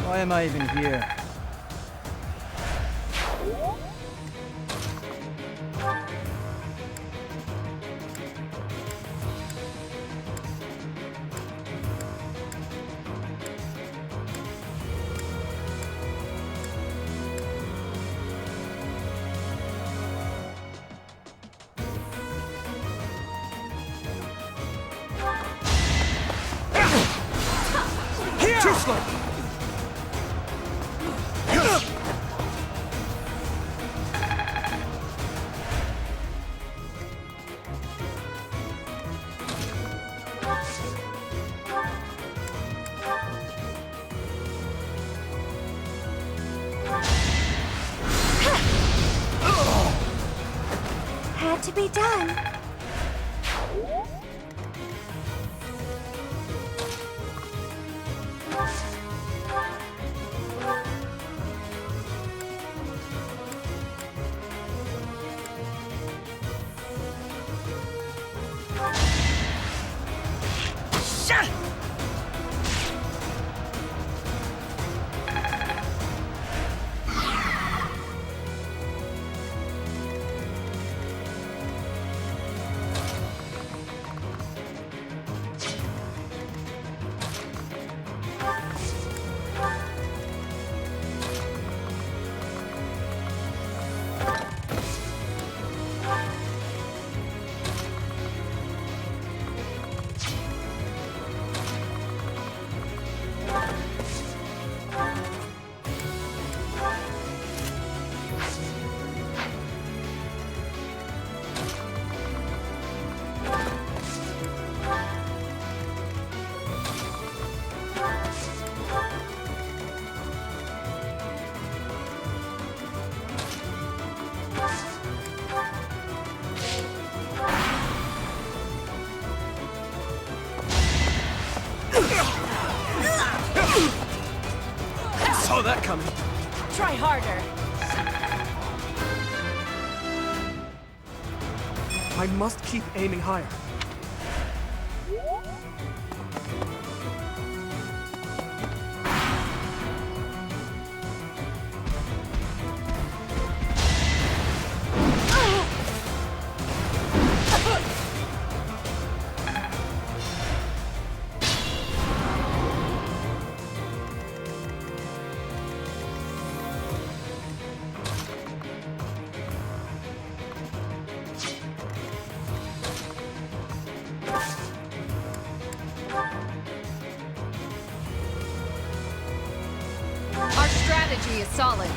Why am I even here? Too slow! Had to be done. Saw that coming. Try harder. I must keep aiming higher. Our strategy is solid.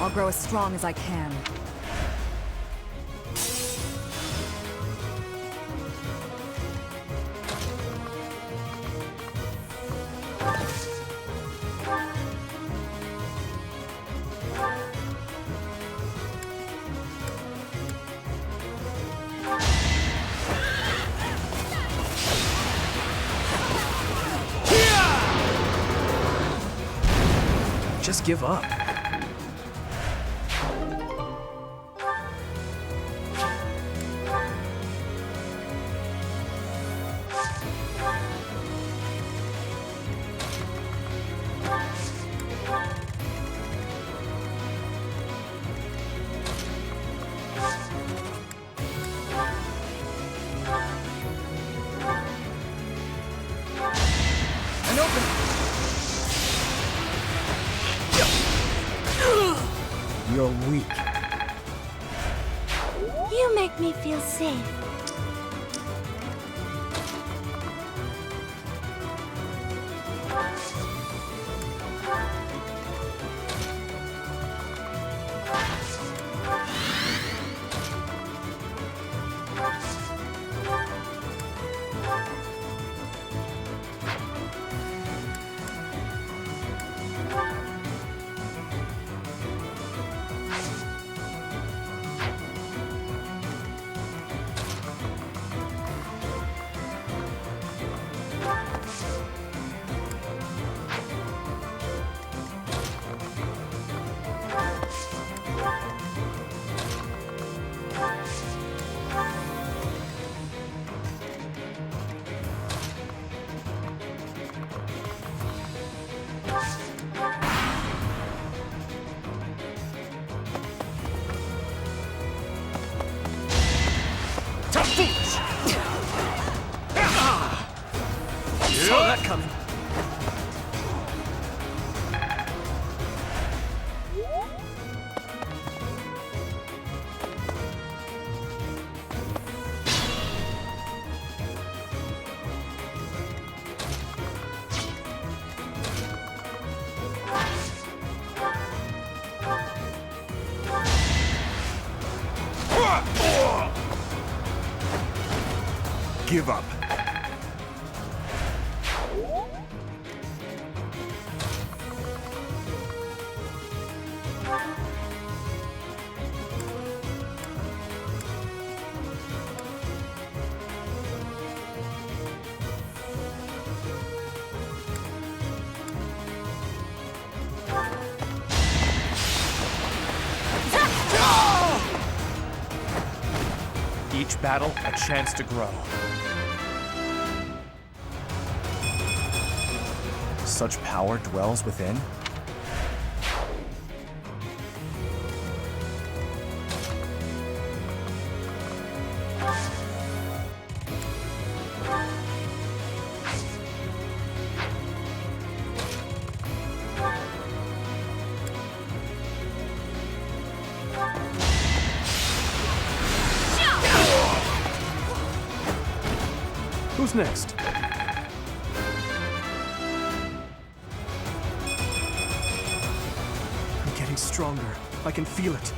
I'll grow as strong as I can. Just give up. And open. You're weak. You make me feel safe. Saw that coming. Give up. Each battle, a chance to grow. Such power dwells within? Who's next? I'm getting stronger. I can feel it.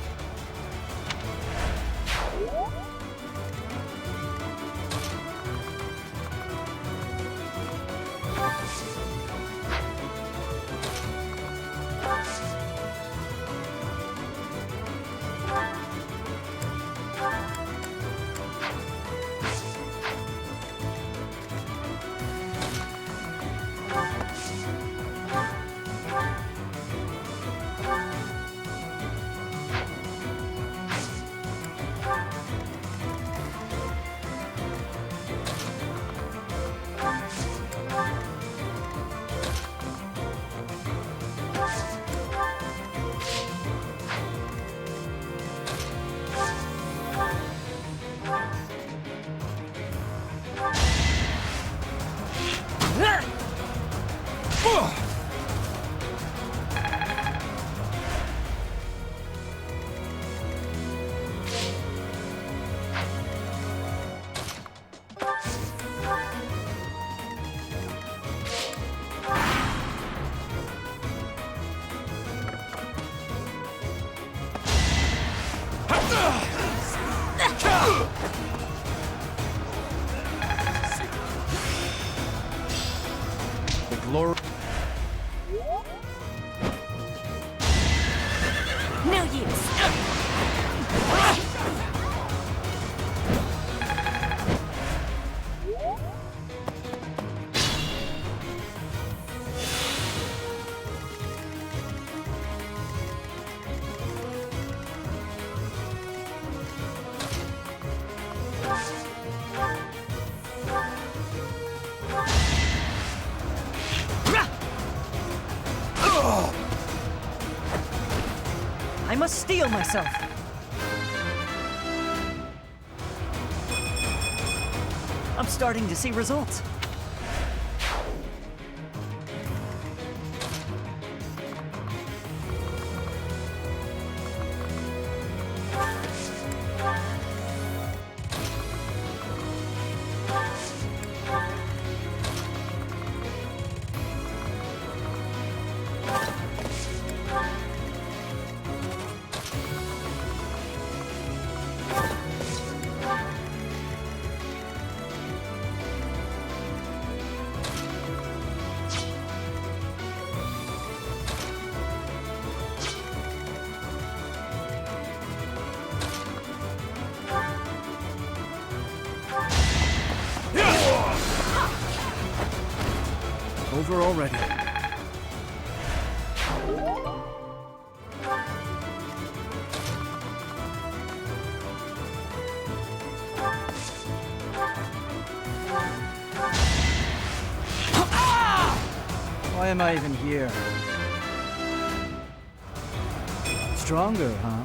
The glory. No use. I must steel myself. I'm starting to see results. Over already. Why am I even here? Stronger, huh?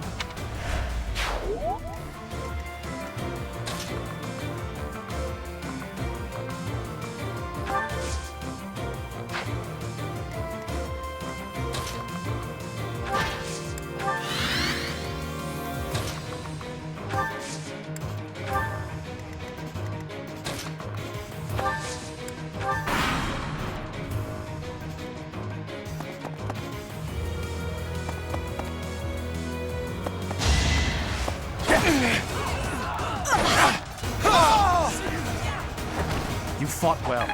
You fought well.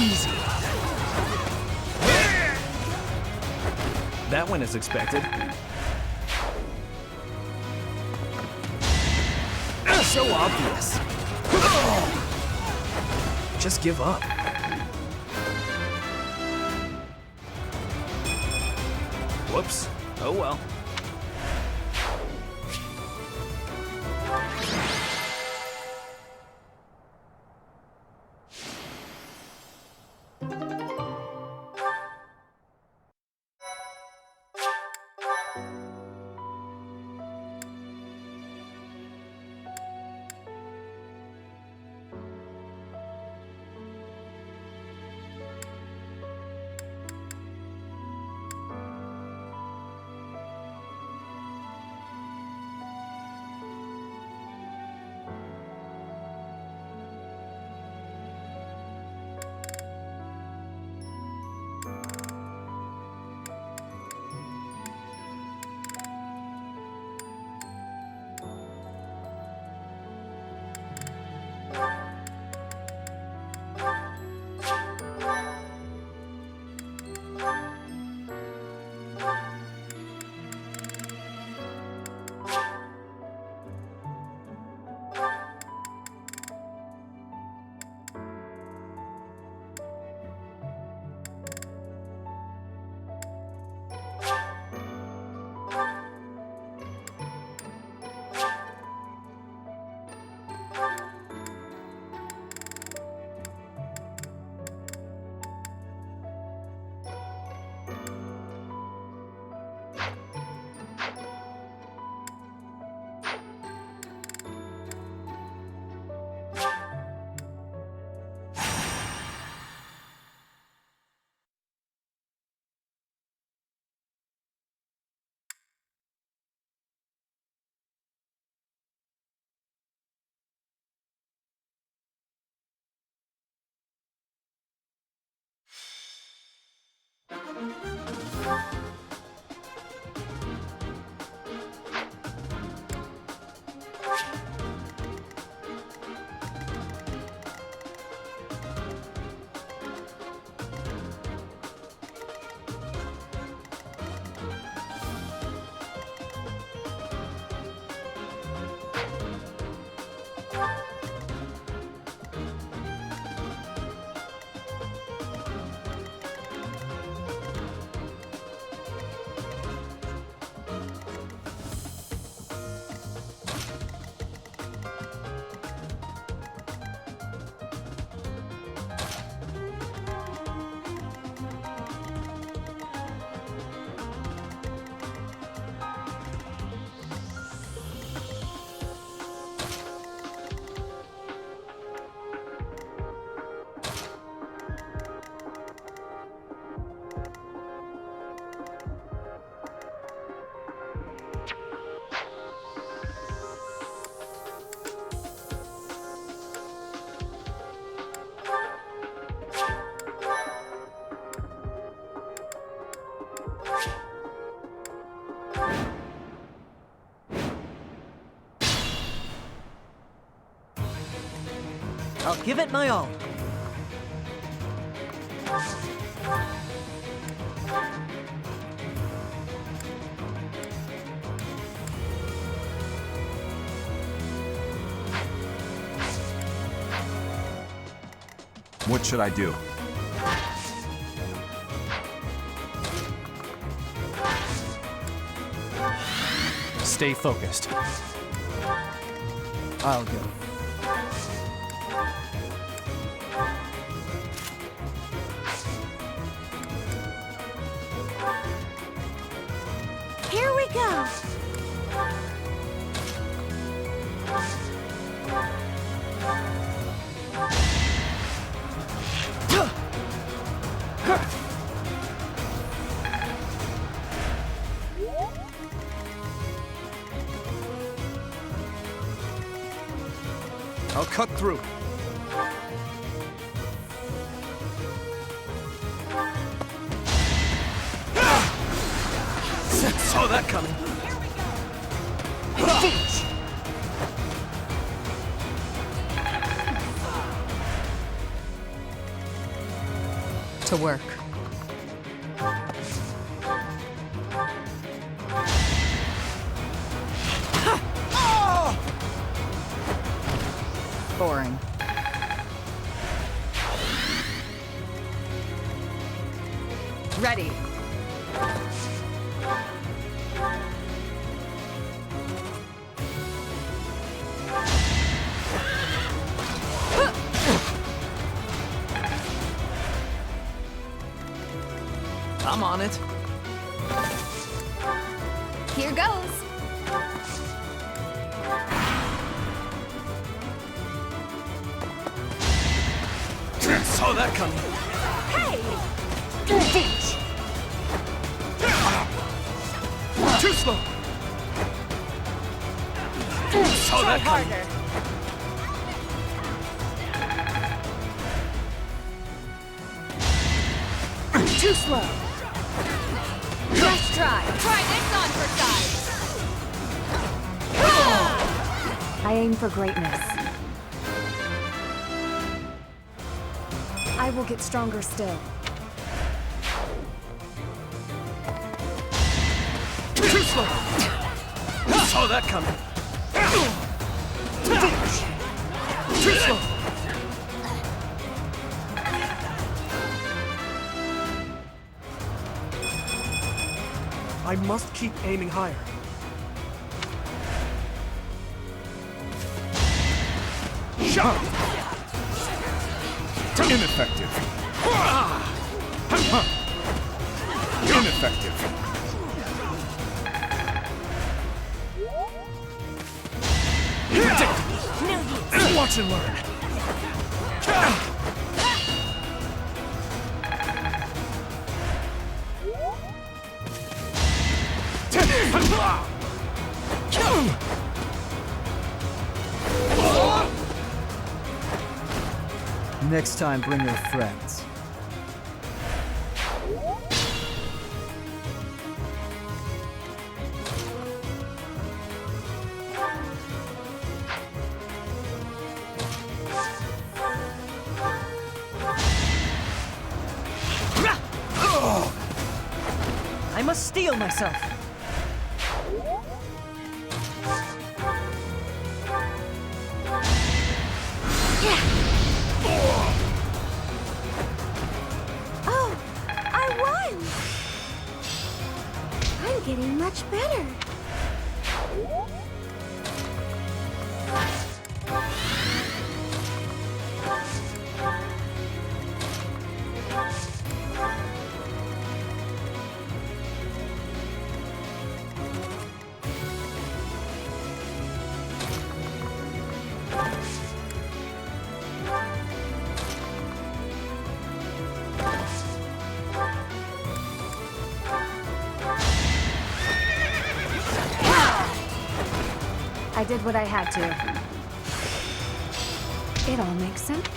Easy. That went as expected. So obvious. Just give up. Whoops. Oh well. I'll give it my all. What should I do? Stay focused. I'll go. Here we go. I'll cut through. Saw that coming. Foolish. To work. Boring. Ready. I'm on it. Here goes. Saw that coming. Hey! Too slow. Saw that coming. Too slow. Just try. Try this on for size. I aim for greatness. I will get stronger still. Too slow. Saw that coming. Too slow. I must keep aiming higher. Shot! Ineffective. Ineffective. Predictable. Watch and learn. Next time, bring your friends. I must steel myself. Oh, I won! I'm getting much better. I did what I had to. It all makes sense.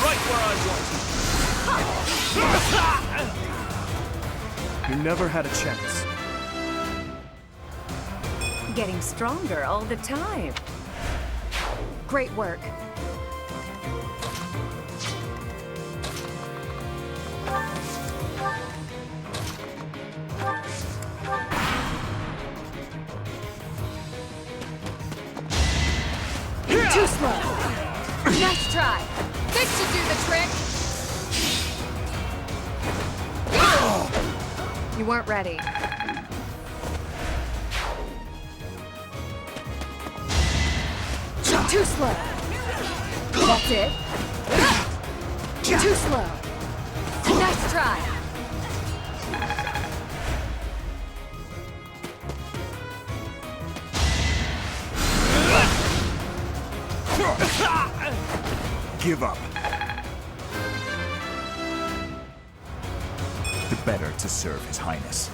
Right where I want. You never had a chance. Getting stronger all the time. Great work. Too slow. Nice try. This should do the trick. You weren't ready. Too slow. That's it. Too slow. Nice try. Give up. The better to serve His Highness.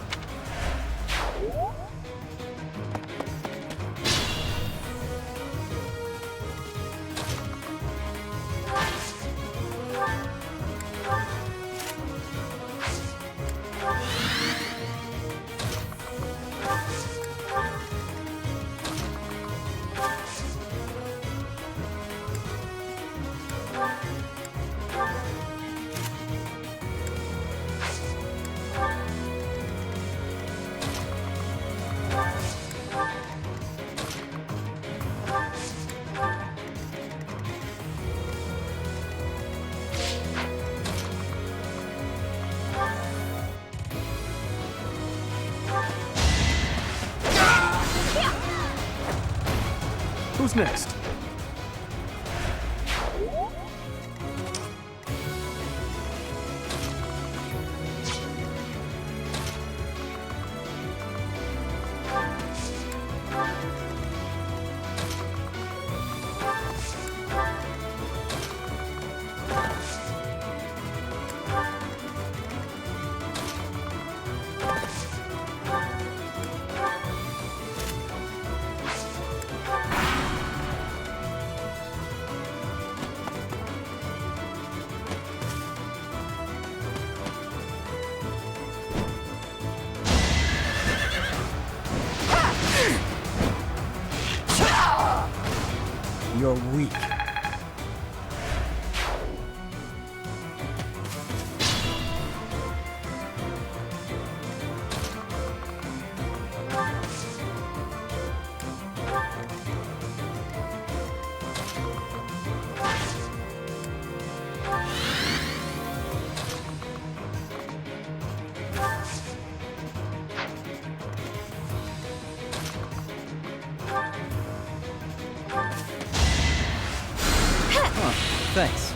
Who's next? You're weak. Thanks.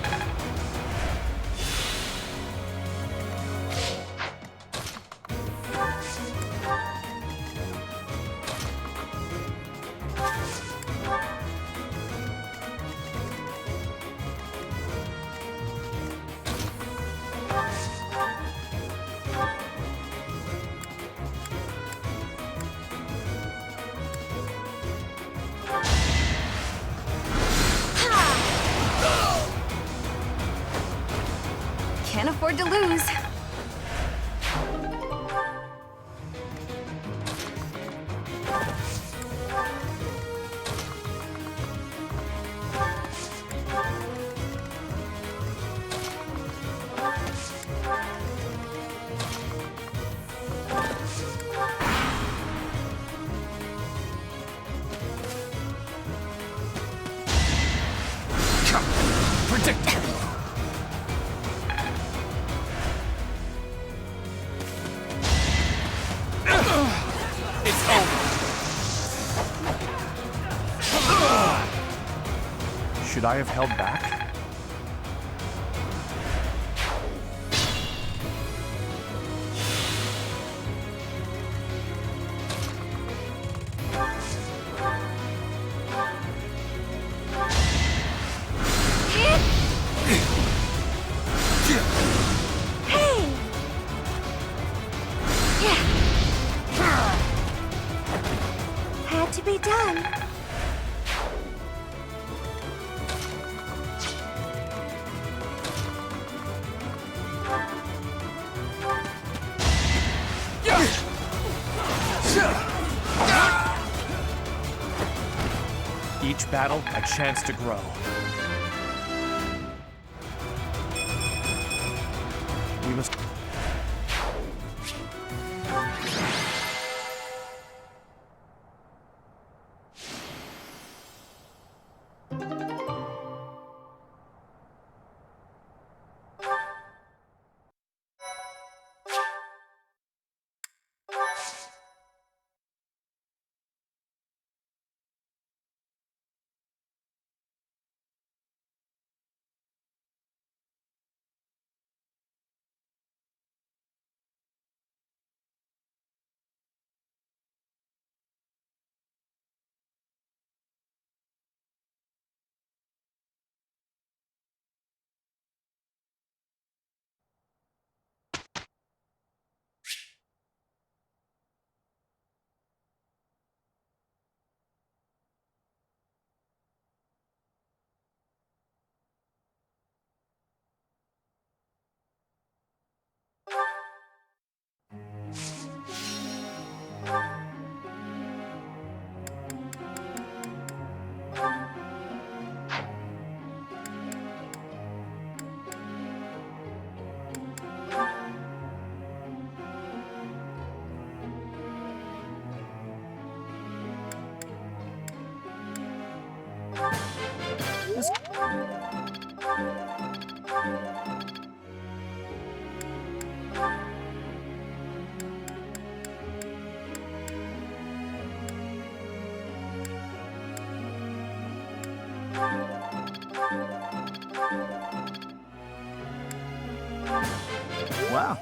Can't afford to lose. Predictable. It's over. Should I have held back? Had to be done. Each battle, a chance to grow. We must... Wow.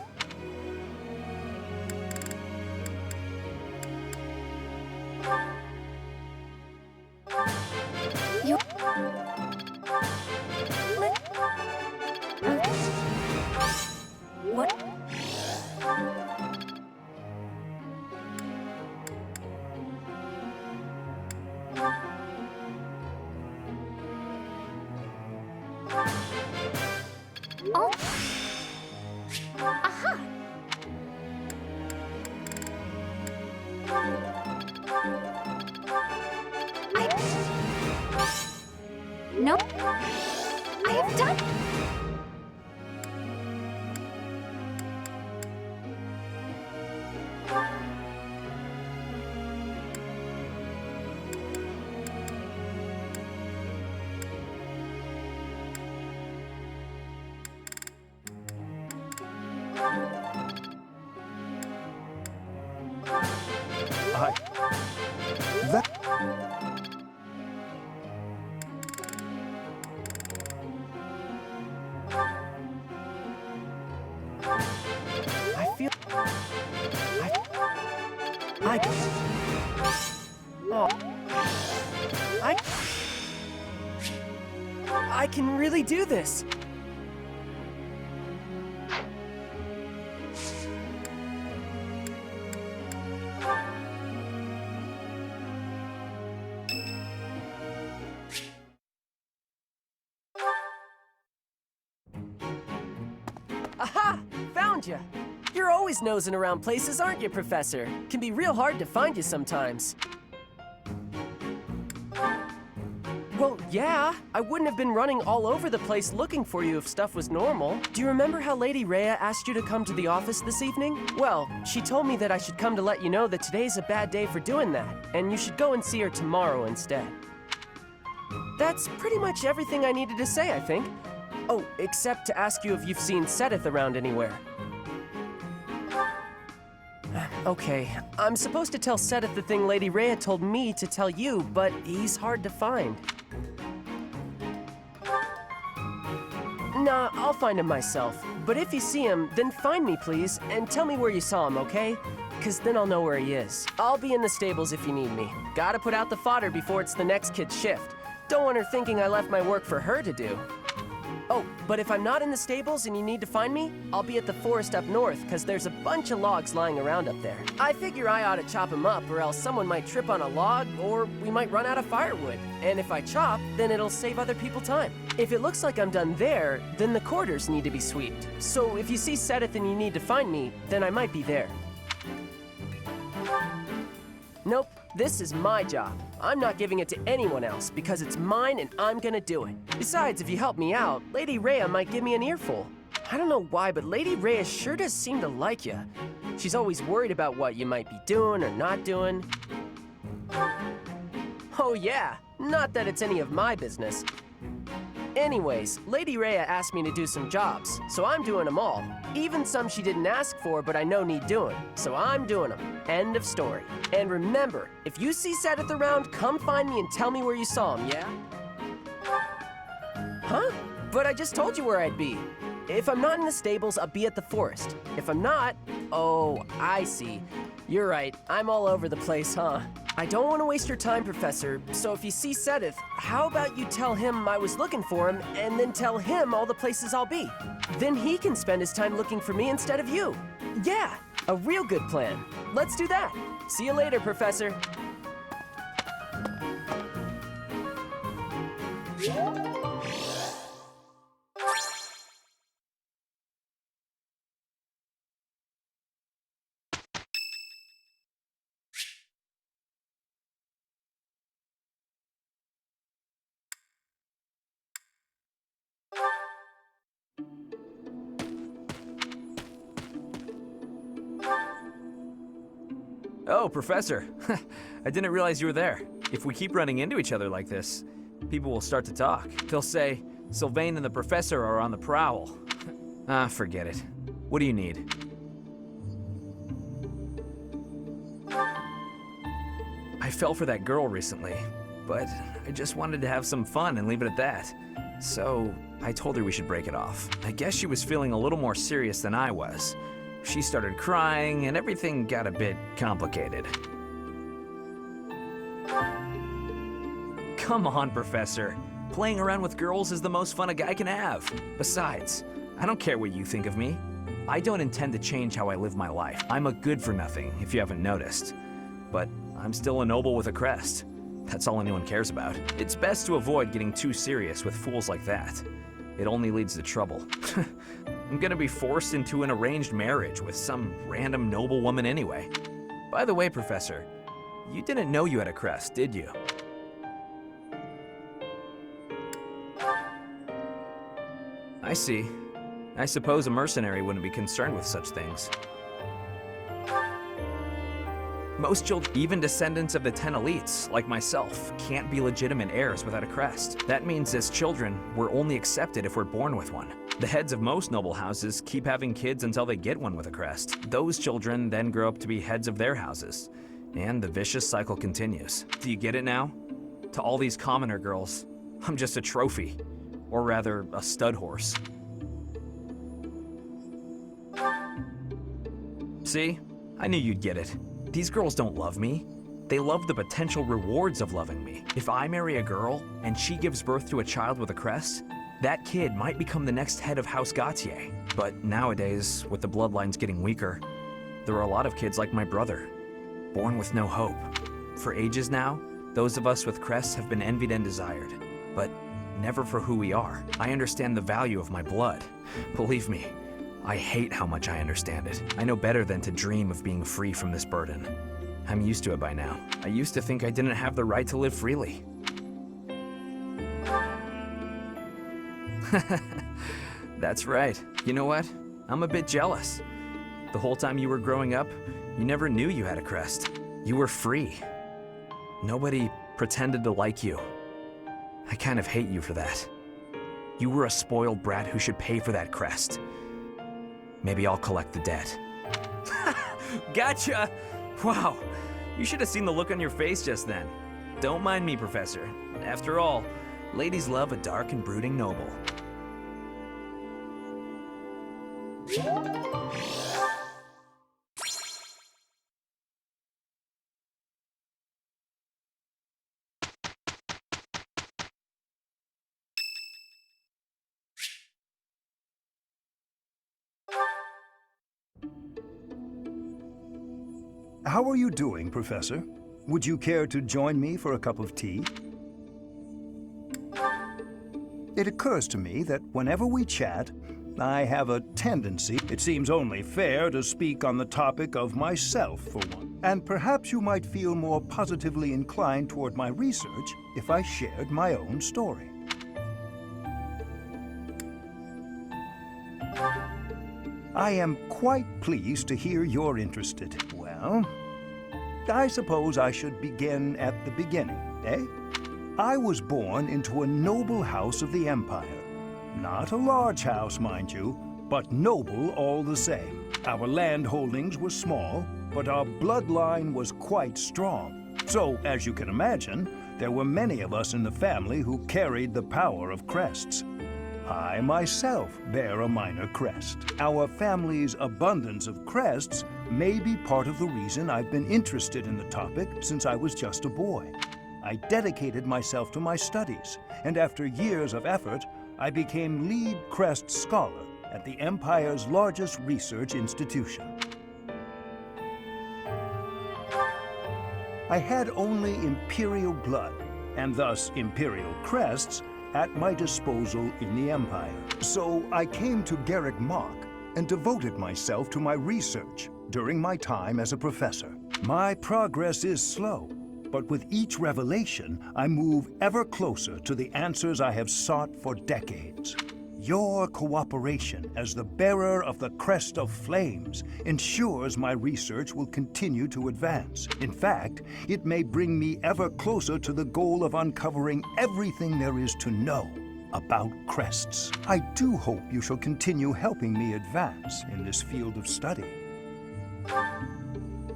What? Oh. Aha! No. I have done. I feel... I can really do this. Aha! Found ya! You're always nosing around places, aren't you, Professor? Can be real hard to find you sometimes. Well, yeah. I wouldn't have been running all over the place looking for you if stuff was normal. Do you remember how Lady Rhea asked you to come to the office this evening? Well, she told me that I should come to let you know that today's a bad day for doing that, and you should go and see her tomorrow instead. That's pretty much everything I needed to say, I think. Oh, except to ask you if you've seen Sedith around anywhere. Okay, I'm supposed to tell Sedith the thing Lady Rhea told me to tell you, but he's hard to find. Nah, I'll find him myself. But if you see him, then find me, please, and tell me where you saw him, okay? 'Cause then I'll know where he is. I'll be in the stables if you need me. Gotta put out the fodder before it's the next kid's shift. Don't want her thinking I left my work for her to do. Oh, but if I'm not in the stables and you need to find me, I'll be at the forest up north, 'cause there's a bunch of logs lying around up there. I figure I ought to chop them up, or else someone might trip on a log, or we might run out of firewood. And if I chop, then it'll save other people time. If it looks like I'm done there, then the quarters need to be swept. So if you see Sedith and you need to find me, then I might be there. Nope, this is my job. I'm not giving it to anyone else because it's mine and I'm gonna do it. Besides, if you help me out, Lady Rhea might give me an earful. I don't know why, but Lady Rhea sure does seem to like you. She's always worried about what you might be doing or not doing. Oh yeah, not that it's any of my business. Anyways, Lady Rhea asked me to do some jobs, so I'm doing them all. Even some she didn't ask for, but I know need doing, so I'm doing them. End of story. And remember, if you see Sedith around, come find me and tell me where you saw him, yeah? Huh? But I just told you where I'd be. If I'm not in the stables, I'll be at the forest. If I'm not, oh, I see. You're right, I'm all over the place, huh? I don't want to waste your time, Professor, so if you see Sedith, how about you tell him I was looking for him, and then tell him all the places I'll be? Then he can spend his time looking for me instead of you. Yeah, a real good plan. Let's do that. See you later, Professor. Oh, Professor. I didn't realize you were there. If we keep running into each other like this, people will start to talk. They'll say, Sylvain and the Professor are on the prowl. Ah, forget it. What do you need? I fell for that girl recently, but I just wanted to have some fun and leave it at that. So I told her we should break it off. I guess she was feeling a little more serious than I was. She started crying, and everything got a bit complicated. Come on, Professor. Playing around with girls is the most fun a guy can have. Besides, I don't care what you think of me. I don't intend to change how I live my life. I'm a good-for-nothing, if you haven't noticed. But I'm still a noble with a crest. That's all anyone cares about. It's best to avoid getting too serious with fools like that. It only leads to trouble. I'm gonna be forced into an arranged marriage with some random noble woman anyway. By the way, Professor, you didn't know you had a crest, did you? I see. I suppose a mercenary wouldn't be concerned with such things. Most children, even descendants of the 10 elites, like myself, can't be legitimate heirs without a crest. That means as children, we're only accepted if we're born with one. The heads of most noble houses keep having kids until they get one with a crest. Those children then grow up to be heads of their houses, and the vicious cycle continues. Do you get it now? To all these commoner girls, I'm just a trophy, or rather, a stud horse. See? I knew you'd get it. These girls don't love me. They love the potential rewards of loving me. If I marry a girl and she gives birth to a child with a crest, that kid might become the next head of House Gautier. But nowadays, with the bloodlines getting weaker, there are a lot of kids like my brother, born with no hope. For ages now, those of us with crests have been envied and desired, but never for who we are. I understand the value of my blood. Believe me, I hate how much I understand it. I know better than to dream of being free from this burden. I'm used to it by now. I used to think I didn't have the right to live freely. That's right. You know what? I'm a bit jealous. The whole time you were growing up, you never knew you had a crest. You were free. Nobody pretended to like you. I kind of hate you for that. You were a spoiled brat who should pay for that crest. Maybe I'll collect the debt. Gotcha! Wow, you should have seen the look on your face just then. Don't mind me, Professor. After all, ladies love a dark and brooding noble. How are you doing, Professor? Would you care to join me for a cup of tea? It occurs to me that whenever we chat, I have a tendency, it seems only fair to speak on the topic of myself for one. And perhaps you might feel more positively inclined toward my research if I shared my own story. I am quite pleased to hear you're interested. Well, I suppose I should begin at the beginning, eh? I was born into a noble house of the Empire. Not a large house, mind you, but noble all the same. Our land holdings were small, but our bloodline was quite strong. So, as you can imagine, there were many of us in the family who carried the power of crests. I myself bear a minor crest. Our family's abundance of crests may be part of the reason I've been interested in the topic since I was just a boy. I dedicated myself to my studies, and after years of effort, I became lead crest scholar at the Empire's largest research institution. I had only Imperial blood, and thus Imperial crests, at my disposal in the Empire. So I came to Garrick Mach and devoted myself to my research during my time as a professor. My progress is slow, but with each revelation, I move ever closer to the answers I have sought for decades. Your cooperation as the bearer of the Crest of Flames ensures my research will continue to advance. In fact, it may bring me ever closer to the goal of uncovering everything there is to know about crests. I do hope you shall continue helping me advance in this field of study.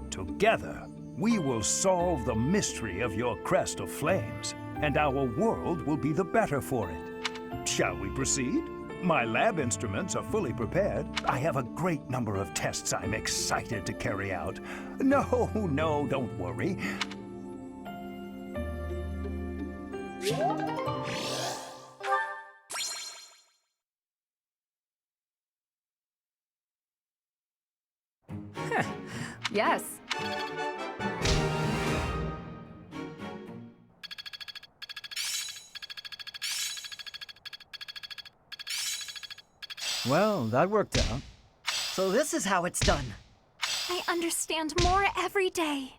Together, we will solve the mystery of your Crest of Flames and our world will be the better for it. Shall we proceed? My lab instruments are fully prepared. I have a great number of tests I'm excited to carry out. No, don't worry. Yes. Well, that worked out. So this is how it's done. I understand more every day.